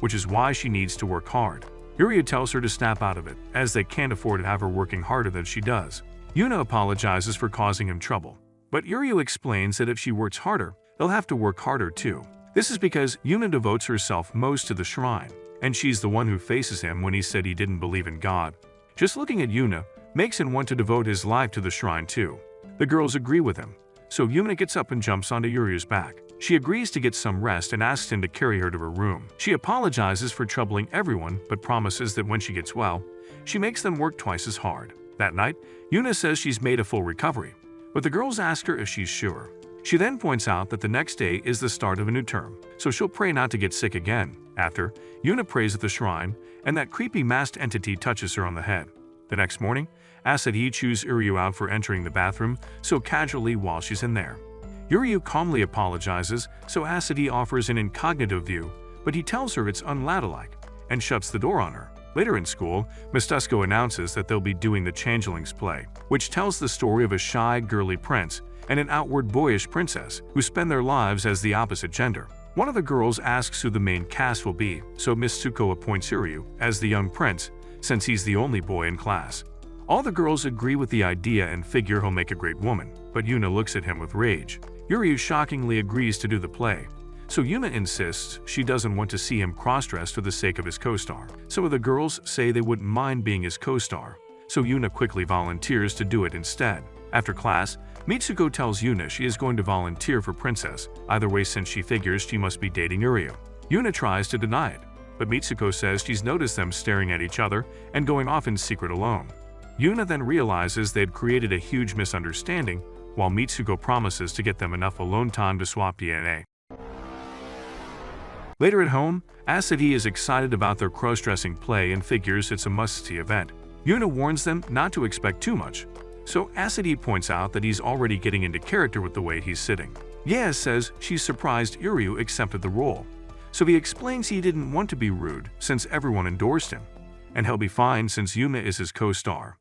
which is why she needs to work hard. Yuryu tells her to snap out of it, as they can't afford to have her working harder than she does. Yuna apologizes for causing him trouble, but Yuryu explains that if she works harder, they'll have to work harder too. This is because Yuna devotes herself most to the shrine, and she's the one who faces him when he said he didn't believe in God. Just looking at Yuna makes him want to devote his life to the shrine too. The girls agree with him, so Yuna gets up and jumps onto Yuryu's back. She agrees to get some rest and asks him to carry her to her room. She apologizes for troubling everyone but promises that when she gets well, she makes them work twice as hard. That night, Yuna says she's made a full recovery, but the girls ask her if she's sure. She then points out that the next day is the start of a new term, so she'll pray not to get sick again. After, Yuna prays at the shrine, and that creepy masked entity touches her on the head. The next morning, Asahi chews Uryu out for entering the bathroom so casually while she's in there. Uryu calmly apologizes, so Asahi offers an incognito view, but he tells her it's unladylike and shuts the door on her. Later in school, Mistusko announces that they'll be doing the Changelings play, which tells the story of a shy, girly prince and an outward boyish princess who spend their lives as the opposite gender. One of the girls asks who the main cast will be, so Mistuko appoints Uryu as the young prince, since he's the only boy in class. All the girls agree with the idea and figure he'll make a great woman, but Yuna looks at him with rage. Uryu shockingly agrees to do the play, so Yuna insists she doesn't want to see him cross-dressed for the sake of his co-star. Some of the girls say they wouldn't mind being his co-star, so Yuna quickly volunteers to do it instead. After class, Mitsuko tells Yuna she is going to volunteer for princess, either way since she figures she must be dating Uryu. Yuna tries to deny it, but Mitsuko says she's noticed them staring at each other and going off in secret alone. Yuna then realizes they'd created a huge misunderstanding, while Mitsuko promises to get them enough alone time to swap DNA. Later at home, Asahi is excited about their cross-dressing play and figures it's a must-see event. Yuna warns them not to expect too much, so Asahi points out that he's already getting into character with the way he's sitting. Yea says she's surprised Uryu accepted the role, so he explains he didn't want to be rude since everyone endorsed him, and he'll be fine since Yuna is his co-star.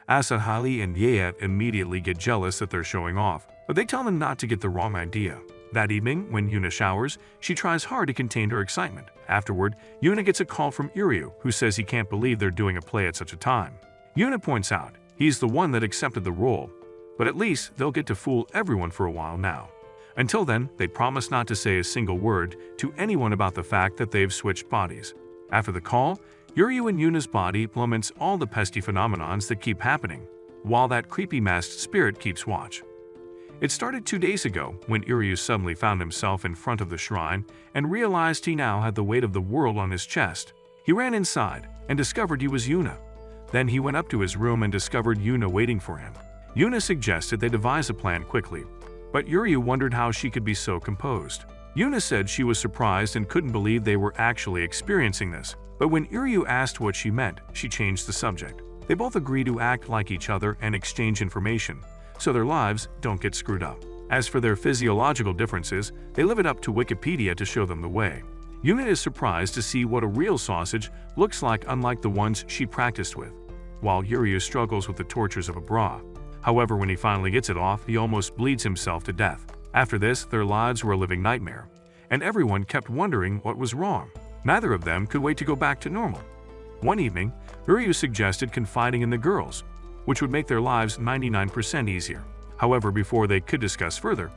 Asahi and Yea immediately get jealous that they're showing off, but they tell them not to get the wrong idea. That evening, when Yuna showers, she tries hard to contain her excitement. Afterward, Yuna gets a call from Uryu, who says he can't believe they're doing a play at such a time. Yuna points out he's the one that accepted the role, but at least they'll get to fool everyone for a while now. Until then, they promise not to say a single word to anyone about the fact that they've switched bodies. After the call, Uryu and Yuna's body laments all the pesky phenomenons that keep happening, while that creepy masked spirit keeps watch. It started 2 days ago when Uryu suddenly found himself in front of the shrine and realized he now had the weight of the world on his chest. He ran inside and discovered he was Yuna. Then he went up to his room and discovered Yuna waiting for him. Yuna suggested they devise a plan quickly, but Uryu wondered how she could be so composed. Yuna said she was surprised and couldn't believe they were actually experiencing this, but when Uryu asked what she meant, she changed the subject. They both agree to act like each other and exchange information, so their lives don't get screwed up. As for their physiological differences, they live it up to Wikipedia to show them the way. Yuna is surprised to see what a real sausage looks like, unlike the ones she practiced with, while Uryu struggles with the tortures of a bra. However, when he finally gets it off, he almost bleeds himself to death. After this, their lives were a living nightmare, and everyone kept wondering what was wrong. Neither of them could wait to go back to normal. One evening, Uryu suggested confiding in the girls, which would make their lives 99% easier. However, before they could discuss further,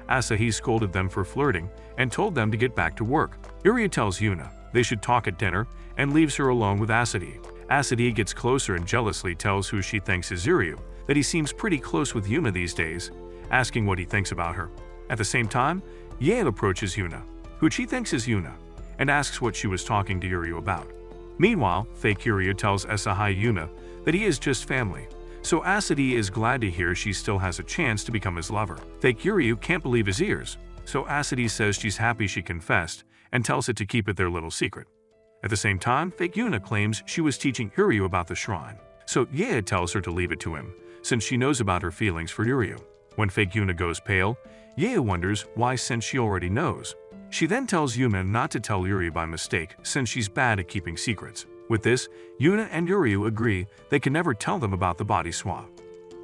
Asahi scolded them for flirting and told them to get back to work. Uryu tells Yuna they should talk at dinner and leaves her alone with Asahi. Asahi gets closer and jealously tells who she thinks is Uryu that he seems pretty close with Yuna these days, asking what he thinks about her. At the same time, Yael approaches Yuna, who she thinks is Yuna, and asks what she was talking to Uryu about. Meanwhile, fake Uryu tells Asahi Yuna that he is just family, so Asahi is glad to hear she still has a chance to become his lover. Fake Uryu can't believe his ears, so Asahi says she's happy she confessed and tells it to keep it their little secret. At the same time, fake Yuna claims she was teaching Uryu about the shrine, so Yael tells her to leave it to him, since she knows about her feelings for Uryu. When fake Yuna goes pale, Yael wonders why since she already knows. She then tells Yuna not to tell Uryu by mistake since she's bad at keeping secrets. With this, Yuna and Uryu agree they can never tell them about the body swap.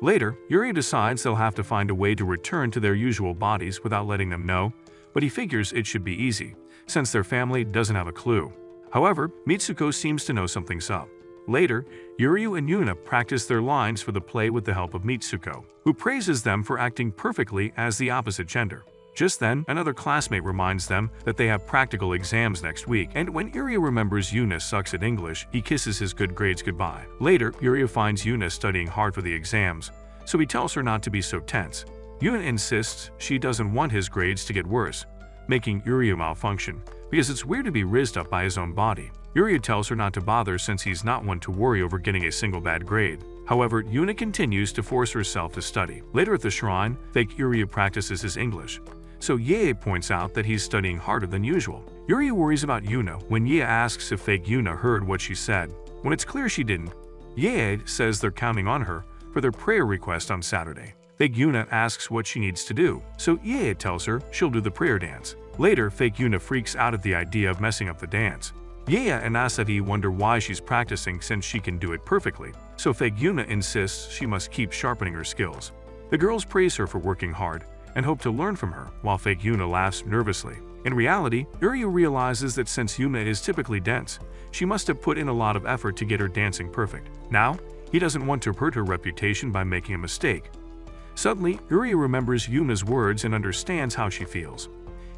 Later, Uryu decides they'll have to find a way to return to their usual bodies without letting them know, but he figures it should be easy, since their family doesn't have a clue. However, Mitsuko seems to know something's up. Later, Uryu and Yuna practice their lines for the play with the help of Mitsuko, who praises them for acting perfectly as the opposite gender. Just then, another classmate reminds them that they have practical exams next week, and when Uryu remembers Yuna sucks at English, he kisses his good grades goodbye. Later, Uryu finds Yuna studying hard for the exams, so he tells her not to be so tense. Yuna insists she doesn't want his grades to get worse, making Yuryu malfunction, because it's weird to be rizzed up by his own body. Yuryu tells her not to bother since he's not one to worry over getting a single bad grade. However, Yuna continues to force herself to study. Later at the shrine, fake Yuryu practices his English, so Ye points out that he's studying harder than usual. Yuryu worries about Yuna when Ye asks if fake Yuna heard what she said. When it's clear she didn't, Ye says they're counting on her for their prayer request on Saturday. Fake Yuna asks what she needs to do, so Ye tells her she'll do the prayer dance. Later, fake Yuna freaks out at the idea of messing up the dance. Ye and Asahi wonder why she's practicing since she can do it perfectly, so fake Yuna insists she must keep sharpening her skills. The girls praise her for working hard and hope to learn from her, while fake Yuna laughs nervously. In reality, Yuryu realizes that since Yuna is typically dense, she must have put in a lot of effort to get her dancing perfect. Now, he doesn't want to hurt her reputation by making a mistake. Suddenly, Yuryu remembers Yuna's words and understands how she feels.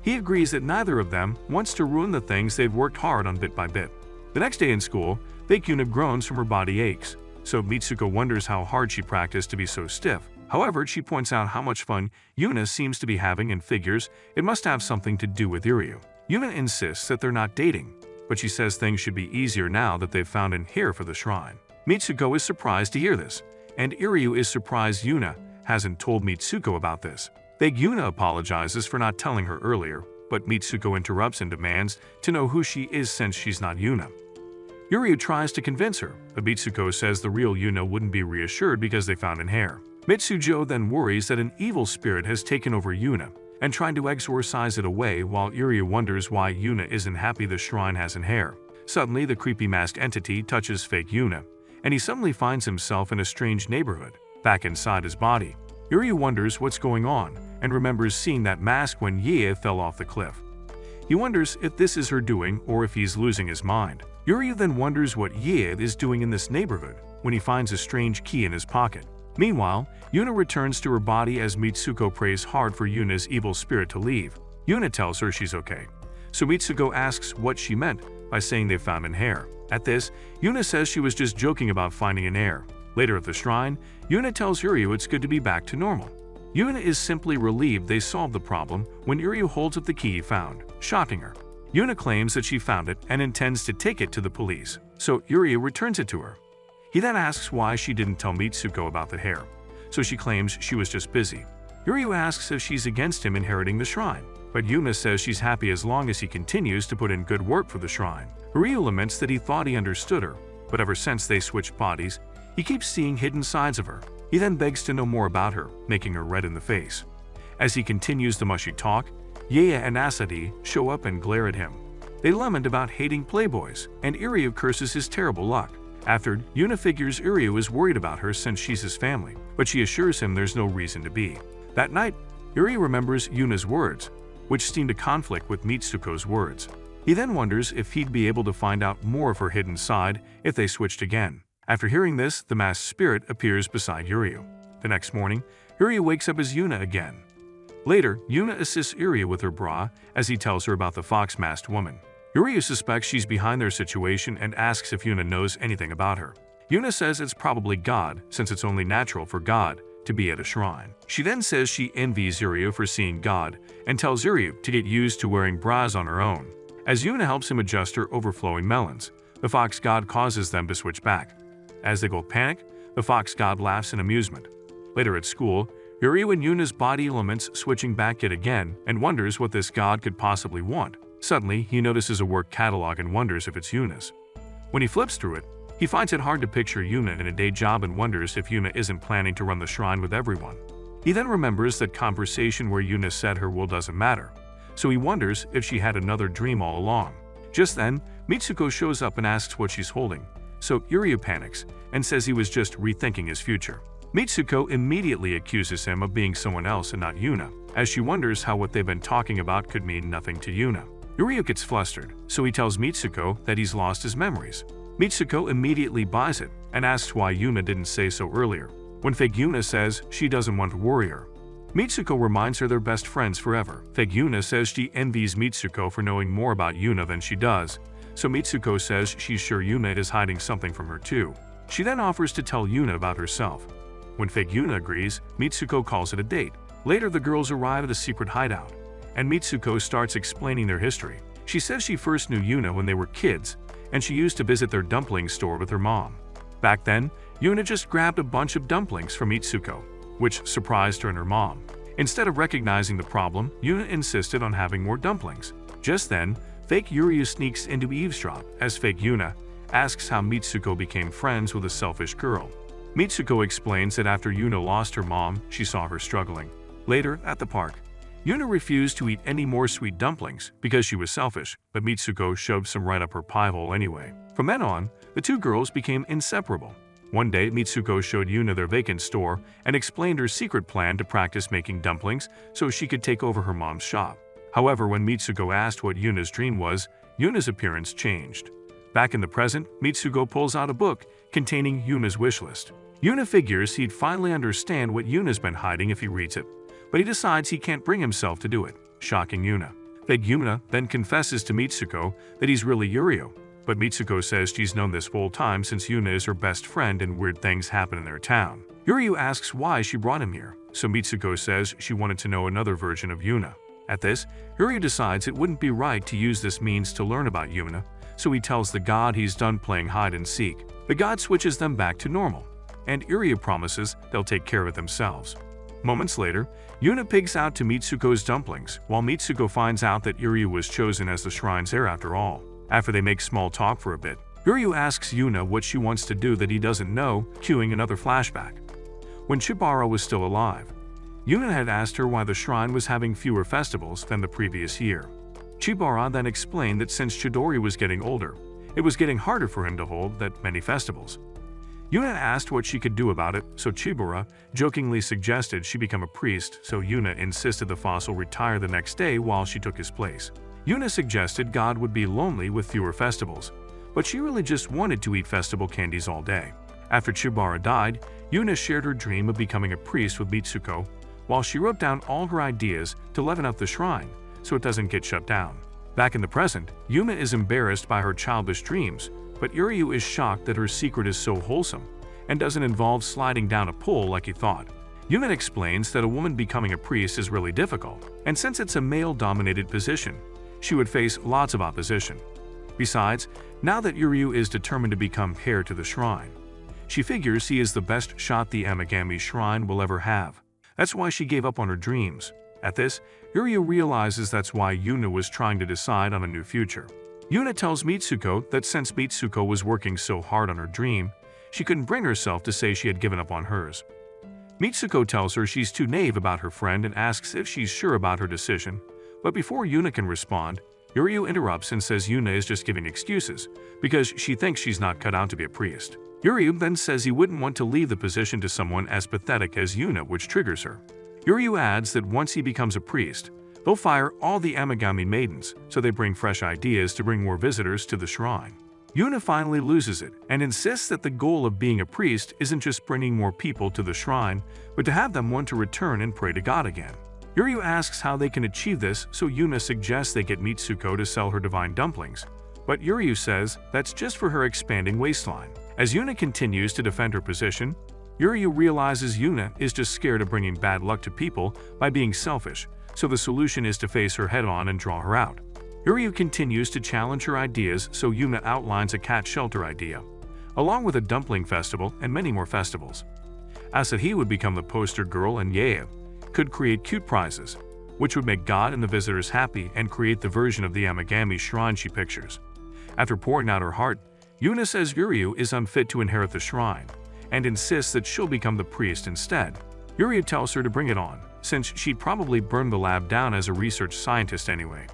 He agrees that neither of them wants to ruin the things they've worked hard on bit by bit. The next day in school, fake Yuna groans from her body aches, so Mitsuko wonders how hard she practiced to be so stiff. However, she points out how much fun Yuna seems to be having and figures it must have something to do with Yuryu. Yuna insists that they're not dating, but she says things should be easier now that they've found an heir for the shrine. Mitsuko is surprised to hear this, and Yuryu is surprised Yuna hasn't told Mitsuko about this. Fake Yuna apologizes for not telling her earlier, but Mitsuko interrupts and demands to know who she is since she's not Yuna. Yuryu tries to convince her, but Mitsuko says the real Yuna wouldn't be reassured because they found an heir. Mitsujo then worries that an evil spirit has taken over Yuna and trying to exorcise it away, while Yuryu wonders why Yuna isn't happy the shrine has an heir. Suddenly, the creepy masked entity touches fake Yuna, and he suddenly finds himself in a strange neighborhood, back inside his body. Yuryu wonders what's going on and remembers seeing that mask when Ye fell off the cliff. He wonders if this is her doing or if he's losing his mind. Yuryu then wonders what Ye is doing in this neighborhood when he finds a strange key in his pocket. Meanwhile, Yuna returns to her body as Mitsuko prays hard for Yuna's evil spirit to leave. Yuna tells her she's okay, so Mitsuko asks what she meant by saying they found an heir. At this, Yuna says she was just joking about finding an heir. Later at the shrine, Yuna tells Yuryu it's good to be back to normal. Yuna is simply relieved they solved the problem when Yuryu holds up the key he found, shocking her. Yuna claims that she found it and intends to take it to the police, so Yuryu returns it to her. He then asks why she didn't tell Mitsuko about the hair, so she claims she was just busy. Yuryu asks if she's against him inheriting the shrine, but Yuna says she's happy as long as he continues to put in good work for the shrine. Yuryu laments that he thought he understood her, but ever since they switched bodies, he keeps seeing hidden sides of her. He then begs to know more about her, making her red in the face. As he continues the mushy talk, Ye and Asahi show up and glare at him. They lament about hating playboys, and Yuryu curses his terrible luck. After, Yuna figures Yuryu is worried about her since she's his family, but she assures him there's no reason to be. That night, Yuryu remembers Yuna's words, which seem to conflict with Mitsuko's words. He then wonders if he'd be able to find out more of her hidden side if they switched again. After hearing this, the masked spirit appears beside Yuryu. The next morning, Yuryu wakes up as Yuna again. Later, Yuna assists Yuryu with her bra as he tells her about the fox-masked woman. Yuryu suspects she's behind their situation and asks if Yuna knows anything about her. Yuna says it's probably God, since it's only natural for God to be at a shrine. She then says she envies Yuryu for seeing God and tells Yuryu to get used to wearing bras on her own. As Yuna helps him adjust her overflowing melons, the fox god causes them to switch back. As they both panic, the fox god laughs in amusement. Later at school, Yuryu and Yuna's body laments switching back yet again and wonders what this god could possibly want. Suddenly, he notices a work catalog and wonders if it's Yuna's. When he flips through it, he finds it hard to picture Yuna in a day job and wonders if Yuna isn't planning to run the shrine with everyone. He then remembers that conversation where Yuna said her will doesn't matter, so he wonders if she had another dream all along. Just then, Mitsuko shows up and asks what she's holding, so Yuryu panics and says he was just rethinking his future. Mitsuko immediately accuses him of being someone else and not Yuna, as she wonders how what they've been talking about could mean nothing to Yuna. Yuryu gets flustered, so he tells Mitsuko that he's lost his memories. Mitsuko immediately buys it and asks why Yuna didn't say so earlier, when fake Yuna says she doesn't want to worry her. Mitsuko reminds her they're best friends forever. Fake Yuna says she envies Mitsuko for knowing more about Yuna than she does, so Mitsuko says she's sure Yuna is hiding something from her too. She then offers to tell Yuna about herself. When fake Yuna agrees, Mitsuko calls it a date. Later, the girls arrive at a secret hideout, and Mitsuko starts explaining their history. She says she first knew Yuna when they were kids, and she used to visit their dumpling store with her mom. Back then, Yuna just grabbed a bunch of dumplings from Mitsuko, which surprised her and her mom. Instead of recognizing the problem, Yuna insisted on having more dumplings. Just then, fake Yuryu sneaks into eavesdrop as fake Yuna asks how Mitsuko became friends with a selfish girl. Mitsuko explains that after Yuna lost her mom, she saw her struggling. Later, at the park, Yuna refused to eat any more sweet dumplings because she was selfish, but Mitsuko shoved some right up her pie hole anyway. From then on, the two girls became inseparable. One day, Mitsuko showed Yuna their vacant store and explained her secret plan to practice making dumplings so she could take over her mom's shop. However, when Mitsuko asked what Yuna's dream was, Yuna's appearance changed. Back in the present, Mitsuko pulls out a book containing Yuna's wish list. Yuna figures he'd finally understand what Yuna's been hiding if he reads it, but he decides he can't bring himself to do it, shocking Yuna. Fake Yuna then confesses to Mitsuko that he's really Yuryu, but Mitsuko says she's known this whole time since Yuna is her best friend and weird things happen in their town. Yuryu asks why she brought him here, so Mitsuko says she wanted to know another version of Yuna. At this, Yuryu decides it wouldn't be right to use this means to learn about Yuna, so he tells the god he's done playing hide-and-seek. The god switches them back to normal, and Yuryu promises they'll take care of it themselves. Moments later, Yuna pigs out to Mitsuko's dumplings, while Mitsuko finds out that Yuryu was chosen as the shrine's heir after all. After they make small talk for a bit, Yuryu asks Yuna what she wants to do that he doesn't know, cueing another flashback. When Chibara was still alive, Yuna had asked her why the shrine was having fewer festivals than the previous year. Chibara then explained that since Chidori was getting older, it was getting harder for him to hold that many festivals. Yuna asked what she could do about it, so Chibara jokingly suggested she become a priest, so Yuna insisted the fossil retire the next day while she took his place. Yuna suggested God would be lonely with fewer festivals, but she really just wanted to eat festival candies all day. After Chibara died, Yuna shared her dream of becoming a priest with Mitsuko, while she wrote down all her ideas to leaven up the shrine so it doesn't get shut down. Back in the present, Yuna is embarrassed by her childish dreams, but Yuryu is shocked that her secret is so wholesome and doesn't involve sliding down a pole like he thought. Yuna explains that a woman becoming a priest is really difficult, and since it's a male-dominated position, she would face lots of opposition. Besides, now that Yuryu is determined to become heir to the shrine, she figures he is the best shot the Amigami shrine will ever have. That's why she gave up on her dreams. At this, Yuryu realizes that's why Yuna was trying to decide on a new future. Yuna tells Mitsuko that since Mitsuko was working so hard on her dream, she couldn't bring herself to say she had given up on hers. Mitsuko tells her she's too naive about her friend and asks if she's sure about her decision, but before Yuna can respond, Yuryu interrupts and says Yuna is just giving excuses because she thinks she's not cut out to be a priest. Yuryu then says he wouldn't want to leave the position to someone as pathetic as Yuna, which triggers her. Yuryu adds that once he becomes a priest, they'll fire all the Amigami maidens so they bring fresh ideas to bring more visitors to the shrine. Yuna finally loses it and insists that the goal of being a priest isn't just bringing more people to the shrine, but to have them want to return and pray to God again. Yuryu asks how they can achieve this, so Yuna suggests they get Mitsuko to sell her divine dumplings, but Yuryu says that's just for her expanding waistline. As Yuna continues to defend her position, Yuryu realizes Yuna is just scared of bringing bad luck to people by being selfish, so the solution is to face her head-on and draw her out. Yuryu continues to challenge her ideas, so Yuna outlines a cat shelter idea, along with a dumpling festival and many more festivals. As that he would become the poster girl and Yaya could create cute prizes, which would make God and the visitors happy and create the version of the Amigami shrine she pictures. After pouring out her heart, Yuna says Yuryu is unfit to inherit the shrine, and insists that she'll become the priest instead. Yuryu tells her to bring it on, since she'd probably burn the lab down as a research scientist anyway.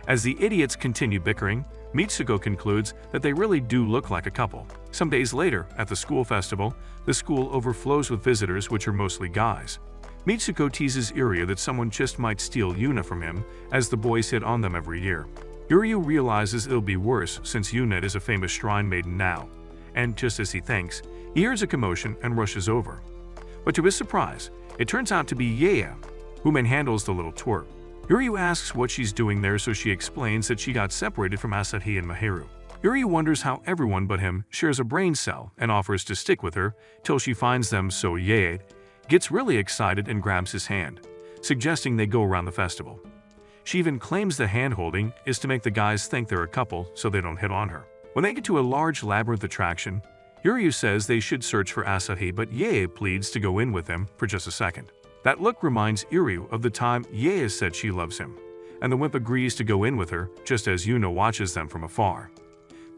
As the idiots continue bickering, Mitsuko concludes that they really do look like a couple. Some days later, at the school festival, the school overflows with visitors, which are mostly guys. Mitsuko teases Yuryu that someone just might steal Yuna from him, as the boys hit on them every year. Yuryu realizes it'll be worse since Yuna is a famous shrine maiden now, and just as he thinks, he hears a commotion and rushes over. But to his surprise, it turns out to be Yaya, who manhandles the little twerp. Yuryu asks what she's doing there, so she explains that she got separated from Asahi and Mahiru. Yuryu wonders how everyone but him shares a brain cell and offers to stick with her till she finds them, so Yaya gets really excited and grabs his hand, suggesting they go around the festival. She even claims the hand-holding is to make the guys think they're a couple so they don't hit on her. When they get to a large labyrinth attraction, Yuryu says they should search for Asahi, but Yae pleads to go in with them for just a second. That look reminds Yuryu of the time Yae said she loves him, and the wimp agrees to go in with her just as Yuna watches them from afar.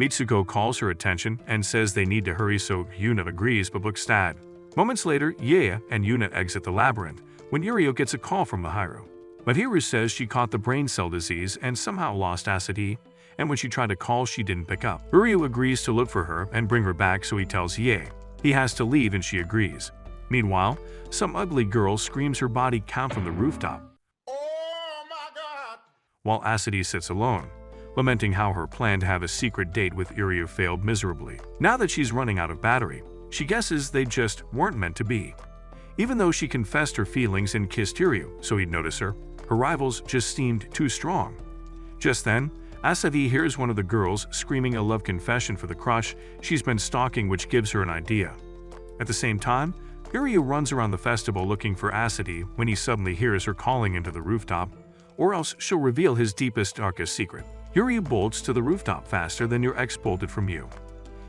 Mitsuko calls her attention and says they need to hurry, so Yuna agrees but looks sad. Moments later, Yae and Yuna exit the labyrinth when Yuryu gets a call from Mahiru. Mahiru says she caught the brain cell disease and somehow lost Asahi, and when she tried to call, she didn't pick up. Yuryu agrees to look for her and bring her back, so he tells Yae he has to leave and she agrees. Meanwhile, some ugly girl screams her body count from the rooftop. Oh my God! While Asahi sits alone, lamenting how her plan to have a secret date with Yuryu failed miserably. Now that she's running out of battery, she guesses they just weren't meant to be. Even though she confessed her feelings and kissed Yuryu so he'd notice her rivals just seemed too strong. Just then, Asahi hears one of the girls screaming a love confession for the crush she's been stalking, which gives her an idea. At the same time, Yuryu runs around the festival looking for Asahi when he suddenly hears her calling into the rooftop, or else she'll reveal his deepest, darkest secret. Yuryu bolts to the rooftop faster than your ex bolted from you.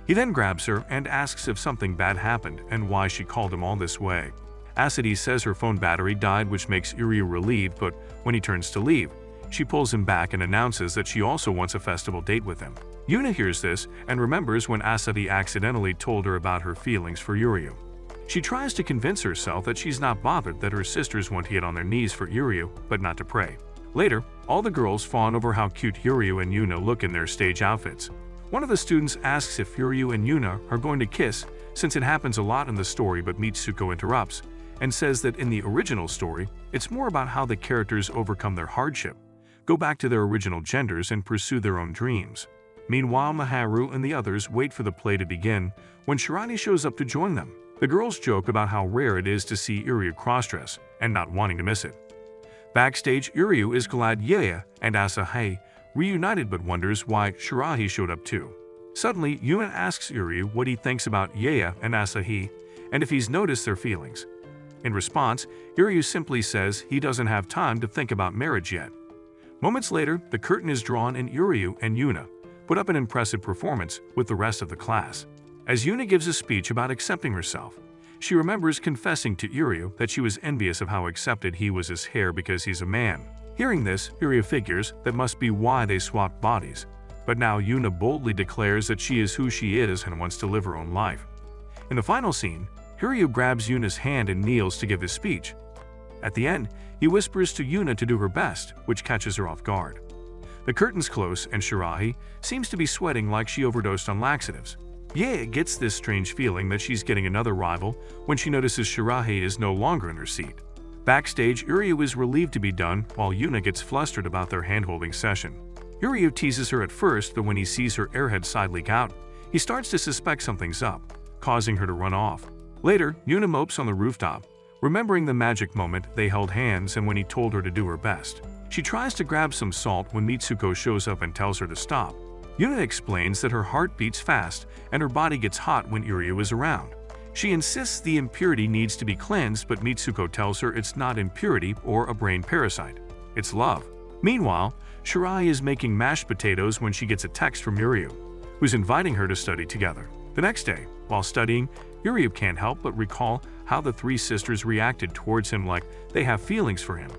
He then grabs her and asks if something bad happened and why she called him all this way. Asahi says her phone battery died, which makes Yuryu relieved, but when he turns to leave, she pulls him back and announces that she also wants a festival date with him. Yuna hears this and remembers when Asahi accidentally told her about her feelings for Yuryu. She tries to convince herself that she's not bothered that her sisters want to get on their knees for Yuryu, but not to pray. Later, all the girls fawn over how cute Yuryu and Yuna look in their stage outfits. One of the students asks if Yuryu and Yuna are going to kiss, since it happens a lot in the story, but Mitsuko interrupts and says that in the original story, it's more about how the characters overcome their hardship, go back to their original genders, and pursue their own dreams. Meanwhile, Mahiru and the others wait for the play to begin when Shirani shows up to join them. The girls joke about how rare it is to see Yuryu crossdress and not wanting to miss it. Backstage, Yuryu is glad Yae and Asahi reunited but wonders why Shirahi showed up too. Suddenly, Yuna asks Yuryu what he thinks about Yae and Asahi and if he's noticed their feelings. In response, Yuryu simply says he doesn't have time to think about marriage yet. Moments later, the curtain is drawn and Yuryu and Yuna put up an impressive performance with the rest of the class. As Yuna gives a speech about accepting herself, she remembers confessing to Yuryu that she was envious of how accepted he was his hair because he's a man. Hearing this, Yuryu figures that must be why they swapped bodies. But now Yuna boldly declares that she is who she is and wants to live her own life. In the final scene, Yuryu grabs Yuna's hand and kneels to give his speech. At the end, he whispers to Yuna to do her best, which catches her off guard. The curtains close and Shirahi seems to be sweating like she overdosed on laxatives. Yae gets this strange feeling that she's getting another rival when she notices Shirahi is no longer in her seat. Backstage, Yuryu is relieved to be done while Yuna gets flustered about their hand-holding session. Yuryu teases her at first, but when he sees her airhead side leak out, he starts to suspect something's up, causing her to run off. Later, Yuna mopes on the rooftop, remembering the magic moment they held hands and when he told her to do her best. She tries to grab some salt when Mitsuko shows up and tells her to stop. Yuna explains that her heart beats fast and her body gets hot when Yuryu is around. She insists the impurity needs to be cleansed, but Mitsuko tells her it's not impurity or a brain parasite. It's love. Meanwhile, Shirai is making mashed potatoes when she gets a text from Yuryu, who's inviting her to study together. The next day, while studying, Yuryu can't help but recall how the three sisters reacted towards him like they have feelings for him,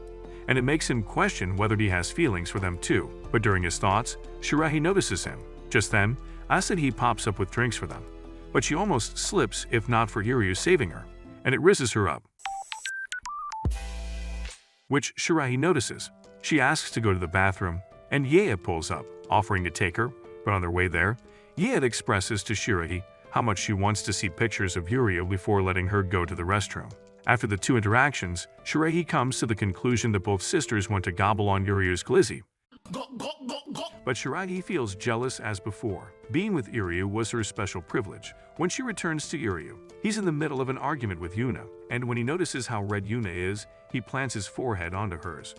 and it makes him question whether he has feelings for them too. But during his thoughts, Shirahi notices him. Just then, Asahi pops up with drinks for them, but she almost slips if not for Yuryu saving her, and it rizzes her up, which Shirahi notices. She asks to go to the bathroom, and Yae pulls up, offering to take her, but on their way there, Yae expresses to Shirahi how much she wants to see pictures of Yuryu before letting her go to the restroom. After the two interactions, Shirahi comes to the conclusion that both sisters want to gobble on Yuryu's glizzy. But Shirahi feels jealous as before. Being with Yuryu was her special privilege. When she returns to Yuryu, he's in the middle of an argument with Yuna, and when he notices how red Yuna is, he plants his forehead onto hers,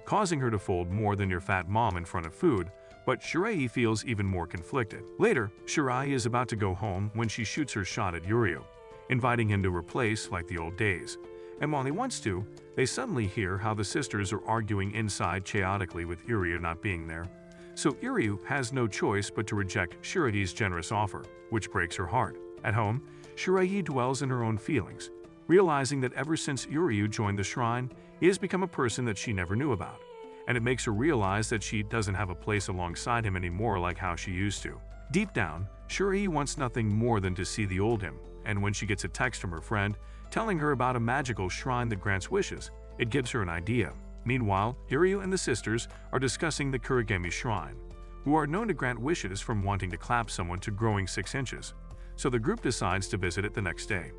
causing her to fold more than your fat mom in front of food. But Shirahi feels even more conflicted. Later, Shirahi is about to go home when she shoots her shot at Yuryu, inviting him to replace like the old days. And while he wants to, they suddenly hear how the sisters are arguing inside chaotically with Iryu not being there. So Iryu has no choice but to reject Shirahi's generous offer, which breaks her heart. At home, Shirahi dwells in her own feelings, realizing that ever since Iryu joined the shrine, he has become a person that she never knew about. And it makes her realize that she doesn't have a place alongside him anymore like how she used to. Deep down, Shirahi wants nothing more than to see the old him, and when she gets a text from her friend telling her about a magical shrine that grants wishes, it gives her an idea. Meanwhile, Iryu and the sisters are discussing the Kurogami shrine, who are known to grant wishes from wanting to clap someone to growing 6 inches. So the group decides to visit it the next day.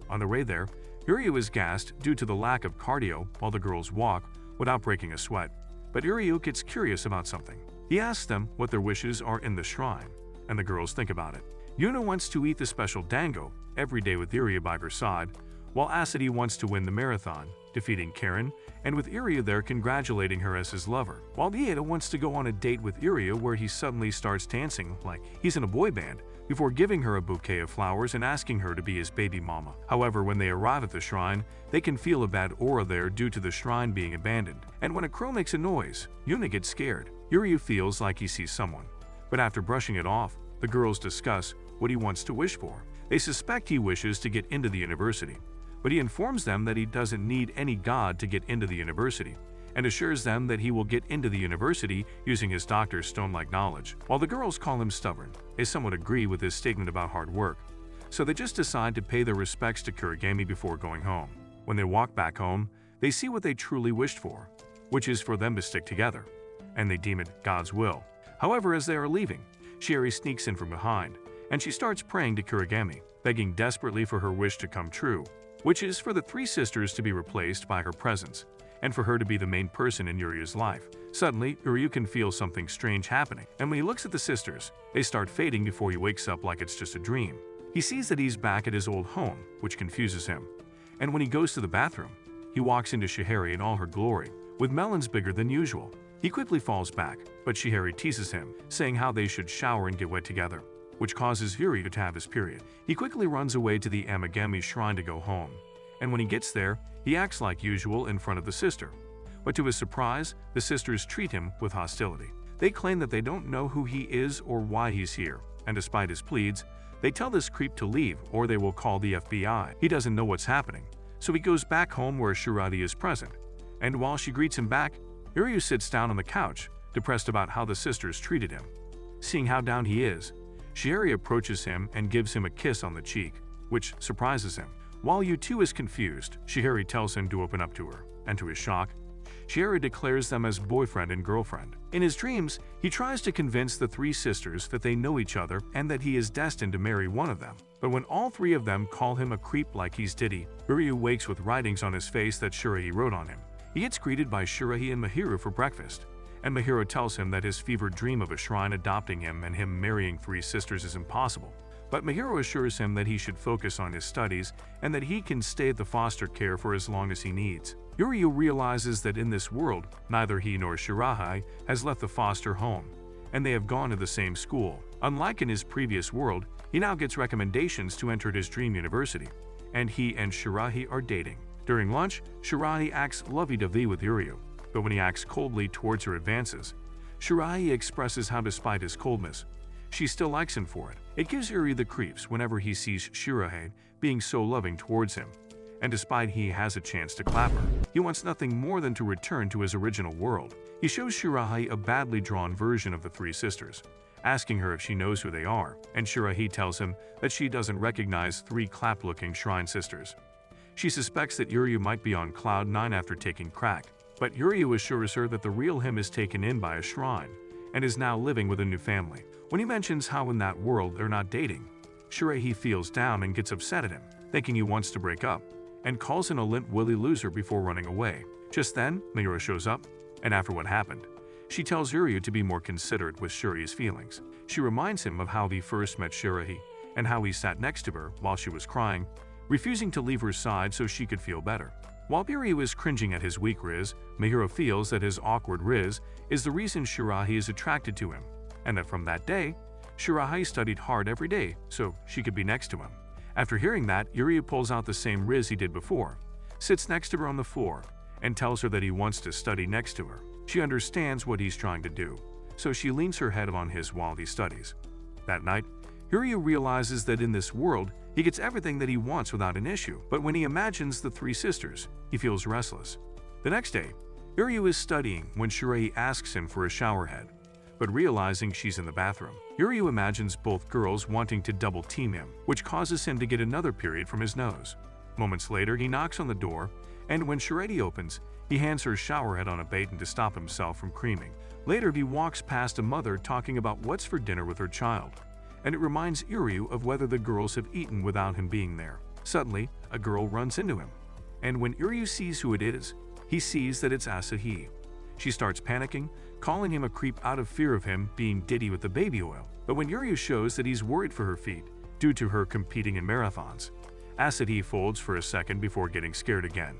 On the way there, Iryu is gassed due to the lack of cardio while the girls walk without breaking a sweat. But Iryu gets curious about something. He asks them what their wishes are in the shrine, and the girls think about it. Yuna wants to eat the special dango every day with Iryu by her side, while Asadi wants to win the marathon, defeating Karen, and with Iryu there congratulating her as his lover. While Ieda wants to go on a date with Iryu where he suddenly starts dancing like he's in a boy band, before giving her a bouquet of flowers and asking her to be his baby mama. However, when they arrive at the shrine, they can feel a bad aura there due to the shrine being abandoned. And when a crow makes a noise, Yuna gets scared. Iryu feels like he sees someone. But after brushing it off, the girls discuss what he wants to wish for. They suspect he wishes to get into the university, but he informs them that he doesn't need any god to get into the university, and assures them that he will get into the university using his doctor's stone-like knowledge. While the girls call him stubborn, they somewhat agree with his statement about hard work, so they just decide to pay their respects to Kurogami before going home. When they walk back home, they see what they truly wished for, which is for them to stick together, and they deem it God's will. However, as they are leaving, Shiori sneaks in from behind, and she starts praying to Kurogami, begging desperately for her wish to come true, which is for the 3 sisters to be replaced by her presence, and for her to be the main person in Yuryu's life. Suddenly, Iryu can feel something strange happening, and when he looks at the sisters, they start fading before he wakes up like it's just a dream. He sees that he's back at his old home, which confuses him, and when he goes to the bathroom, he walks into Shiheri in all her glory, with melons bigger than usual. He quickly falls back, but Shiheri teases him, saying how they should shower and get wet together, which causes Iryu to have his period. He quickly runs away to the Amigami shrine to go home, and when he gets there, he acts like usual in front of the sister. But to his surprise, the sisters treat him with hostility. They claim that they don't know who he is or why he's here, and despite his pleads, they tell this creep to leave or they will call the FBI. He doesn't know what's happening, so he goes back home where Shirati is present, and while she greets him back, Iryu sits down on the couch, depressed about how the sisters treated him. Seeing how down he is, Shiori approaches him and gives him a kiss on the cheek, which surprises him. While Yu2 is confused, Shiheri tells him to open up to her, and to his shock, Shiheri declares them as boyfriend and girlfriend. In his dreams, he tries to convince the 3 sisters that they know each other and that he is destined to marry one of them. But when all 3 of them call him a creep like he's Diddy, Iryu wakes with writings on his face that Shirahi wrote on him. He gets greeted by Shirahi and Mahiru for breakfast, and Mahiru tells him that his fevered dream of a shrine adopting him and him marrying 3 sisters is impossible. But Mahiru assures him that he should focus on his studies and that he can stay at the foster care for as long as he needs. Iryu realizes that in this world, neither he nor Shirahi has left the foster home, and they have gone to the same school. Unlike in his previous world, he now gets recommendations to enter his dream university, and he and Shirahi are dating. During lunch, Shirahi acts lovey-dovey with Iryu, but when he acts coldly towards her advances, Shirahi expresses how despite his coldness, she still likes him for it. It gives Iryu the creeps whenever he sees Shirahi being so loving towards him, and despite he has a chance to clap her, he wants nothing more than to return to his original world. He shows Shirahi a badly drawn version of the 3 sisters, asking her if she knows who they are, and Shirahi tells him that she doesn't recognize 3 clap-looking shrine sisters. She suspects that Iryu might be on cloud 9 after taking crack, but Iryu assures her that the real him is taken in by a shrine and is now living with a new family. When he mentions how in that world they're not dating, Shirahi feels down and gets upset at him, thinking he wants to break up, and calls him a limp willy loser before running away. Just then, Mayura shows up, and after what happened, she tells Iryu to be more considerate with Shuri's feelings. She reminds him of how he first met Shirahi and how he sat next to her while she was crying, refusing to leave her side so she could feel better. While Iryu is cringing at his weak riz, Mayura feels that his awkward riz is the reason Shirahi is attracted to him, and that from that day, Shirahi studied hard every day so she could be next to him. After hearing that, Iryu pulls out the same riz he did before, sits next to her on the floor, and tells her that he wants to study next to her. She understands what he's trying to do, so she leans her head on his while he studies. That night, Uryu realizes that in this world, he gets everything that he wants without an issue, but when he imagines the three sisters, he feels restless. The next day, Uryu is studying when Shirei asks him for a shower head, but realizing she's in the bathroom, Uryu imagines both girls wanting to double-team him, which causes him to get another period from his nose. Moments later, he knocks on the door, and when Shirei opens, he hands her a shower head on a baton to stop himself from creaming. Later, he walks past a mother talking about what's for dinner with her child, and it reminds Uryu of whether the girls have eaten without him being there. Suddenly, a girl runs into him, and when Uryu sees who it is, he sees that it's Asahi. She starts panicking, calling him a creep out of fear of him being ditty with the baby oil. But when Uryu shows that he's worried for her feet due to her competing in marathons, Asahi folds for a second before getting scared again.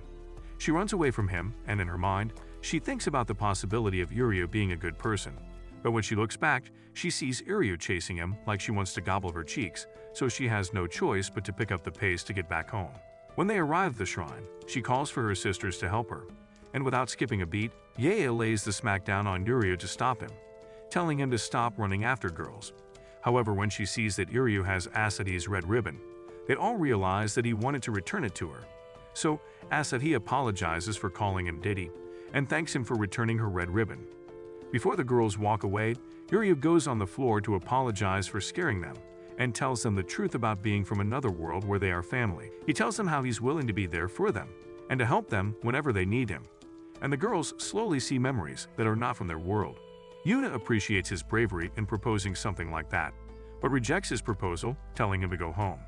She runs away from him, and in her mind, she thinks about the possibility of Uryu being a good person. But when she looks back, she sees Uryu chasing him like she wants to gobble her cheeks, so she has no choice but to pick up the pace to get back home. When they arrive at the shrine, she calls for her sisters to help her, and without skipping a beat, Yaya lays the smackdown on Uryu to stop him, telling him to stop running after girls. However, when she sees that Uryu has Asahi's red ribbon, they all realize that he wanted to return it to her. So, Asahi apologizes for calling him ditty, and thanks him for returning her red ribbon. Before the girls walk away, Uryu goes on the floor to apologize for scaring them, and tells them the truth about being from another world where they are family. He tells them how he's willing to be there for them, and to help them whenever they need him. And the girls slowly see memories that are not from their world. Yuna appreciates his bravery in proposing something like that, but rejects his proposal, telling him to go home.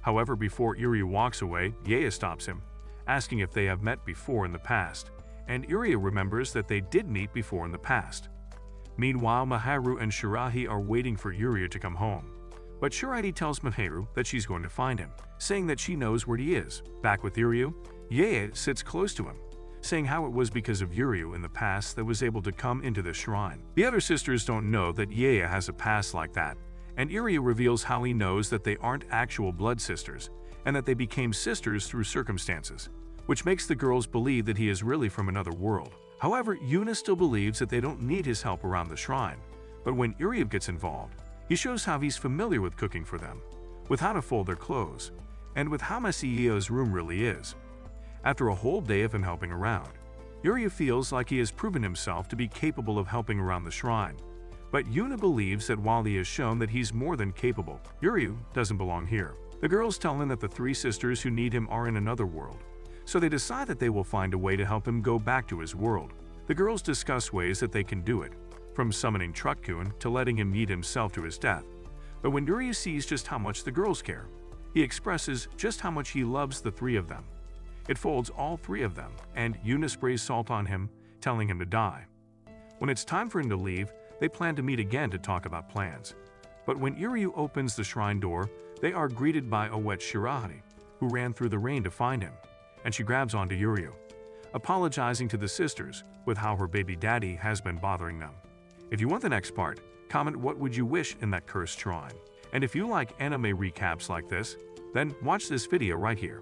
However, before Uryu walks away, Yaya stops him, asking if they have met before in the past, and Uryu remembers that they did meet before in the past. Meanwhile, Maharu and Shirahi are waiting for Uryu to come home, but Shirahi tells Maharu that she's going to find him, saying that she knows where he is. Back with Uryu, Yaya sits close to him, saying how it was because of Uryu in the past that was able to come into the shrine. The other sisters don't know that Yaya has a past like that, and Uryu reveals how he knows that they aren't actual blood sisters, and that they became sisters through circumstances, which makes the girls believe that he is really from another world. However, Yuna still believes that they don't need his help around the shrine, but when Uryu gets involved, he shows how he's familiar with cooking for them, with how to fold their clothes, and with how messy Yaya's room really is. After a whole day of him helping around, Uryu feels like he has proven himself to be capable of helping around the shrine. But Yuna believes that while he has shown that he's more than capable, Uryu doesn't belong here. The girls tell him that the three sisters who need him are in another world, so they decide that they will find a way to help him go back to his world. The girls discuss ways that they can do it, from summoning Truck-kun to letting him eat himself to his death. But when Uryu sees just how much the girls care, he expresses just how much he loves the three of them. It folds all three of them, and Yuna sprays salt on him, telling him to die. When it's time for him to leave, they plan to meet again to talk about plans. But when Uryu opens the shrine door, they are greeted by a wet Shirahi, who ran through the rain to find him, and she grabs onto Uryu, apologizing to the sisters with how her baby daddy has been bothering them. If you want the next part, comment what would you wish in that cursed shrine. And if you like anime recaps like this, then watch this video right here.